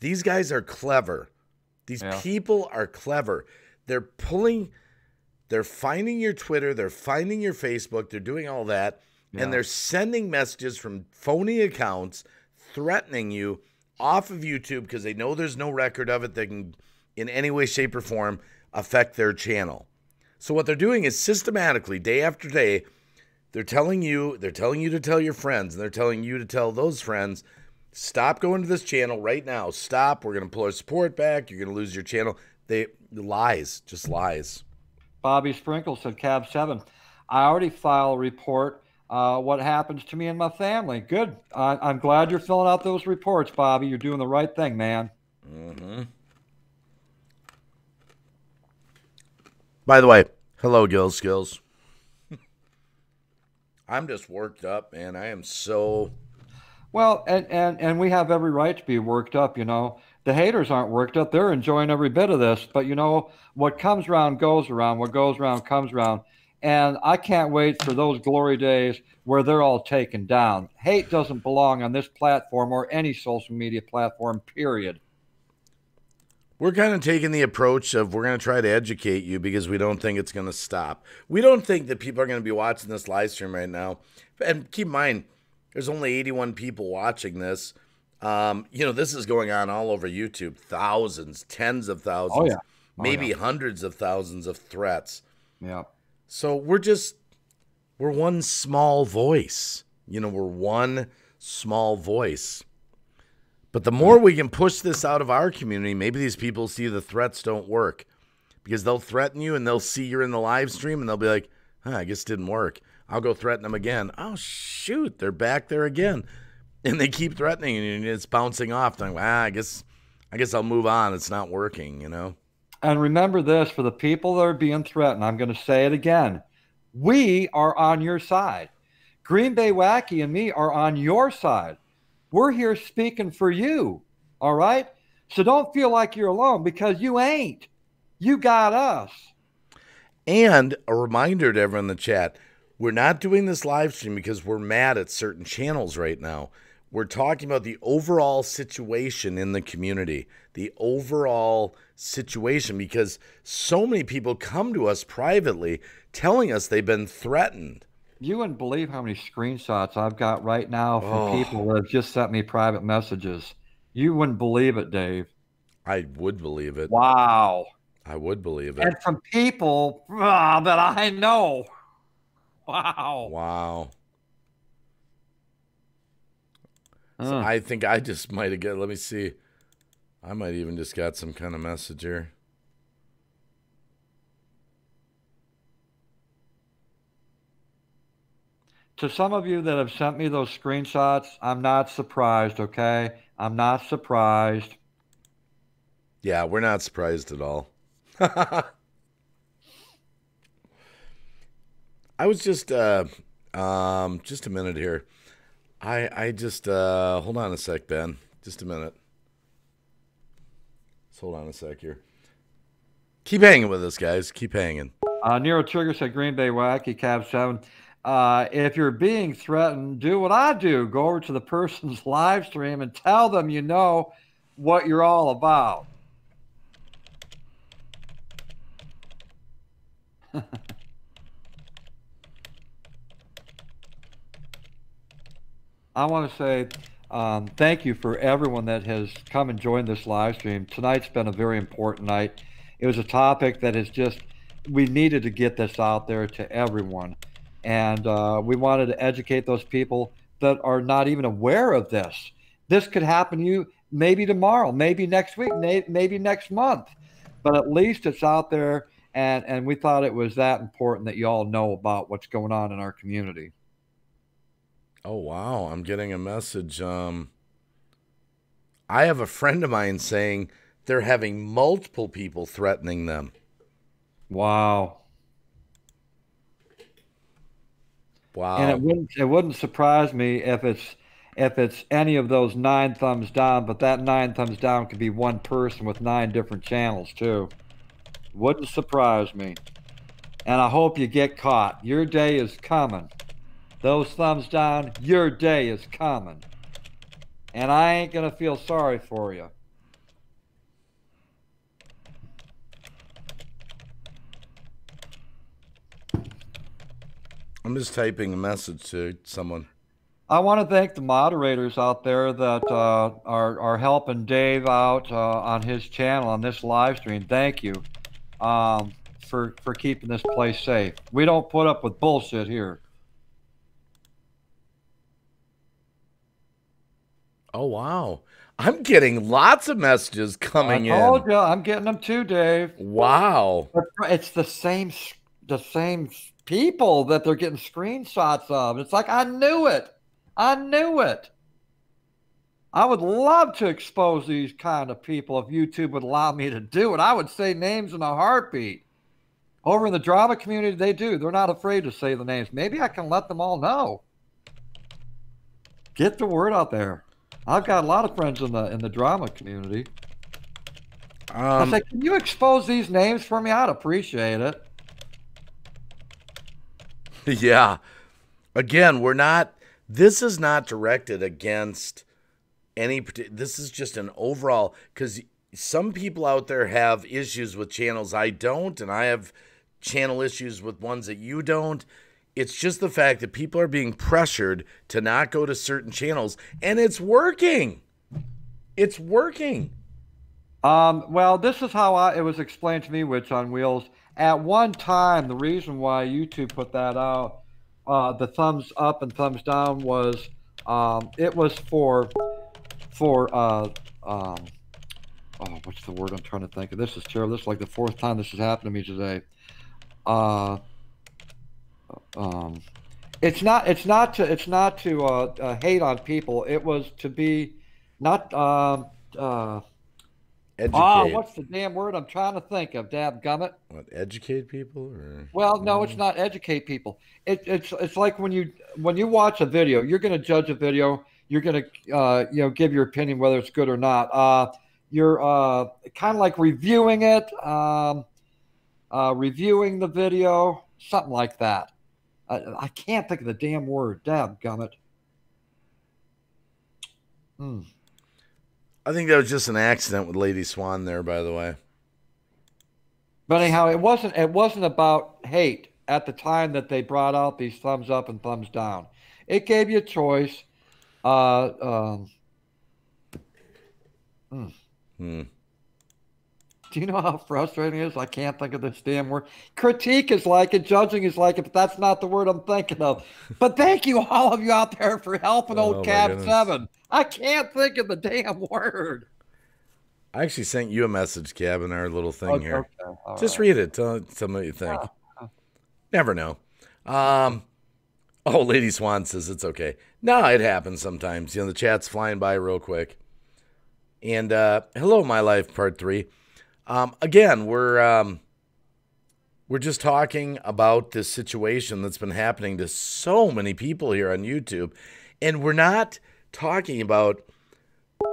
These guys are clever. These people are clever. They're finding your Twitter, they're finding your Facebook, they're doing all that, and they're sending messages from phony accounts threatening you off of YouTube because they know there's no record of it that can, in any way, shape, or form, affect their channel. So what they're doing is systematically, day after day, they're telling you to tell your friends, and they're telling you to tell those friends, stop going to this channel right now. Stop. We're going to pull our support back. You're going to lose your channel. Lies, just lies. Bobby Sprinkle said, Cab 7, I already file a report. What happens to me and my family? Good. I'm glad you're filling out those reports, Bobby. You're doing the right thing, man. Mm-hmm. By the way, hello, Gil Skills. I'm just worked up, man. I am so... Well, and we have every right to be worked up, The haters aren't worked up. They're enjoying every bit of this. But, what comes around goes around. What goes around comes around. And I can't wait for those glory days where they're all taken down. Hate doesn't belong on this platform or any social media platform, period. We're kind of taking the approach of we're going to try to educate you because we don't think it's going to stop. We don't think that people are going to be watching this live stream right now. And keep in mind, there's only 81 people watching this. This is going on all over YouTube. Thousands, tens of thousands, maybe hundreds of thousands of threats. Yeah. So we're one small voice. We're one small voice. But the more we can push this out of our community, maybe these people see the threats don't work, because they'll threaten you and they'll see you're in the live stream and they'll be like, I guess it didn't work. I'll go threaten them again. Oh, shoot, they're back there again. And they keep threatening you and it's bouncing off. They're like, I guess I'll move on. It's not working, you know? And remember this, for the people that are being threatened, I'm going to say it again. We are on your side. Green Bay Wacky and me are on your side. We're here speaking for you, all right? So don't feel like you're alone, because you ain't. You got us. And a reminder to everyone in the chat, we're not doing this live stream because we're mad at certain channels right now. We're talking about the overall situation in the community, the overall situation, because so many people come to us privately telling us they've been threatened. You wouldn't believe how many screenshots I've got right now from people that have just sent me private messages. You wouldn't believe it, Dave. I would believe it. Wow. I would believe it. And from people that I know. Wow. Wow. So I think I just might have got, let me see. I might even just got some kind of message here. To some of you that have sent me those screenshots, I'm not surprised, okay? I'm not surprised. Yeah, we're not surprised at all. I was just a minute here. I just, hold on a sec, Ben. Just a minute. Let's hold on a sec here. Keep hanging with us, guys. Keep hanging. Nero Trigger said Green Bay Wacky, Cab 7. If you're being threatened, do what I do. Go over to the person's live stream and tell them you know what you're all about. I want to say thank you for everyone that has come and joined this live stream. Tonight's been a very important night. It was a topic that is just, we needed to get this out there to everyone. And we wanted to educate those people that are not even aware of this. This could happen to you maybe tomorrow, maybe next week, maybe next month. But at least it's out there, and we thought it was that important that you all know about what's going on in our community. Oh, wow. I'm getting a message. I have a friend of mine saying they're having multiple people threatening them. Wow. Wow. And it wouldn't surprise me if it's any of those 9 thumbs down, but that 9 thumbs down could be one person with 9 different channels too. Wouldn't surprise me. And I hope you get caught. Your day is coming. Those thumbs down, your day is coming. And I ain't gonna feel sorry for you. I'm just typing a message to someone. I want to thank the moderators out there that are helping Dave out on his channel on this live stream. Thank you for keeping this place safe. We don't put up with bullshit here. Oh, wow. I'm getting lots of messages coming in. I told you, I'm getting them too, Dave. Wow. It's the same people that they're getting screenshots of. It's like, I knew it. I knew it. I would love to expose these kind of people if YouTube would allow me to do it. I would say names in a heartbeat. Over in the drama community, they do. They're not afraid to say the names. Maybe I can let them all know. Get the word out there. I've got a lot of friends in the drama community. I say, can you expose these names for me? I'd appreciate it. Yeah. Again, this is not directed against any particular, this is just an overall, because some people out there have issues with channels I don't, and I have channel issues with ones that you don't. It's just the fact that people are being pressured to not go to certain channels, and it's working. It's working. Well, this is how it was explained to me, Witch on Wheels. At one time, the reason why YouTube put that out, the thumbs up and thumbs down, was It was for um, oh, what's the word I'm trying to think of? This is terrible. This is like the fourth time this has happened to me today. Uh, um, it's not to hate on people. It was to be not Educate. what's the damn word I'm trying to think of? Dab gummit. What, educate people? Or Well, no, it's not educate people. It's like when you watch a video, you're going to judge a video. You're going to give your opinion whether it's good or not. You're kind of like reviewing it, reviewing the video, something like that. I can't think of the damn word. Dab gummit. Hmm. I think that was just an accident with Lady Swan there, by the way. But anyhow, it wasn't about hate at the time that they brought out these thumbs up and thumbs down. It gave you a choice. Uh, um, hmm. Hmm. Do you know how frustrating it is? I can't think of this damn word. Critique is like it. Judging is like it. But that's not the word I'm thinking of. But thank you, all of you out there, for helping Oh old my Cab goodness. 7. I can't think of the damn word. I actually sent you a message, Cab, in our little thing Okay, here. okay, all Just right. read it. Tell me what you think. Yeah. Never know. Um, oh, Lady Swan says it's okay. No, it happens sometimes. The chat's flying by real quick. And hello, My Life Part 3. Again, we're just talking about this situation that's been happening to so many people here on YouTube. And we're not talking about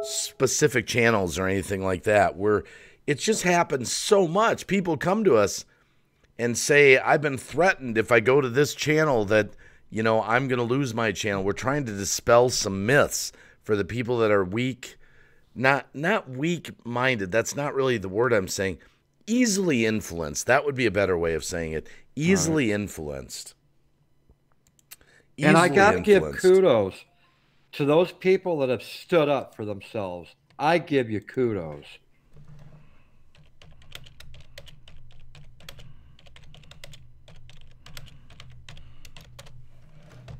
specific channels or anything like that. It's just happened so much. People come to us and say, I've been threatened if I go to this channel that, I'm going to lose my channel. We're trying to dispel some myths for the people that are weak, not weak-minded. That's not really the word I'm saying. Easily influenced. That would be a better way of saying it. Easily influenced. And I Easily got to give influenced. kudos to those people that have stood up for themselves. I give you kudos.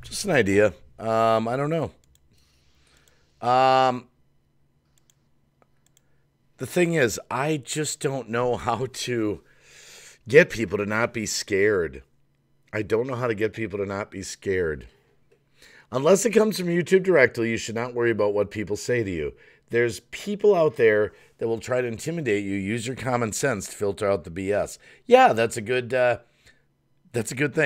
Just an idea. I don't know. The thing is, I just don't know how to get people to not be scared. I don't know how to get people to not be scared. Unless it comes from YouTube directly, you should not worry about what people say to you. There's people out there that will try to intimidate you. Use your common sense to filter out the BS. Yeah, that's a good thing.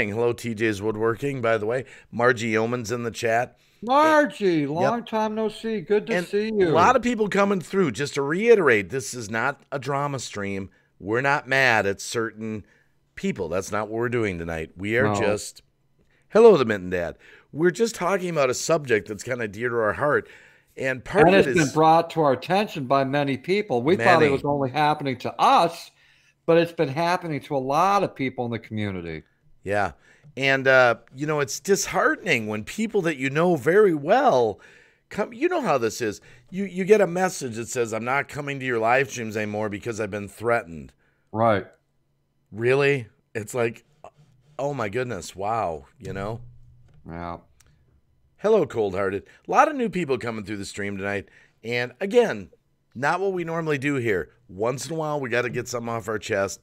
Hello, TJ's Woodworking, by the way. Margie Yeoman's in the chat. Margie, Yep. long time no see. Good to And see a you. lot of people coming through. Just to reiterate, this is not a drama stream. We're not mad at certain people. That's not what we're doing tonight. We are No. just, hello, the Mitten Dad. We're just talking about a subject that's kind of dear to our heart. And part And of it's it been is brought to our attention by many people. We thought it many. was only happening to us, but it's been happening to a lot of people in the community. Yeah. And, it's disheartening when people that you know very well come. You know how this is. You get a message that says, I'm not coming to your live streams anymore because I've been threatened. Right. Really? It's like, oh my goodness, wow, Yeah. Hello, Cold Hearted. A lot of new people coming through the stream tonight. And again, not what we normally do here. Once in a while, we got to get something off our chest.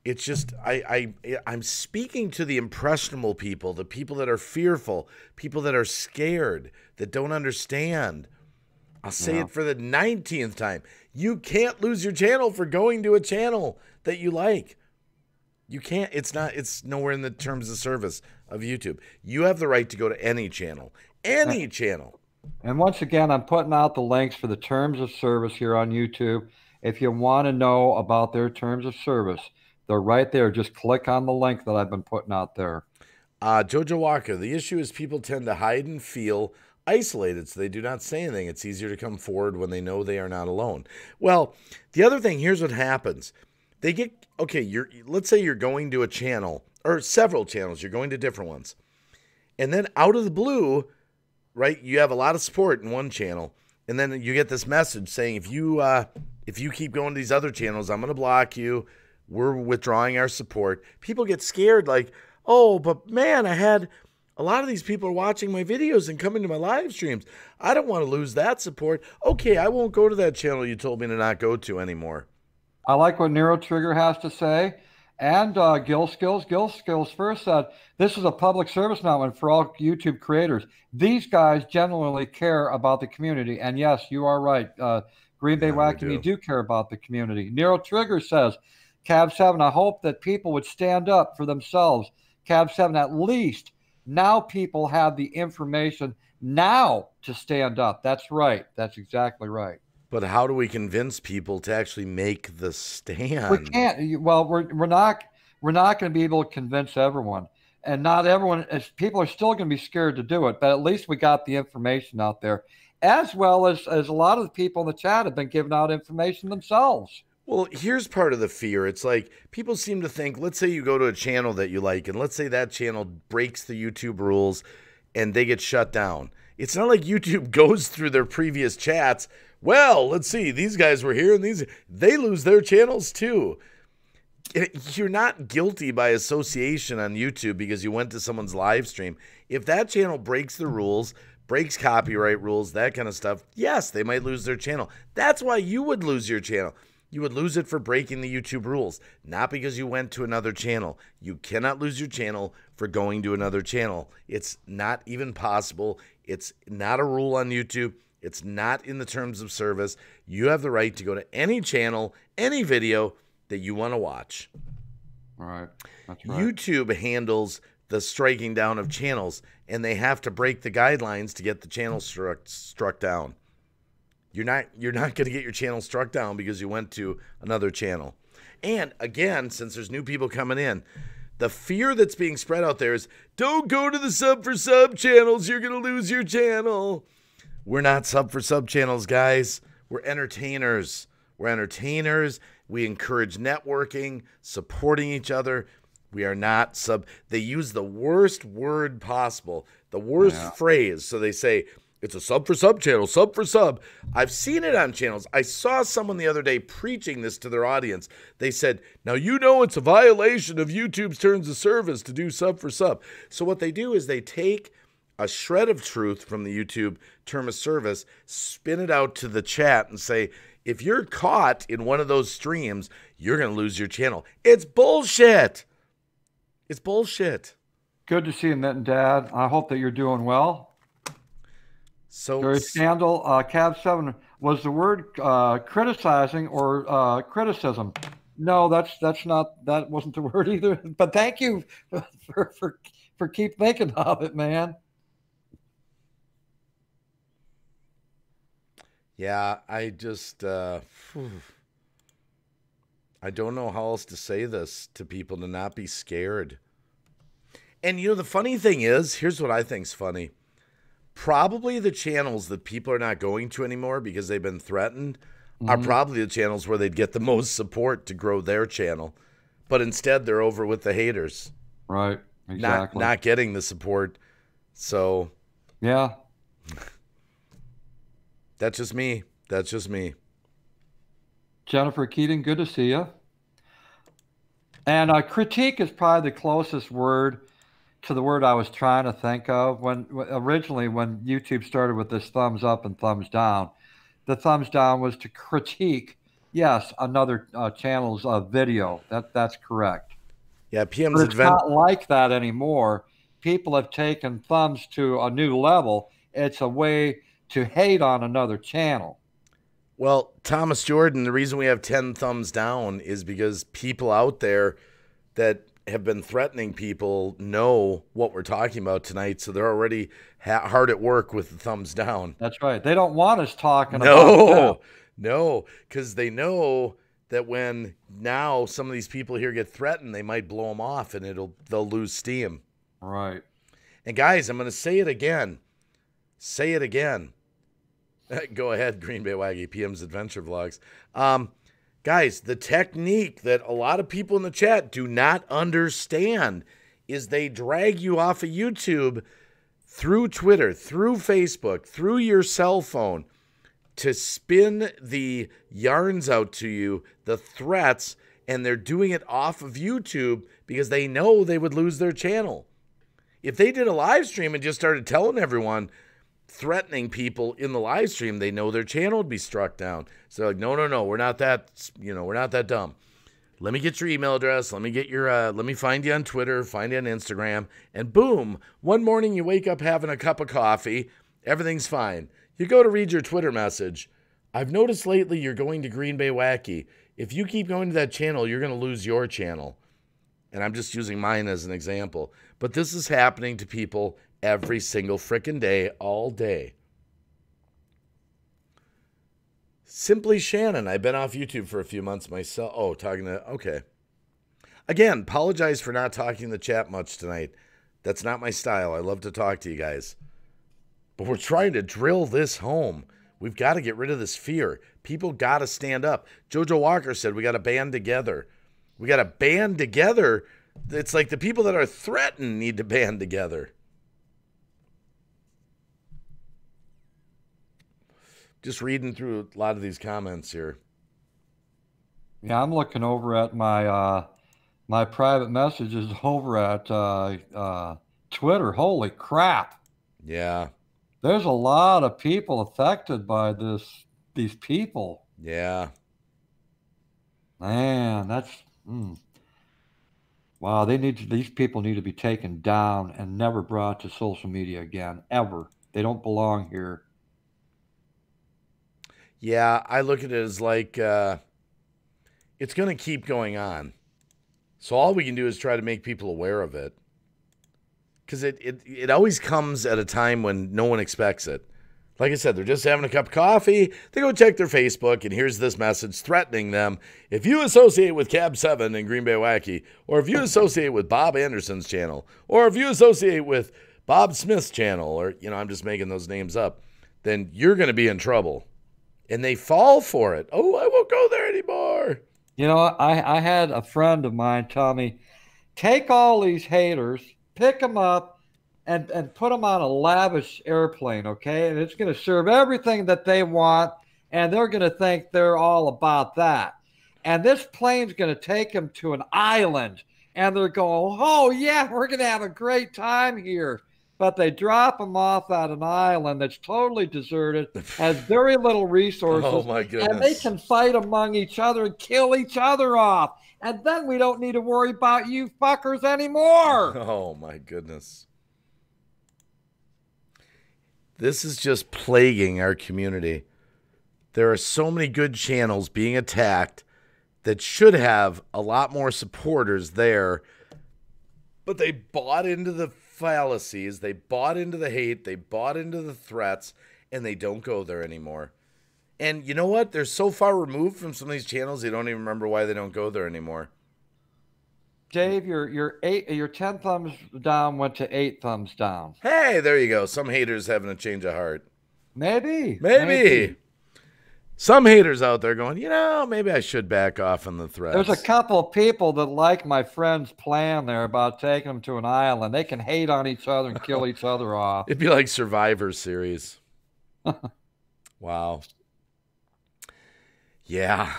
It's just, I'm speaking to the impressionable people, the people that are fearful, people that are scared, that don't understand. I'll say it for the 19th time. You can't lose your channel for going to a channel that you like. You can't. It's nowhere in the terms of service of YouTube. You have the right to go to any channel. Any channel. And once again, I'm putting out the links for the terms of service here on YouTube. If you want to know about their terms of service, they're right there. Just click on the link that I've been putting out there. Jojo Walker, the issue is people tend to hide and feel isolated, so they do not say anything. It's easier to come forward when they know they are not alone. Well, the other thing, here's what happens. They get, let's say you're going to a channel, or several channels, you're going to different ones. And then out of the blue, right, you have a lot of support in one channel, and then you get this message saying, if you keep going to these other channels, I'm going to block you. We're withdrawing our support. People get scared like, oh, but man, I had A lot of these people are watching my videos and coming to my live streams. I don't want to lose that support. Okay, I won't go to that channel you told me to not go to anymore. I like what Nero Trigger has to say. And Gill Skills first said, this is a public service announcement for all YouTube creators. These guys genuinely care about the community. And yes, you are right. Green Bay Wacky, we do care about the community. Nero Trigger says, Cab 7, I hope that people would stand up for themselves. Cab 7, at least now people have the information now to stand up. That's right. That's exactly right. But how do we convince people to actually make the stand? We can't. Well, we're not going to be able to convince everyone, and not everyone. People are still going to be scared to do it. But at least we got the information out there, as well as a lot of the people in the chat have been giving out information themselves. Well, here's part of the fear. It's like people seem to think, let's say you go to a channel that you like, and let's say that channel breaks the YouTube rules and they get shut down. It's not like YouTube goes through their previous chats. Well, let's see, these guys were here and they lose their channels too. You're not guilty by association on YouTube because you went to someone's live stream. If that channel breaks the rules, breaks copyright rules, that kind of stuff, yes, they might lose their channel. That's why you would lose your channel. You would lose it for breaking the YouTube rules, not because you went to another channel. You cannot lose your channel for going to another channel. It's not even possible. It's not a rule on YouTube. It's not in the terms of service. You have the right to go to any channel, any video that you want to watch. All right. That's right. YouTube handles the striking down of channels, and they have to break the guidelines to get the channel struck down. You're not going to get your channel struck down because you went to another channel. And again, since there's new people coming in, the fear that's being spread out there is, don't go to the sub for sub channels. You're going to lose your channel. We're not sub for sub channels, guys. We're entertainers. We're entertainers. We encourage networking, supporting each other. We are not sub. They use the worst word possible, the worst phrase. So they say, it's a sub for sub channel, sub for sub. I've seen it on channels. I saw someone the other day preaching this to their audience. They said, now you know it's a violation of YouTube's terms of service to do sub for sub. So what they do is they take a shred of truth from the YouTube term of service, spin it out to the chat and say, if you're caught in one of those streams, you're going to lose your channel. It's bullshit. It's bullshit. Good to see you, Mint and Dad. I hope that you're doing well. So, Jerry Scandal, Cab 7, was the word criticizing or criticism? No, that wasn't the word either. But thank you for keep thinking of it, man. Yeah, I just, I don't know how else to say this to people to not be scared. And, you know, the funny thing is, here's what I think's funny. Probably the channels that people are not going to anymore because they've been threatened are probably the channels where they'd get the most support to grow their channel. But instead, they're over with the haters. Right, exactly. Not getting the support. So, yeah. That's just me. That's just me. Jennifer Keating, good to see you. And critique is probably the closest word to the word I was trying to think of. Originally, when YouTube started with this thumbs up and thumbs down, the thumbs down was to critique, yes, another channel's video. That's correct. Yeah, PM's but it's not like that anymore. People have taken thumbs to a new level. It's a way to hate on another channel. Well, Thomas Jordan, the reason we have 10 thumbs down is because people out there that have been threatening people know what we're talking about tonight, so they're already hard at work with the thumbs down. That's right. They don't want us talking about that. No, because they know that when now some of these people here get threatened, they might blow them off and they'll lose steam. Right. And guys, I'm going to say it again. Say it again. Go ahead, Green Bay Waggy, PM's Adventure Vlogs. Guys, the technique that a lot of people in the chat do not understand is they drag you off of YouTube through Twitter, through Facebook, through your cell phone to spin the yarns out to you, the threats, and they're doing it off of YouTube because they know they would lose their channel. If they did a live stream and just started telling everyone, threatening people in the live stream, they know their channel would be struck down. So they're like, no, we're not that, we're not that dumb. Let me get your email address. Let me get your, let me find you on Twitter, find you on Instagram, and boom, one morning you wake up having a cup of coffee, everything's fine. You go to read your Twitter message. I've noticed lately you're going to Green Bay Wacky. If you keep going to that channel, you're going to lose your channel. And I'm just using mine as an example. But this is happening to people every single frickin' day, all day. Simply Shannon. I've been off YouTube for a few months myself. Oh, okay. Again, apologize for not talking in the chat much tonight. That's not my style. I love to talk to you guys. But we're trying to drill this home. We've got to get rid of this fear. People got to stand up. Jojo Walker said we got to band together. We got to band together. It's like the people that are threatened need to band together. Just reading through a lot of these comments here. Yeah, I'm looking over at my my private messages over at Twitter. Holy crap. Yeah. There's a lot of people affected by these people. Yeah. Man, that's wow, these people need to be taken down and never brought to social media again, ever. They don't belong here. Yeah, I look at it as like it's going to keep going on. So all we can do is try to make people aware of it. Because it always comes at a time when no one expects it. Like I said, they're just having a cup of coffee. They go check their Facebook, and here's this message threatening them. If you associate with Cab 7 and Green Bay Wacky, or if you associate with Bob Anderson's channel, or if you associate with Bob Smith's channel, or, I'm just making those names up, then you're going to be in trouble. And they fall for it. Oh, I won't go there anymore. I had a friend of mine tell me, take all these haters, pick them up, and put them on a lavish airplane, okay? And it's going to serve everything that they want, and they're going to think they're all about that. And this plane's going to take them to an island, and they're going, oh, yeah, we're going to have a great time here. But they drop them off at an island that's totally deserted, has very little resources. Oh, my goodness. And they can fight among each other and kill each other off. And then we don't need to worry about you fuckers anymore. Oh, my goodness. This is just plaguing our community. There are so many good channels being attacked that should have a lot more supporters there, but they bought into the fallacies, they bought into the hate, they bought into the threats, and they don't go there anymore. And you know what? They're so far removed from some of these channels, they don't even remember why they don't go there anymore. Dave, your 10 thumbs down went to 8 thumbs down. Hey, there you go. Some haters having a change of heart. Maybe. Some haters out there going, maybe I should back off on the threats. There's a couple of people that like my friend's plan there about taking them to an island. They can hate on each other and kill each other off. It'd be like Survivor Series. Wow. Yeah.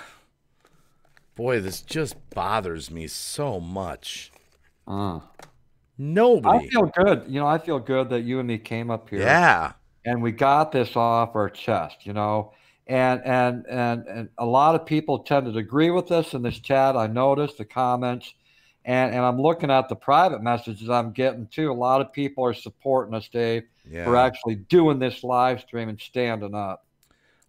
Boy, this just bothers me so much. Nobody. I feel good. I feel good that you and me came up here. Yeah. And we got this off our chest, And a lot of people tend to agree with us in this chat. I noticed the comments. And I'm looking at the private messages I'm getting, too. A lot of people are supporting us, Dave, for actually doing this live stream and standing up.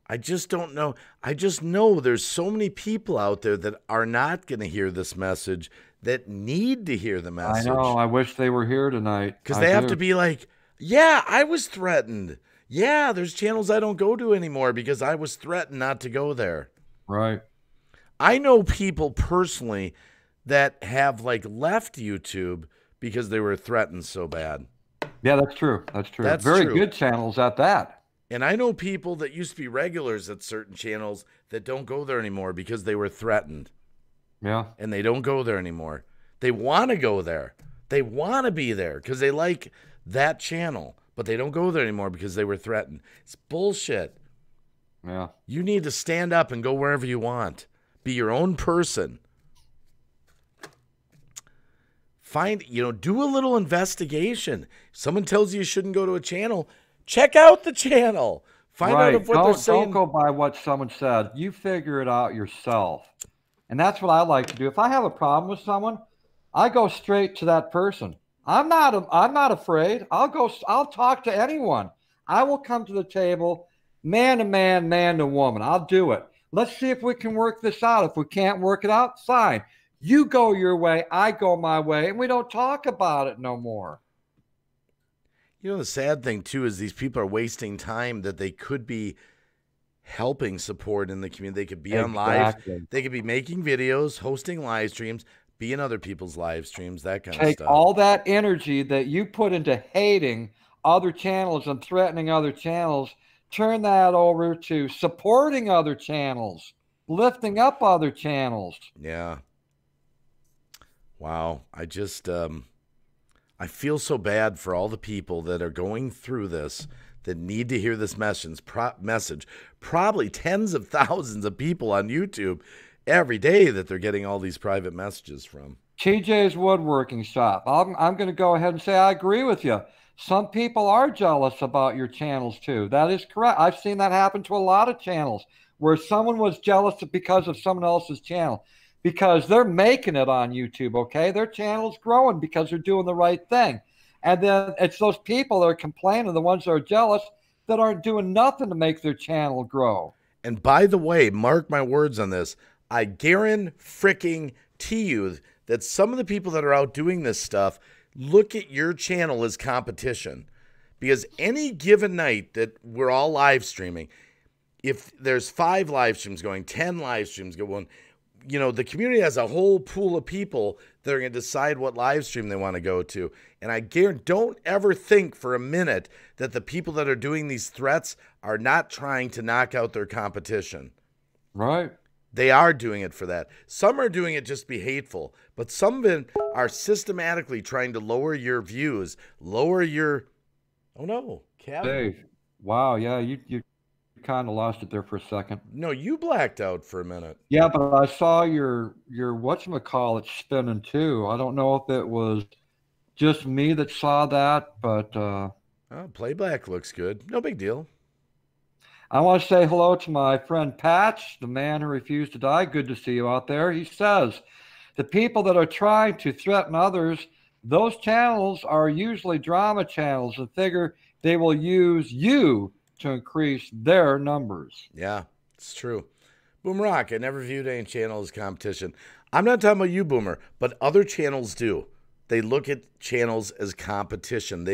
I just don't know. I just know there's so many people out there that are not going to hear this message that need to hear the message. I know. I wish they were here tonight. Because they have to be like, yeah, I was threatened. Yeah, there's channels I don't go to anymore because I was threatened not to go there. Right. I know people personally that have left YouTube because they were threatened so bad. Yeah, that's true. That's true. That's very true. Good channels at that. And I know people that used to be regulars at certain channels that don't go there anymore because they were threatened. Yeah. And they don't go there anymore. They want to go there. They want to be there because they like that channel, but they don't go there anymore because they were threatened. It's bullshit. Yeah. You need to stand up and go wherever you want. Be your own person. do a little investigation. Someone tells you shouldn't go to a channel, check out the channel. Find out if what they're saying. Don't go by what someone said. You figure it out yourself. And that's what I like to do. If I have a problem with someone, I go straight to that person. I'm not afraid. I'll talk to anyone. I will come to the table, man to man, man to woman. I'll do it. Let's see if we can work this out. If we can't work it out, fine. You go your way, I go my way, and we don't talk about it no more. The sad thing, too, is these people are wasting time that they could be helping support in the community. They could be on live. They could be making videos, hosting live streams, be in other people's live streams, that kind of stuff. Take all that energy that you put into hating other channels and threatening other channels, turn that over to supporting other channels, lifting up other channels. Yeah. Wow. I feel so bad for all the people that are going through this, that need to hear this message. Probably tens of thousands of people on YouTube every day that they're getting all these private messages from. TJ's Woodworking Shop. I'm going to go ahead and say I agree with you. Some people are jealous about your channels too. That is correct. I've seen that happen to a lot of channels where someone was jealous because of someone else's channel, because they're making it on YouTube, okay? Their channel's growing because they're doing the right thing. And then it's those people that are complaining, the ones that are jealous, that aren't doing nothing to make their channel grow. And by the way, mark my words on this, I guarantee you that some of the people that are out doing this stuff look at your channel as competition. Because any given night that we're all live streaming, if there's 5 live streams going, 10 live streams going, the community has a whole pool of people that are going to decide what live stream they want to go to. And I guarantee, don't ever think for a minute that the people that are doing these threats are not trying to knock out their competition. Right. They are doing it for that. Some are doing it just to be hateful, but some of them are systematically trying to lower your views, lower your... Oh, no. Dave. Wow, yeah, you kind of lost it there for a second. No, you blacked out for a minute. Yeah, but I saw your whatchamacallit spinning too. I don't know if it was just me that saw that, but playback looks good. No big deal. I want to say hello to my friend Patch, the man who refused to die. Good to see you out there. He says, the people that are trying to threaten others, those channels are usually drama channels and figure they will use you to increase their numbers. Yeah, it's true. Boom Rock, I never viewed any channel as competition. I'm not talking about you, Boomer, but other channels do. They look at channels as competition.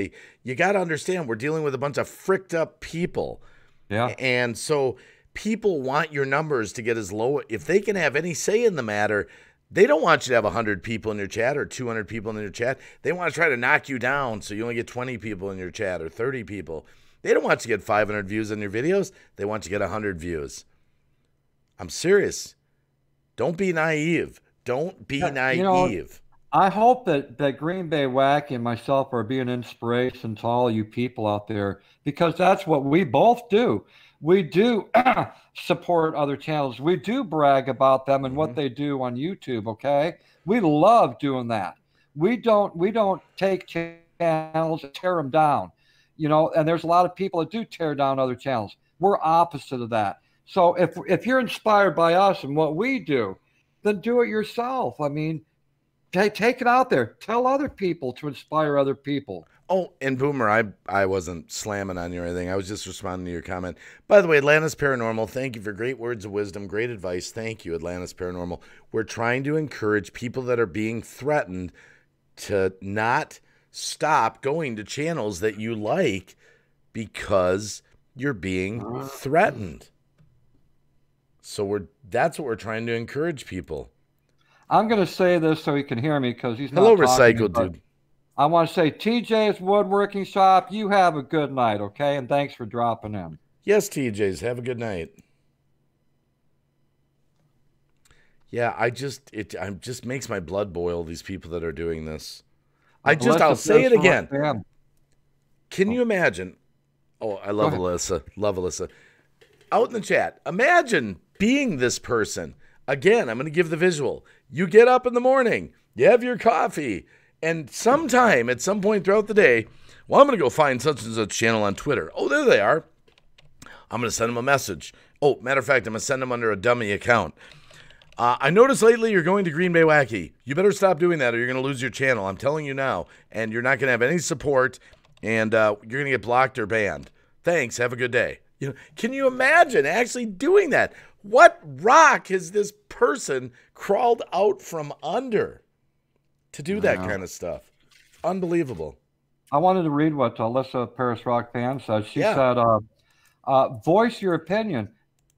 You got to understand, we're dealing with a bunch of fricked up people. Yeah. And so people want your numbers to get as low. If they can have any say in the matter, they don't want you to have 100 people in your chat or 200 people in your chat. They want to try to knock you down so you only get 20 people in your chat or 30 people. They don't want you to get 500 views on your videos. They want you to get 100 views. I'm serious. Don't be naive. Don't be naive. I hope that Green Bay Wacky and myself are being inspiration to all you people out there, because that's what we both do. We do support other channels. We do brag about them and what they do on YouTube, okay? We love doing that. We don't take channels and tear them down. And there's a lot of people that do tear down other channels. We're opposite of that. So if you're inspired by us and what we do, then do it yourself. I mean, take it out there. Tell other people to inspire other people. Oh, and Boomer, I wasn't slamming on you or anything. I was just responding to your comment. By the way, Atlantis Paranormal, thank you for great words of wisdom, great advice. Thank you, Atlantis Paranormal. We're trying to encourage people that are being threatened to not stop going to channels that you like because you're being threatened. So that's what we're trying to encourage people. I'm going to say this so he can hear me because he's not Hello, talking, Recycled Dude. I want to say, TJ's Woodworking Shop, you have a good night, okay? And thanks for dropping in. Yes, TJ's. Have a good night. Yeah, it just makes my blood boil, these people that are doing this. I'll say it again. Can you imagine? Oh, I love Alyssa. Love Alyssa. Out in the chat, imagine being this person. Again, I'm going to give the visual. You get up in the morning, you have your coffee, And sometime, at some point throughout the day, well, I'm going to go find such and such channel on Twitter. Oh, there they are. I'm going to send them a message. Oh, matter of fact, I'm going to send them under a dummy account. I noticed lately you're going to Green Bay Wacky. You better stop doing that or you're going to lose your channel. I'm telling you now. And you're not going to have any support, and you're going to get blocked or banned. Thanks. Have a good day. You know, can you imagine actually doing that? What rock has this person crawled out from under to do that kind of stuff? Unbelievable. I wanted to read what Alyssa Paris Rock Fan said. She Yeah. said, voice your opinion.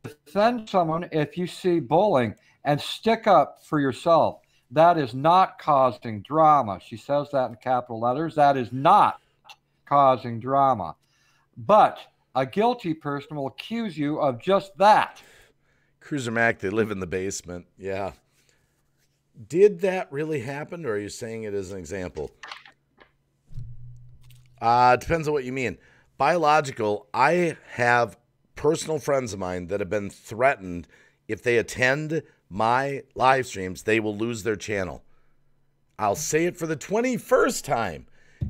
Defend someone if you see bullying and stick up for yourself. That is not causing drama. She says that in capital letters. That is not causing drama. But a guilty person will accuse you of just that. Cruiser Mac, they live in the basement. Yeah. Did that really happen, or are you saying it as an example? Depends on what you mean. Biological, I have personal friends of mine that have been threatened if they attend my live streams, they will lose their channel. I'll say it for the 21st time.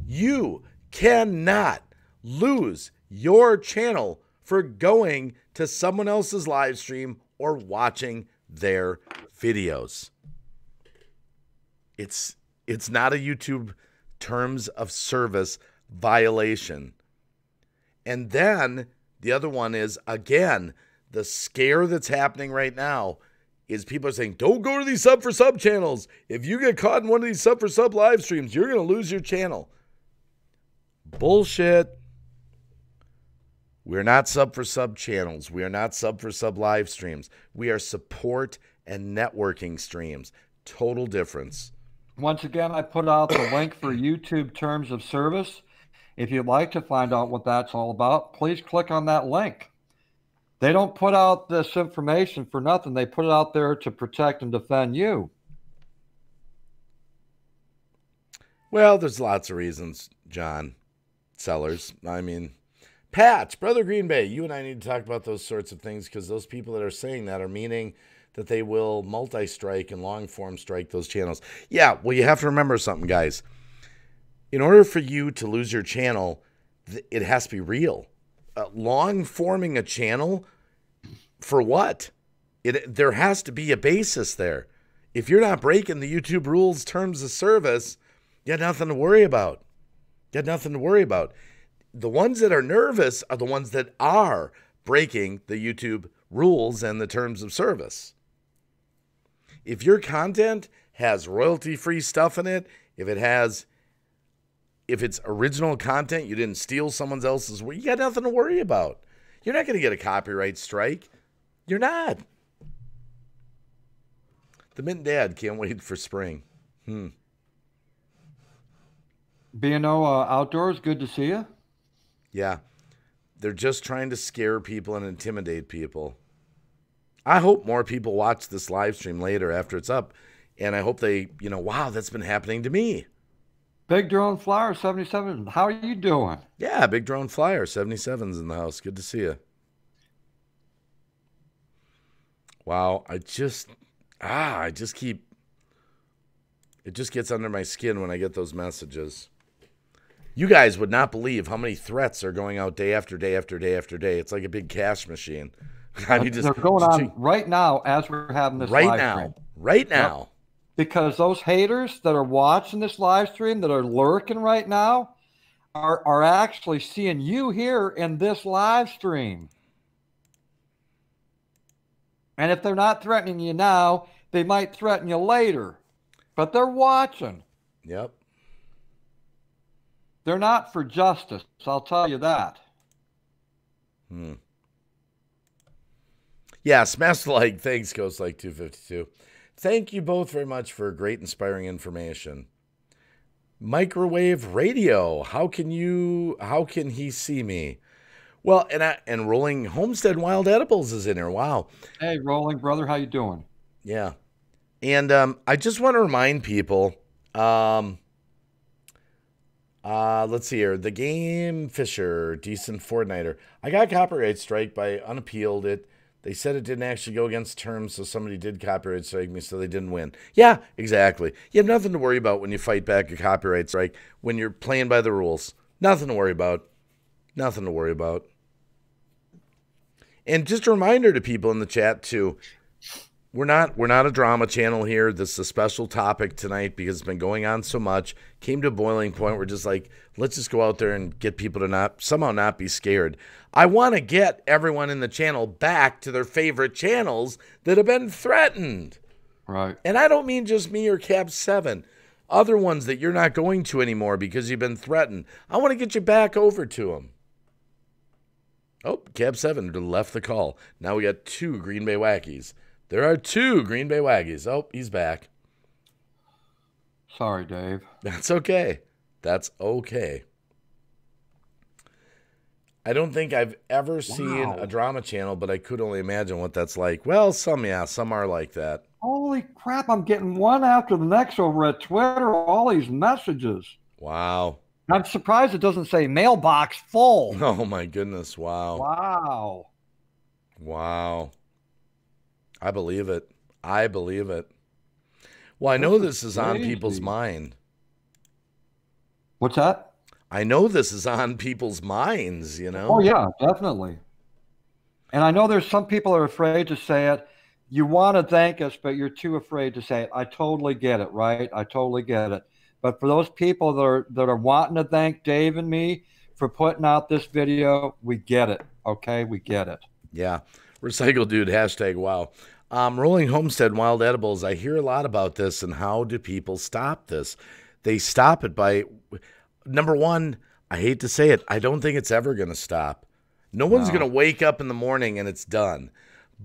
You cannot lose your channel for going to someone else's live stream or watching their videos. It's not a YouTube terms of service violation. And then the other one is, again, the scare that's happening right now is people are saying, don't go to these sub for sub channels. If you get caught in one of these sub for sub live streams, you're going to lose your channel. Bullshit. We're not sub for sub channels. We are not sub for sub live streams. We are support and networking streams. Total difference. Once again, I put out the link for YouTube Terms of Service. If you'd like to find out what that's all about, please click on that link. They don't put out this information for nothing. They put it out there to protect and defend you. Well, there's lots of reasons, John. Sellers. I mean, Patch, Brother Green Bay, you and I need to talk about those sorts of things because those people that are saying that are meaning that they will multi-strike and long-form strike those channels. Yeah, well, you have to remember something, guys. In order for you to lose your channel, it has to be real. Long-forming a channel, for what? There has to be a basis there. If you're not breaking the YouTube rules, terms of service, you got nothing to worry about. You got nothing to worry about. The ones that are nervous are the ones that are breaking the YouTube rules and the terms of service. If your content has royalty-free stuff in it, if it's original content, you didn't steal someone else's work, you got nothing to worry about. You're not going to get a copyright strike. You're not. The Mint Dad can't wait for spring. B&O Outdoors, good to see you. Yeah. They're just trying to scare people and intimidate people. I hope more people watch this live stream later after it's up. And I hope they, wow, that's been happening to me. Big Drone Flyer 77, how are you doing? Yeah, Big Drone Flyer 77's in the house. Good to see you. Wow, it just gets under my skin when I get those messages. You guys would not believe how many threats are going out day after day after day after day. It's like a big cash machine. They're going on right now as we're having this live stream. Right now. Yep. Because those haters that are watching this live stream, that are lurking right now, are actually seeing you here in this live stream. And if they're not threatening you now, they might threaten you later. But they're watching. Yep. They're not for justice, I'll tell you that. Yeah, smash the like. Thanks, Ghost Like 252. Thank you both very much for great, inspiring information. Microwave radio. How can he see me? Well, and Rolling Homestead Wild Edibles is in here. Wow. Hey, Rolling brother, how you doing? Yeah. And I just want to remind people, let's see here. The Game Fisher, decent Fortniter. I got copyright strike, but I unappealed it. They said it didn't actually go against terms, so somebody did copyright strike me, so they didn't win. Yeah, exactly. You have nothing to worry about when you fight back a copyright strike, when you're playing by the rules. Nothing to worry about. Nothing to worry about. And just a reminder to people in the chat, too, we're not a drama channel here. This is a special topic tonight because it's been going on so much. Came to a boiling point. We're just like, let's just go out there and get people to somehow not be scared. I want to get everyone in the channel back to their favorite channels that have been threatened. Right. And I don't mean just me or Cab 7. Other ones that you're not going to anymore because you've been threatened. I want to get you back over to them. Oh, Cab 7 left the call. Now we got 2 Green Bay Wackies. There are 2 Green Bay Waggies. Oh, he's back. Sorry, Dave. That's okay. That's okay. I don't think I've ever seen a drama channel, but I could only imagine what that's like. Well, some are like that. Holy crap, I'm getting one after the next over at Twitter, all these messages. Wow. I'm surprised it doesn't say mailbox full. Oh, my goodness. Wow. Wow. Wow. I believe it. I believe it. Well, I know this is on people's mind. What's that? I know this is on people's minds, you know? Oh, yeah, definitely. And I know there's some people are afraid to say it. You want to thank us, but you're too afraid to say it. I totally get it, right? I totally get it. But for those people that are wanting to thank Dave and me for putting out this video, we get it, okay? We get it. Yeah. Recycle dude, hashtag wow. Rolling Homestead Wild Edibles, I hear a lot about this, and how do people stop this? They stop it by, number one, I hate to say it, I don't think it's ever going to stop. No one's going to wake up in the morning and it's done.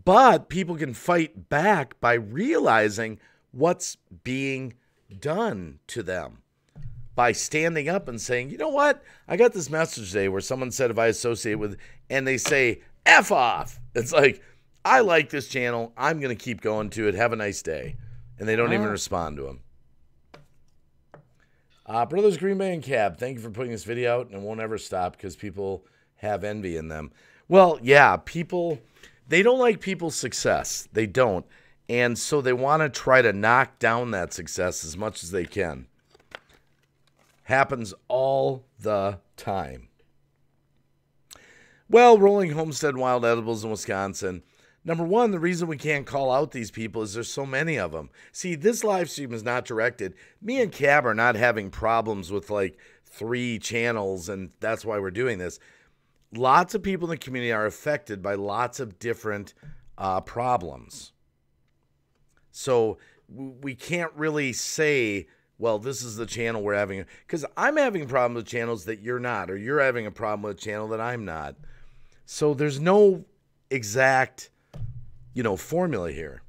But people can fight back by realizing what's being done to them. By standing up and saying, you know what? I got this message today where someone said if I associate with, and they say, F off. It's like, I like this channel. I'm going to keep going to it. Have a nice day. And they don't even respond to them. Brothers Green Bay and Cab, thank you for putting this video out, and it won't ever stop because people have envy in them. Well, yeah, people, they don't like people's success. They don't. And so they want to try to knock down that success as much as they can. Happens all the time. Well, Rolling Homestead Wild Edibles in Wisconsin. Number one, the reason we can't call out these people is there's so many of them. See, this live stream is not directed. Me and Cab are not having problems with like 3 channels, and that's why we're doing this. Lots of people in the community are affected by lots of different problems. So we can't really say, well, this is the channel we're having. Because I'm having a problem with channels that you're not, or you're having a problem with a channel that I'm not. So there's no exact, formula here.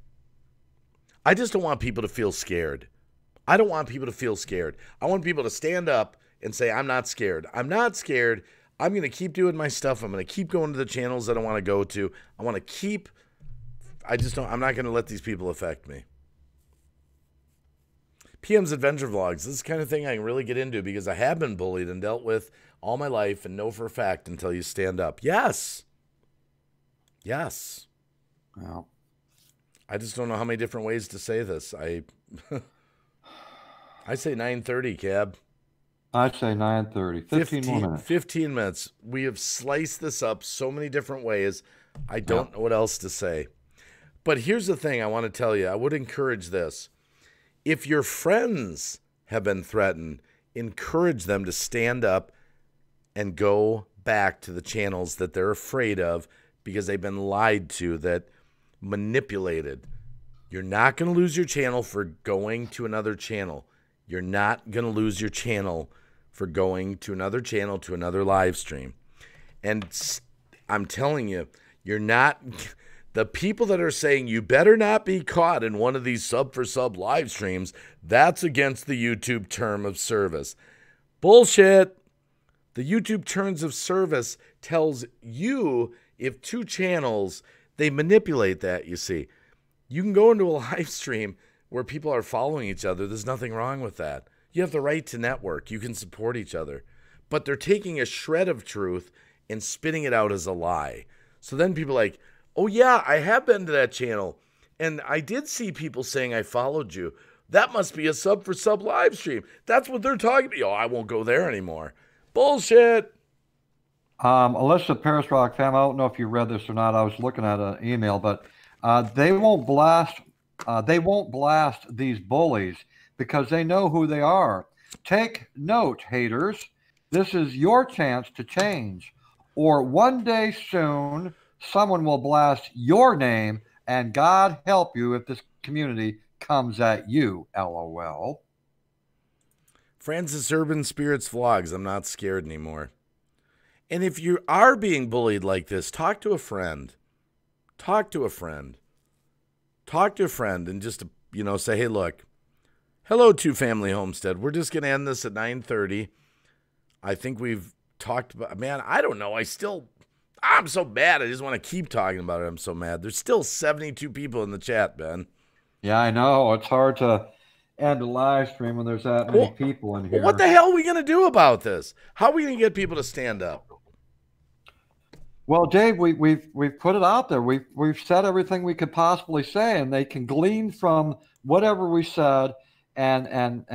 I just don't want people to feel scared. I don't want people to feel scared. I want people to stand up and say, I'm not scared. I'm not scared. I'm going to keep doing my stuff. I'm going to keep going to the channels that I want to go to. I'm not going to let these people affect me. PM's Adventure Vlogs. This is the kind of thing I can really get into because I have been bullied and dealt with all my life and know for a fact until you stand up. Yes. Yes. Well, I just don't know how many different ways to say this. I say 9:30, Cab. I'd say 9:30. 15 more minutes. 15 minutes. We have sliced this up so many different ways. I don't know what else to say. But here's the thing I want to tell you. I would encourage this. If your friends have been threatened, encourage them to stand up and go back to the channels that they're afraid of because they've been lied to, that manipulated. You're not going to lose your channel for going to another channel. You're not going to lose your channel for going to another channel, to another live stream. And I'm telling you, you're not... The people that are saying you better not be caught in one of these sub-for-sub live streams, that's against the YouTube term of service. Bullshit. The YouTube terms of service tells you if 2 channels, they manipulate that, you see. You can go into a live stream where people are following each other. There's nothing wrong with that. You have the right to network. You can support each other. But they're taking a shred of truth and spitting it out as a lie. So then people are like, Oh, yeah, I have been to that channel. And I did see people saying I followed you. That must be a sub for sub live stream. That's what they're talking about. Oh, I won't go there anymore. Bullshit. Alyssa Paris Rock fam, I don't know if you read this or not. I was looking at an email, but they won't blast. They won't blast these bullies because they know who they are. Take note, haters. This is your chance to change, or one day soon, someone will blast your name, and God help you if this community comes at you. LOL. Francis Urban Spirits Vlogs. I'm not scared anymore. And if you are being bullied like this, talk to a friend. Talk to a friend. Talk to a friend and just, say, hey, look, hello, Two Family Homestead. We're just going to end this at 9:30. I think we've talked about, man, I don't know. I'm so mad. I just want to keep talking about it. I'm so mad. There's still 72 people in the chat, Ben. Yeah, I know. It's hard to end a live stream when there's that many people in here. What the hell are we going to do about this? How are we going to get people to stand up? Well, Dave, we've put it out there. We've said everything we could possibly say, and they can glean from whatever we said and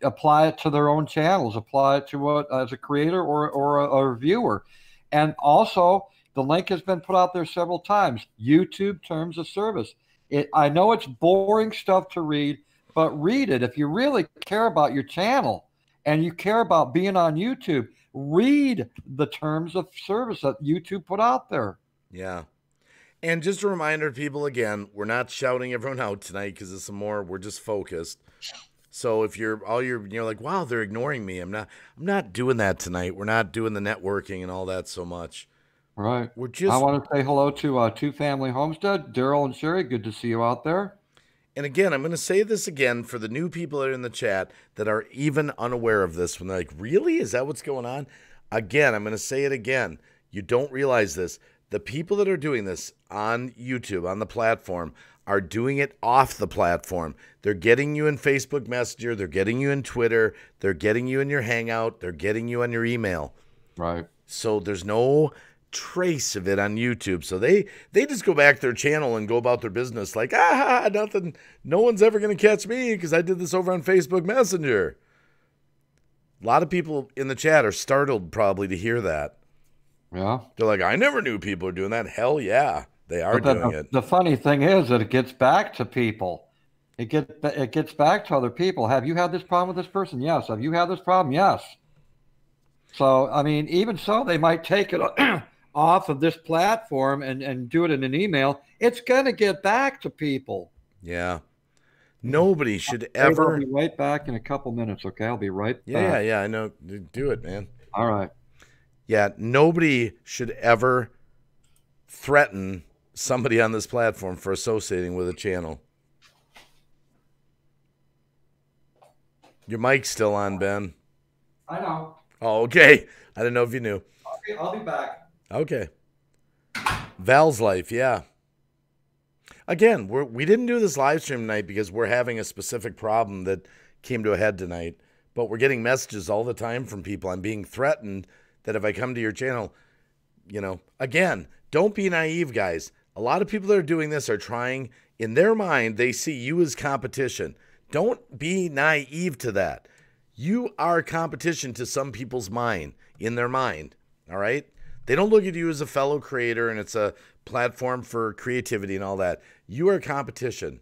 apply it to their own channels, apply it to what as a creator or a viewer. And also, the link has been put out there several times. YouTube terms of service. I know it's boring stuff to read, but read it if you really care about your channel and you care about being on YouTube. Read the terms of service that YouTube put out there. Yeah. And just a reminder to people again, we're not shouting everyone out tonight because it's we're just focused. So if you're like, wow, they're ignoring me. I'm not doing that tonight. We're not doing the networking and all that so much. Right. We're just I want to say hello to Two Family Homestead, Daryl and Sherry. Good to see you out there. And again, I'm going to say this again for the new people that are in the chat that are even unaware of this when they're like, really? Is that what's going on? Again, I'm going to say it again. You don't realize this. The people that are doing this on YouTube, on the platform, are doing it off the platform. They're getting you in Facebook Messenger. They're getting you in Twitter. They're getting you in your Hangout. They're getting you on your email. Right. So there's no trace of it on YouTube. So they just go back to their channel and go about their business like, nothing. No one's ever going to catch me because I did this over on Facebook Messenger. A lot of people in the chat are startled probably to hear that. Yeah. They're like, I never knew people were doing that. Hell yeah, they are doing it. The funny thing is that it gets back to people. It gets back to other people. Have you had this problem with this person? Yes. Have you had this problem? Yes. So, I mean, even so, they might take it off of this platform and do it in an email. It's going to get back to people. Yeah. Nobody should ever. I'll be right back in a couple minutes, okay? I'll be right back. Yeah, I know. Do it, man. All right. Yeah, nobody should ever threaten somebody on this platform for associating with a channel. Your mic's still on, Ben. I know. Oh, okay. I didn't know if you knew. I'll be back. Okay. Val's Life, yeah. Again, we didn't do this live stream tonight because we're having a specific problem that came to a head tonight. But we're getting messages all the time from people. I'm being threatened that if I come to your channel, again, don't be naive, guys. A lot of people that are doing this are trying, in their mind, they see you as competition. Don't be naive to that. You are competition to some people's mind, in their mind, all right? They don't look at you as a fellow creator and it's a platform for creativity and all that. You are competition.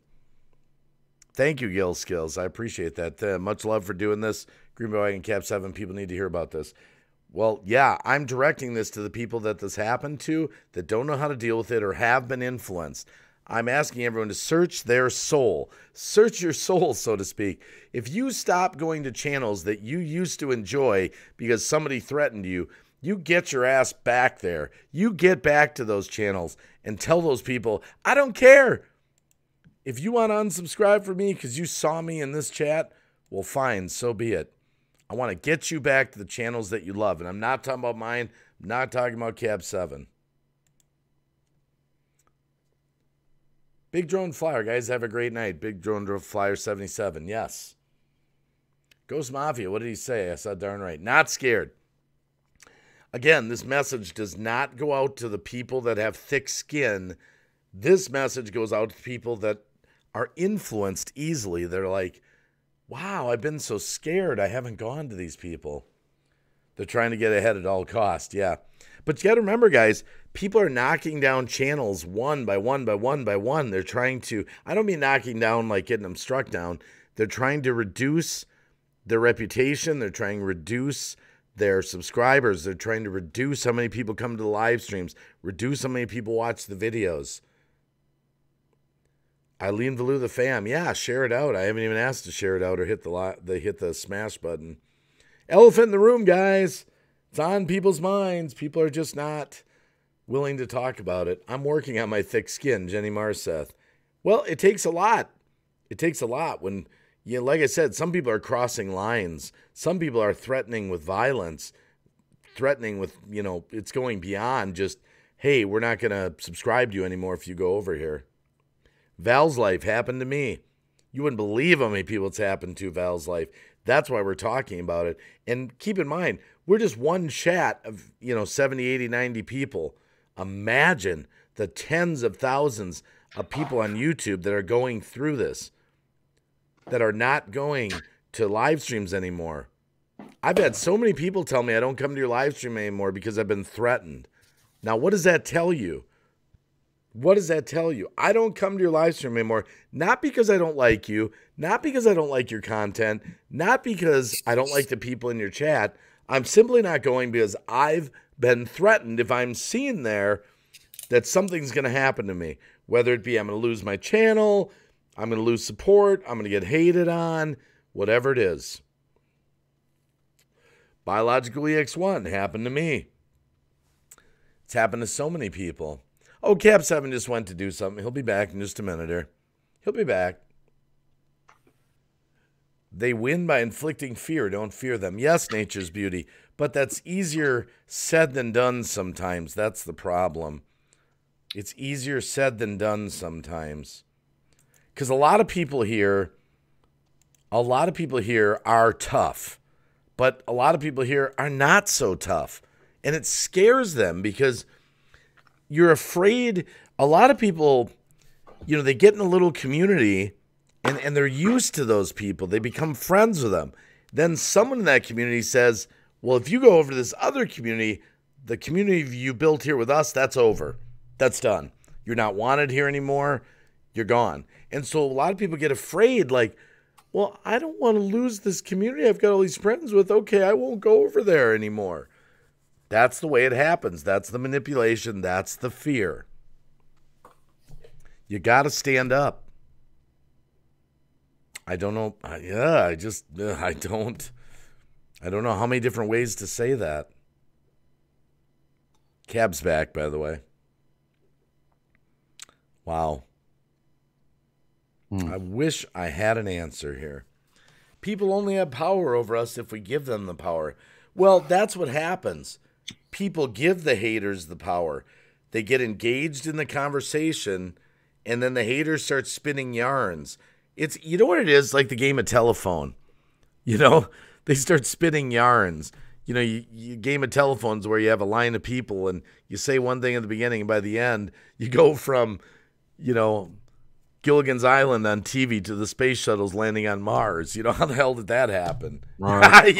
Thank you, Gil Skills. I appreciate that. Much love for doing this. Green Bay and Cap 7 people need to hear about this. Well, yeah, I'm directing this to the people that this happened to that don't know how to deal with it or have been influenced. I'm asking everyone to search their soul. Search your soul, so to speak. If you stop going to channels that you used to enjoy because somebody threatened you, you get your ass back there. You get back to those channels and tell those people, I don't care. If you want to unsubscribe from me because you saw me in this chat, well, fine, so be it. I want to get you back to the channels that you love. And I'm not talking about mine. I'm not talking about Cab 7. Big Drone Flyer, guys, have a great night. Big Drone Flyer 77, yes. Ghost Mafia, what did he say? I saw darn right. Not scared. Again, this message does not go out to the people that have thick skin. This message goes out to people that are influenced easily. They're like, wow, I've been so scared. I haven't gone to these people. They're trying to get ahead at all costs. Yeah. But you got to remember, guys, people are knocking down channels one by one by one by one. They're trying to, I don't mean knocking down like getting them struck down. They're trying to reduce their reputation. They're trying to reduce their subscribers. They're trying to reduce how many people come to the live streams, reduce how many people watch the videos. Lu-Lu-LuvU, the fam. Yeah, share it out. I haven't even asked to share it out or hit the smash button. Elephant in the room, guys. It's on people's minds. People are just not willing to talk about it. I'm working on my thick skin, Jenny Marseth. Well, it takes a lot. It takes a lot when, like I said, some people are crossing lines. Some people are threatening with violence, threatening with, it's going beyond just, hey, we're not going to subscribe to you anymore if you go over here. Val's life happened to me. You wouldn't believe how many people it's happened to, Val's life. That's why we're talking about it. And keep in mind, we're just one chat of, 70, 80, 90 people. Imagine the tens of thousands of people on YouTube that are going through this, that are not going to live streams anymore. I've had so many people tell me I don't come to your live stream anymore because I've been threatened. Now, what does that tell you? What does that tell you? I don't come to your live stream anymore, not because I don't like you, not because I don't like your content, not because I don't like the people in your chat. I'm simply not going because I've been threatened if I'm seen there that something's going to happen to me, whether it be I'm going to lose my channel, I'm going to lose support, I'm going to get hated on, whatever it is. Biological EX1 happened to me. It's happened to so many people. Oh, Cap 7 just went to do something. He'll be back in just a minute here. He'll be back. They win by inflicting fear. Don't fear them. Yes, nature's beauty. But that's easier said than done sometimes. That's the problem. It's easier said than done sometimes. Because a lot of people here are tough. But a lot of people here are not so tough. And it scares them because you're afraid. A lot of people, they get in a little community and they're used to those people. They become friends with them. Then someone in that community says, well, if you go over to this other community, the community you built here with us, that's over. That's done. You're not wanted here anymore. You're gone. And so a lot of people get afraid, like, well, I don't want to lose this community I've got all these friends with. Okay, I won't go over there anymore. That's the way it happens. That's the manipulation. That's the fear. You got to stand up. I don't know. I don't know how many different ways to say that. Cab's back, by the way. Wow. I wish I had an answer here. People only have power over us if we give them the power. Well, that's what happens. People give the haters the power. They get engaged in the conversation, and then the haters start spinning yarns. It's, you know what it is? Like the game of telephone. They start spinning yarns. You game of telephones where you have a line of people, and you say one thing at the beginning, and by the end, you go from, Gilligan's Island on TV to the space shuttles landing on Mars. How the hell did that happen? Right.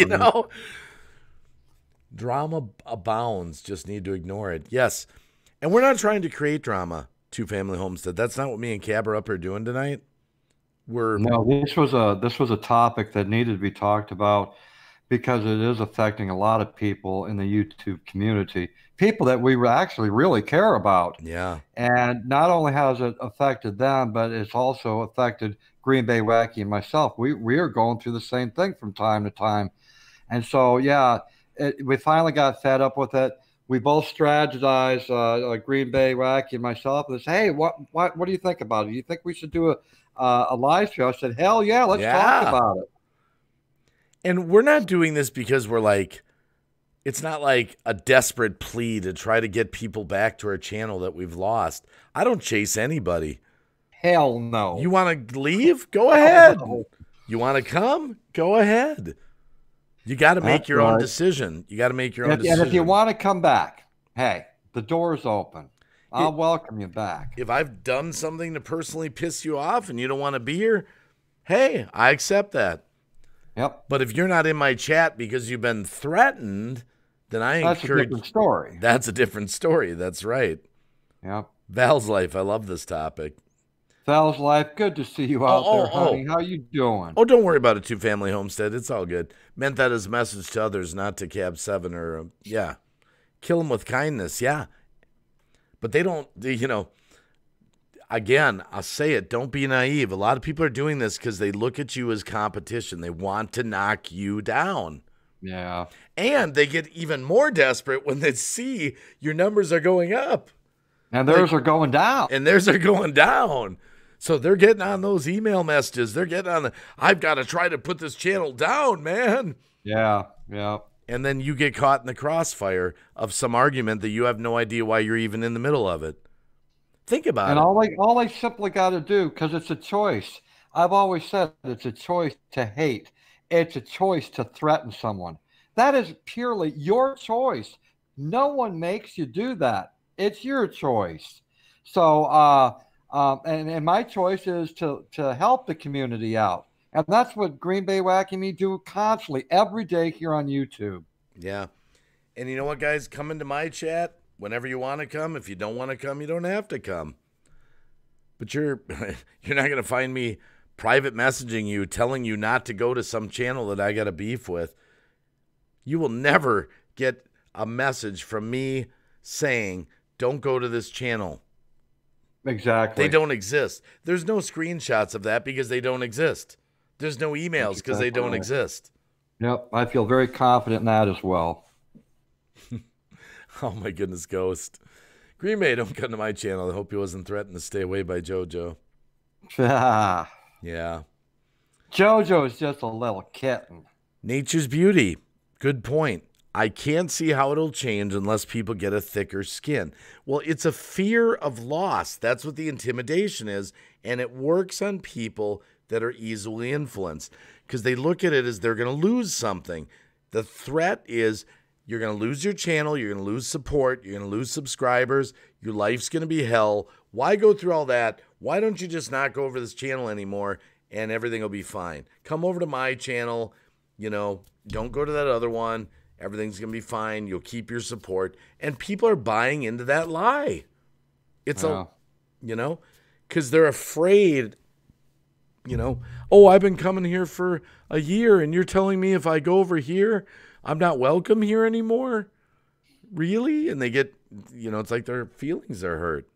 Drama abounds. Just need to ignore it. Yes. And we're not trying to create drama, Two Family Homestead. That's not what me and Cab are up here doing tonight. No, this was a topic that needed to be talked about because it is affecting a lot of people in the YouTube community, people that we actually really care about. Yeah. And not only has it affected them, but it's also affected Green Bay Wacky and myself. We are going through the same thing from time to time. And so, yeah, we finally got fed up with it. We both strategized, Green Bay Wacky and myself, and said, hey, what do you think about it? Do you think we should do a live show? I said, hell yeah, let's talk about it. And we're not doing this because we're like, it's not like a desperate plea to try to get people back to our channel that we've lost. I don't chase anybody. Hell no. You want to leave? Go ahead. No. You want to come? Go ahead. You got to make That's your own right. decision. You got to make your own And if you decision. want to come back, hey, the door's open. I'll welcome you back. If I've done something to personally piss you off and you don't want to be here, hey, I accept that. Yep. But if you're not in my chat because you've been threatened, then I That's a encourage. different story. That's a different story. That's right. Yep. Val's life. I love this topic. Val's life, good to see you out there, honey. How you doing? Oh, don't worry about a two-family homestead. It's all good. Meant that as a message to others, not to Cab 7 or, yeah. Kill them with kindness, yeah. But they don't, again, I'll say it, don't be naive. A lot of people are doing this because they look at you as competition. They want to knock you down. Yeah. And they get even more desperate when they see your numbers are going up. And theirs are going down. And theirs are going down. So they're getting on those email messages. They're getting on I've got to try to put this channel down, man. Yeah, yeah. And then you get caught in the crossfire of some argument that you have no idea why you're even in the middle of it. Think about it. And all they simply got to do, because it's a choice. I've always said it's a choice to hate. It's a choice to threaten someone. That is purely your choice. No one makes you do that. It's your choice. So, and my choice is to help the community out. And that's what Green Bay Wacky Me do constantly, every day here on YouTube. Yeah. And you know what, guys? Come into my chat whenever you want to come. If you don't want to come, you don't have to come. But you're not going to find me private messaging you, telling you not to go to some channel that I got a beef with. You will never get a message from me saying, don't go to this channel. Exactly. They don't exist. There's no screenshots of that because they don't exist. There's no emails because they don't exist. Yep, I feel very confident in that as well. Oh, my goodness, Ghost. Green Bay, don't come to my channel. I hope he wasn't threatened to stay away by JoJo. Yeah. JoJo is just a little kitten. Nature's beauty. Good point. I can't see how it'll change unless people get a thicker skin. Well, it's a fear of loss. That's what the intimidation is. And it works on people that are easily influenced because they look at it as they're going to lose something. The threat is you're going to lose your channel. You're going to lose support. You're going to lose subscribers. Your life's going to be hell. Why go through all that? Why don't you just not go over this channel anymore and everything will be fine? Come over to my channel. Don't go to that other one. Everything's going to be fine. You'll keep your support. And people are buying into that lie. It's because they're afraid, oh, I've been coming here for a year and you're telling me if I go over here, I'm not welcome here anymore? Really? And they get, it's like their feelings are hurt.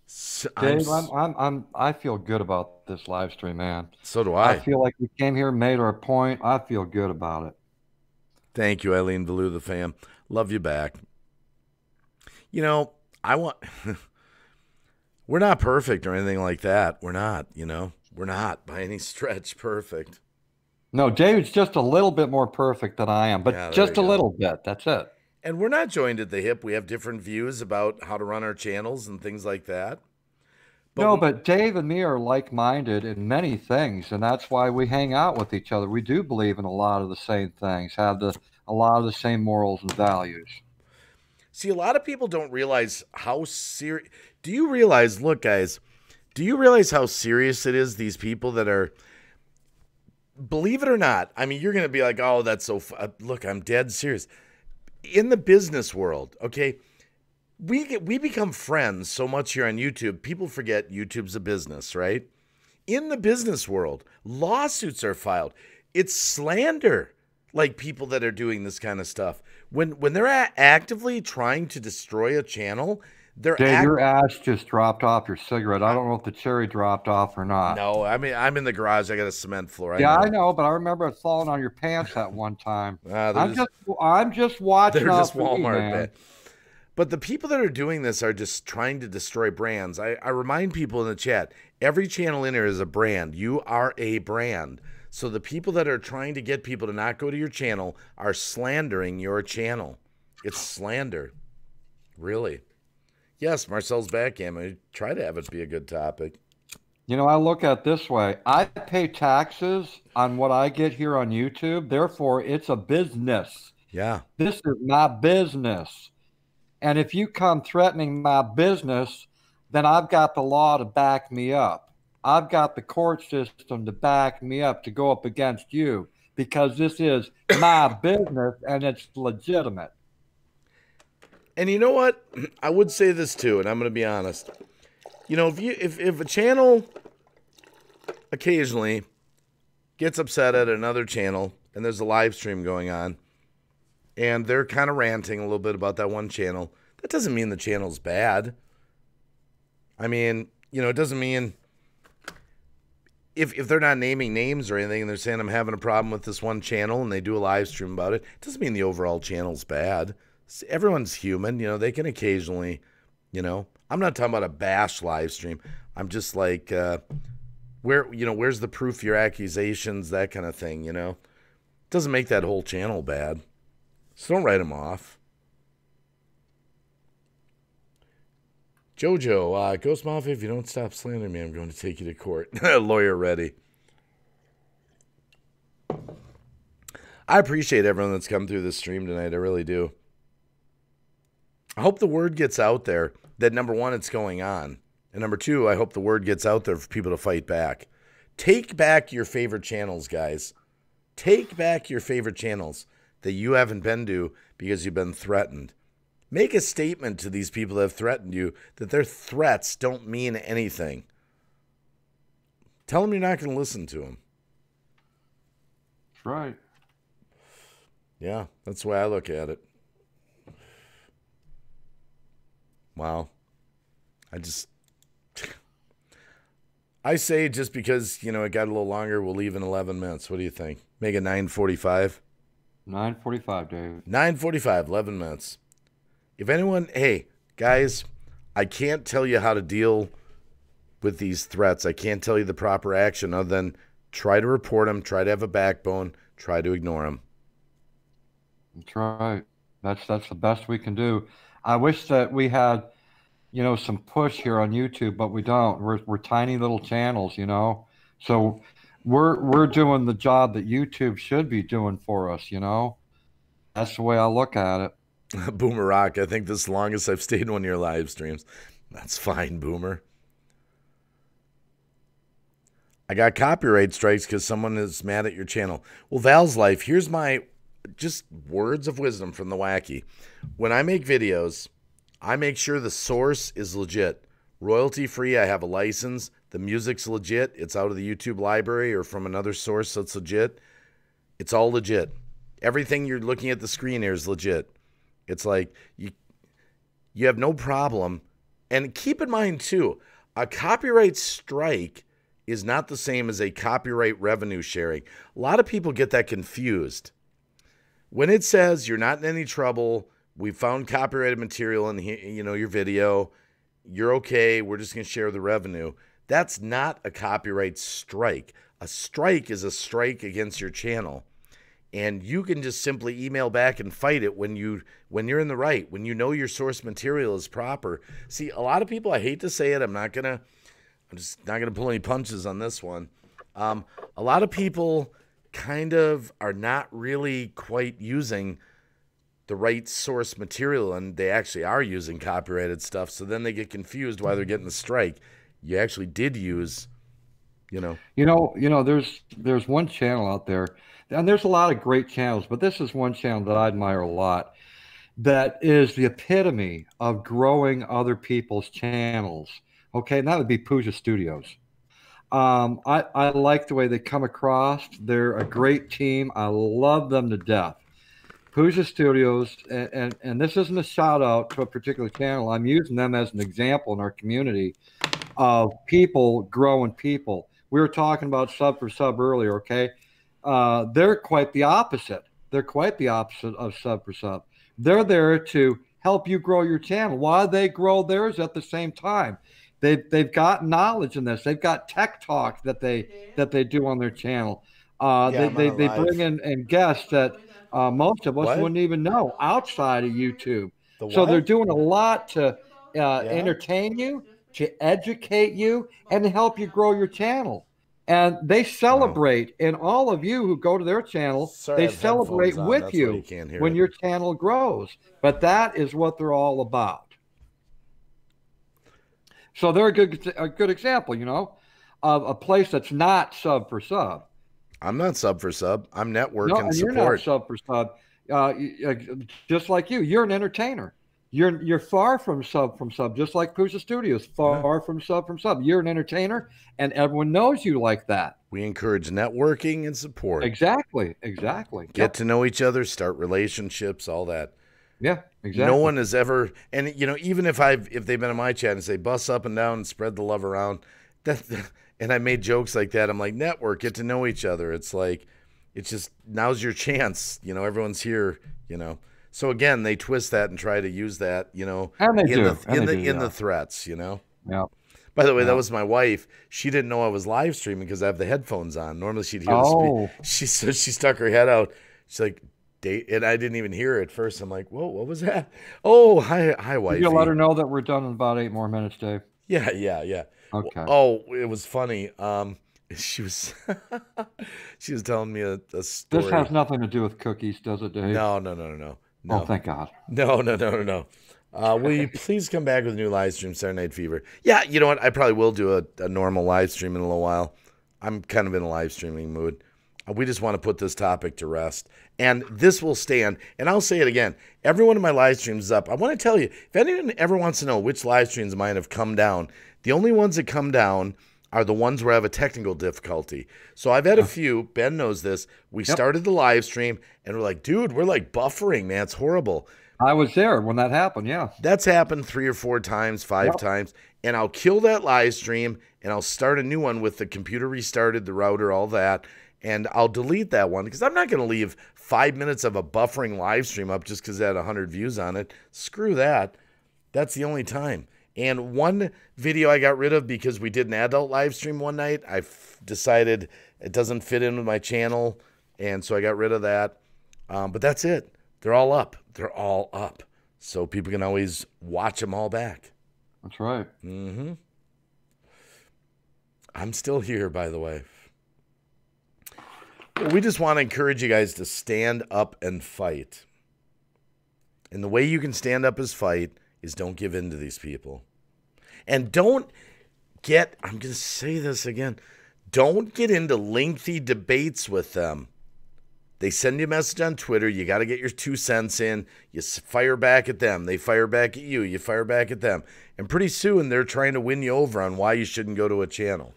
So Dave, I feel good about this live stream, man. So do I. I feel like we came here, made our point. I feel good about it. Thank you, Eileen Lu-Lu, the fam. Love you back. We're not perfect or anything like that. We're not, we're not by any stretch perfect. No, David's just a little bit more perfect than I am, but just a little bit. That's it. And we're not joined at the hip. We have different views about how to run our channels and things like that. But Dave and me are like-minded in many things, and that's why we hang out with each other. We do believe in a lot of the same things, have a lot of the same morals and values. See, a lot of people don't realize how serious. Do you realize, look, guys, do you realize how serious it is, these people that are, believe it or not, I mean, you're going to be like, oh, that's so, look, I'm dead serious. In the business world, okay, we become friends so much here on YouTube, people forget YouTube's a business, right? In the business world, lawsuits are filed. It's slander, like people that are doing this kind of stuff. When they're actively trying to destroy a channel, they're Dave, your ash just dropped off your cigarette. I don't know if the cherry dropped off or not. No, I mean, I'm in the garage. I got a cement floor. I know, but I remember it falling on your pants at one time. I'm just watching. They're just Walmart, man. But the people that are doing this are just trying to destroy brands. I remind people in the chat, every channel in here is a brand. You are a brand. So the people that are trying to get people to not go to your channel are slandering your channel. It's slander. Really. Yes, Marcel's backgammon. Try to have it be a good topic. I look at it this way. I pay taxes on what I get here on YouTube. Therefore, it's a business. Yeah. This is my business. And if you come threatening my business, then I've got the law to back me up. I've got the court system to back me up to go up against you because this is my business and it's legitimate. And you know what? I would say this too, and I'm going to be honest. If a channel occasionally gets upset at another channel and there's a live stream going on and they're kind of ranting a little bit about that one channel, that doesn't mean the channel's bad. I mean, it doesn't mean if they're not naming names or anything and they're saying I'm having a problem with this one channel and they do a live stream about it doesn't mean the overall channel's bad. Everyone's human. They can occasionally, I'm not talking about a bash live stream. I'm just like, where's the proof of your accusations, that kind of thing, Doesn't make that whole channel bad. So don't write them off. Jojo, Ghost Mafia, if you don't stop slandering me, I'm going to take you to court. Lawyer ready. I appreciate everyone that's come through this stream tonight. I really do. I hope the word gets out there that, number one, it's going on. And number two, I hope the word gets out there for people to fight back. Take back your favorite channels, guys. Take back your favorite channels that you haven't been to because you've been threatened. Make a statement to these people that have threatened you that their threats don't mean anything. Tell them you're not going to listen to them. That's right. Yeah, that's the way I look at it. Wow. I say just because, it got a little longer, we'll leave in 11 minutes. What do you think? Make it 9:45? 9:45, Dave. 9:45, 11 minutes. If anyone, hey, guys, I can't tell you how to deal with these threats. I can't tell you the proper action other than try to report them, try to have a backbone, try to ignore them. That's right. That's the best we can do. I wish that we had, some push here on YouTube, but we don't. We're tiny little channels, So we're doing the job that YouTube should be doing for us, That's the way I look at it. Boomer Rock, I think this is the longest I've stayed in one of your live streams. That's fine, Boomer. I got copyright strikes because someone is mad at your channel. Well, Val's Life, here's my just words of wisdom from the wacky. When I make videos, I make sure the source is legit. Royalty free, I have a license. The music's legit. It's out of the YouTube library or from another source that's legit. It's all legit. Everything you're looking at the screen here is legit. It's like you have no problem. And keep in mind, too, a copyright strike is not the same as a copyright revenue sharing. A lot of people get that confused. When it says you're not in any trouble, we found copyrighted material in your video, you're okay, we're just going to share the revenue. That's not a copyright strike. A strike is a strike against your channel. And you can just simply email back and fight it when you're in the right, when you know your source material is proper. See, a lot of people, I hate to say it, I'm just not gonna pull any punches on this one. A lot of people kind of are not really quite using the right source material, and they actually are using copyrighted stuff. So then they get confused why they're getting the strike. You actually did use, There's one channel out there, and there's a lot of great channels, but this is one channel that I admire a lot. That is the epitome of growing other people's channels. Okay, and that would be Pooja Studios. I like the way they come across. They're a great team. I love them to death. Pooja Studios, and this isn't a shout out to a particular channel. I'm using them as an example in our community of people growing people. We were talking about sub for sub earlier, okay? They're quite the opposite. They're quite the opposite of sub for sub. They're there to help you grow your channel while they grow theirs at the same time. They've got knowledge in this. They've got tech talk that they do on their channel. They bring in guests that most of us wouldn't even know outside of YouTube. So they're doing a lot to entertain you, to educate you and to help you grow your channel. And they Wow. celebrate, and all of you who go to their channel, Sorry, I they have headphones celebrate on. with That's why you you can't hear when it. your channel grows. But that is what they're all about. So they're a good example, of a place that's not sub for sub. I'm not sub for sub. I'm network No, and and you're not support. sub for sub. Just like you're an entertainer. You're far from sub, just like Pusa Studios, Yeah. far from sub. You're an entertainer, and everyone knows you like that. We encourage networking and support. Exactly, exactly. Get to know each other, start relationships, all that. Yeah, No exactly. one has ever, and even if they've been in my chat and say bust up and down and spread the love around, that, and I made jokes like that. I'm like, network, get to know each other. It's like, it's just now's your chance. Everyone's here. So again, they twist that and try to use that. And they In do, the and in they the do, in yeah, the threats. yeah, By the way, that yeah. was my wife. She didn't know I was live streaming because I have the headphones on. Normally, she'd hear the speak. Oh, She stuck her head out. She's like, and I didn't even hear it at first. I'm like, whoa, what was that? Oh, hi, you gonna let wifey. her know that we're done in about 8 more minutes, Dave? Yeah, yeah, yeah. Okay. Oh, it was funny. She was she was telling me a This has story. nothing to do with cookies, does it, Dave? No, no, no, no, no, Oh, no, thank God. no, no, no, no, no. Will you Okay. please come back with a new live stream, Saturday Night Fever? Yeah, you know what? I probably will do a normal live stream in a little while. I'm kind of in a live streaming mood. We just want to put this topic to rest. And this will stand. And I'll say it again. Every one of my live streams is up. I want to tell you, if anyone ever wants to know which live streams of mine have come down, the only ones that come down are the ones where I have a technical difficulty. So I've had a few. Ben knows this. We Yep. started the live stream and we're like, dude, we're like buffering, man. It's horrible. I was there when that happened. Yeah. That's happened 3 or 4 times, 5 times, and I'll kill that live stream and I'll start a new one with the computer restarted, the router, all that, and I'll delete that one because I'm not going to leave 5 minutes of a buffering live stream up just because it had 100 views on it. Screw that. That's the only time. And one video I got rid of because we did an adult live stream one night. Decided it doesn't fit in with my channel, and so I got rid of that. But that's it. They're all up. They're all up. So people can always watch them all back. That's right. Mm-hmm. I'm still here, by the way. We just want to encourage you guys to stand up and fight. And the way you can stand up is fight is don't give in to these people. And don't get, I'm going to say this again, don't get into lengthy debates with them. They send you a message on Twitter. You got to get your 2 cents in. You fire back at them. They fire back at you. You fire back at them. And pretty soon they're trying to win you over on why you shouldn't go to a channel.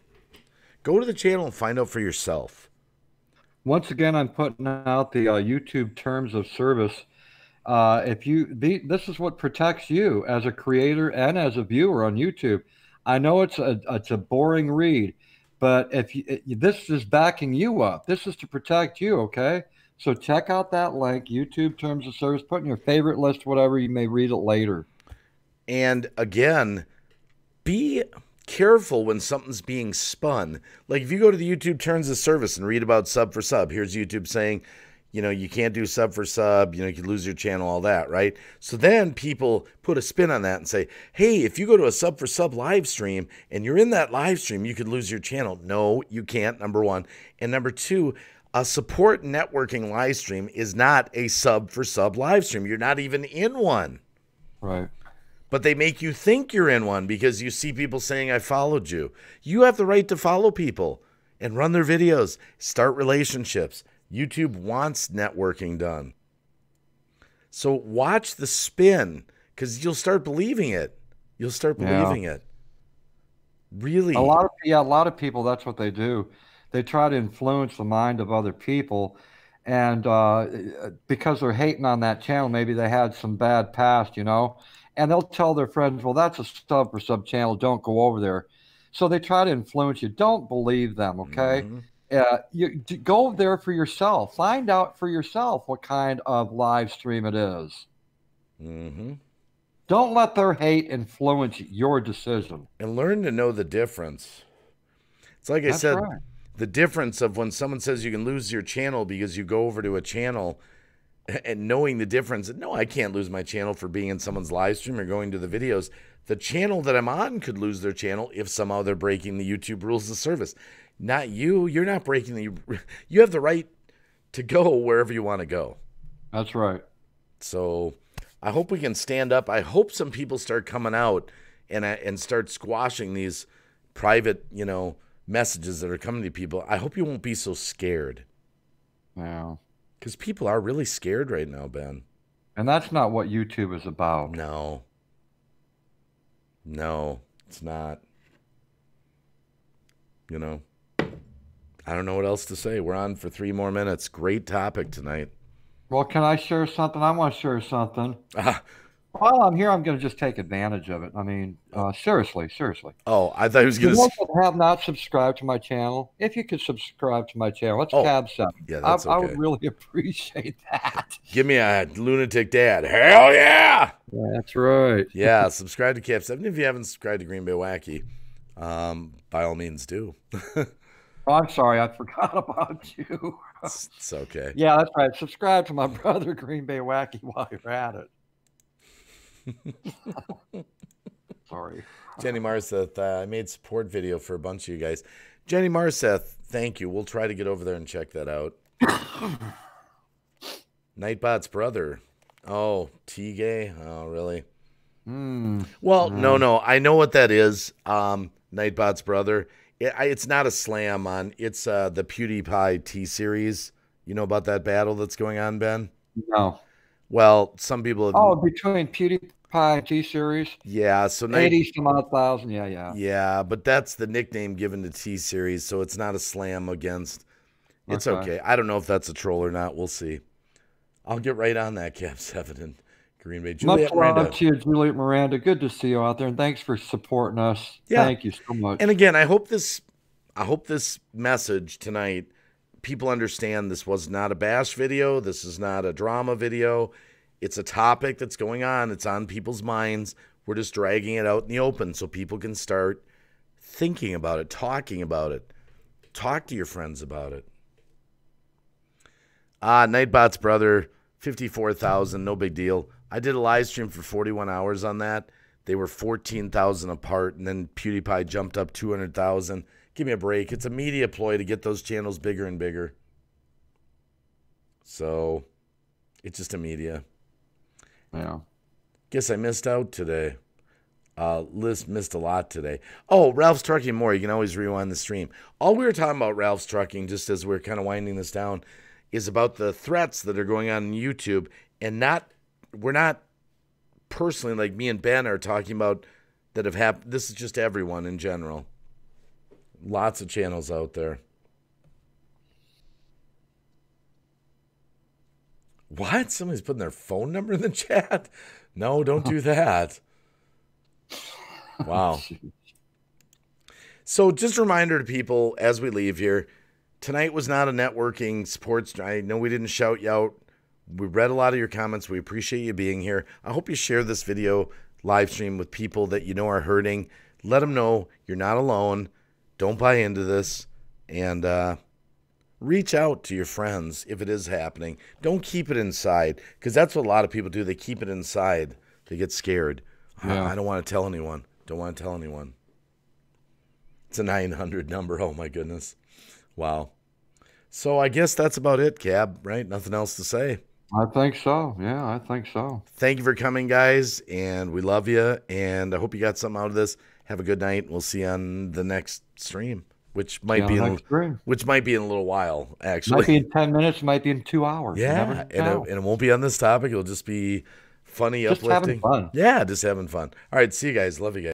Go to the channel and find out for yourself. Once again, I'm putting out the YouTube terms of service. This is what protects you as a creator and as a viewer on YouTube. I know it's a boring read, but this is backing you up. This is to protect you. Okay. So check out that link, YouTube terms of service, put in your favorite list, whatever, you may read it later. And again, be careful when something's being spun. Like if you go to the YouTube terms of service and read about sub for sub, here's YouTube saying, you can't do sub for sub, you could lose your channel, all that, right? So then people put a spin on that and say, hey, if you go to a sub for sub live stream and you're in that live stream, you could lose your channel. No, you can't, number one. And number two, a support networking live stream is not a sub for sub live stream. You're not even in one. Right. But they make you think you're in one because you see people saying, I followed you. You have the right to follow people and run their videos, start relationships. YouTube wants networking done. So watch the spin because you'll start believing it. You'll start believing it. Really. A lot of people, that's what they do. They try to influence the mind of other people. And because they're hating on that channel, maybe they had some bad past, and they'll tell their friends, well, that's a sub for sub channel. Don't go over there. So they try to influence you. Don't believe them, okay? You go there for yourself. Find out for yourself what kind of live stream it is. Don't let their hate influence your decision. And learn to know the difference. It's like I said, the difference of when someone says you can lose your channel because you go over to a channel and knowing the difference. No, I can't lose my channel for being in someone's live stream or going to the videos. The channel that I'm on could lose their channel if somehow they're breaking the YouTube rules of service. Not you. You're not breaking you have the right to go wherever you want to go. That's right. So I hope we can stand up. I hope some people start coming out and start squashing these private, messages that are coming to people. I hope you won't be so scared. Yeah. Because people are really scared right now, Ben. And that's not what YouTube is about. No. No, it's not. I don't know what else to say. We're on for 3 more minutes. Great topic tonight. Well, can I share something? I want to share something. While I'm here, I'm going to just take advantage of it. I mean, seriously. Oh, I thought he was going to... Those that have not subscribed to my channel, if you could subscribe to my channel, it's Cab 7. Yeah, that's okay. I would really appreciate that. Give me a lunatic dad. Hell yeah! That's right. Yeah, subscribe to Cab 7. If you haven't subscribed to Green Bay Wacky, by all means do. Oh, I'm sorry, I forgot about you. It's okay. Yeah, that's right. Subscribe to my brother, Green Bay Wacky, while you're at it. Sorry. Jenny Marseth, I made support video for a bunch of you guys. Jenny Marseth, thank you. We'll try to get over there and check that out. Nightbot's brother. Oh, T-Gay? Oh, really? Well, no. I know what that is. Nightbot's brother. It's not a slam on. It's the PewDiePie T-Series. You know about that battle that's going on, Ben? No. Well, some people have... Oh, between PewDiePie and T-Series? Yeah, so... 80-some-odd-thousand, yeah. Yeah, but that's the nickname given to T-Series, so it's not a slam against... It's okay. I don't know if that's a troll or not. We'll see. I'll get right on that, Cab 7 and Green Bay. Much love to you, Juliet Miranda. Good to see you out there, and thanks for supporting us. Yeah. Thank you so much. And again, I hope this message tonight, people understand this was not a bash video. This is not a drama video. It's a topic that's going on. It's on people's minds. We're just dragging it out in the open so people can start thinking about it, talking about it. Talk to your friends about it. Nightbot's brother, 54,000, no big deal. I did a live stream for 41 hours on that. They were 14,000 apart, and then PewDiePie jumped up 200,000. Give me a break. It's a media ploy to get those channels bigger and bigger. So, it's just a media. Yeah. Guess I missed out today. Liz missed a lot today. Oh, Ralph's Trucking more. You can always rewind the stream. All we were talking about Ralph's Trucking, just as we're kind of winding this down, is about the threats that are going on YouTube, and we're not personally, like me and Ben are talking about, that have happened. This is just everyone in general. Lots of channels out there. What? Somebody's putting their phone number in the chat? No, don't do that. Wow. So just a reminder to people as we leave here, tonight was not a networking sports. I know we didn't shout you out. We read a lot of your comments. We appreciate you being here. I hope you share this video live stream with people that you know are hurting. Let them know you're not alone. Don't buy into this. And reach out to your friends if it is happening. Don't keep it inside, because that's what a lot of people do. They keep it inside. They get scared. Yeah. I don't want to tell anyone. Don't want to tell anyone. It's a 900 number. Oh, my goodness. Wow. So I guess that's about it, Cab, right? Nothing else to say. I think so. Yeah, I think so. Thank you for coming, guys, and we love you, and I hope you got something out of this. Have a good night. We'll see you on the next stream, which might be in a little while, actually. Might be in 10 minutes, might be in 2 hours. Yeah, and it won't be on this topic. It'll just be funny, just uplifting. Having fun. Yeah, just having fun. All right, see you guys. Love you guys.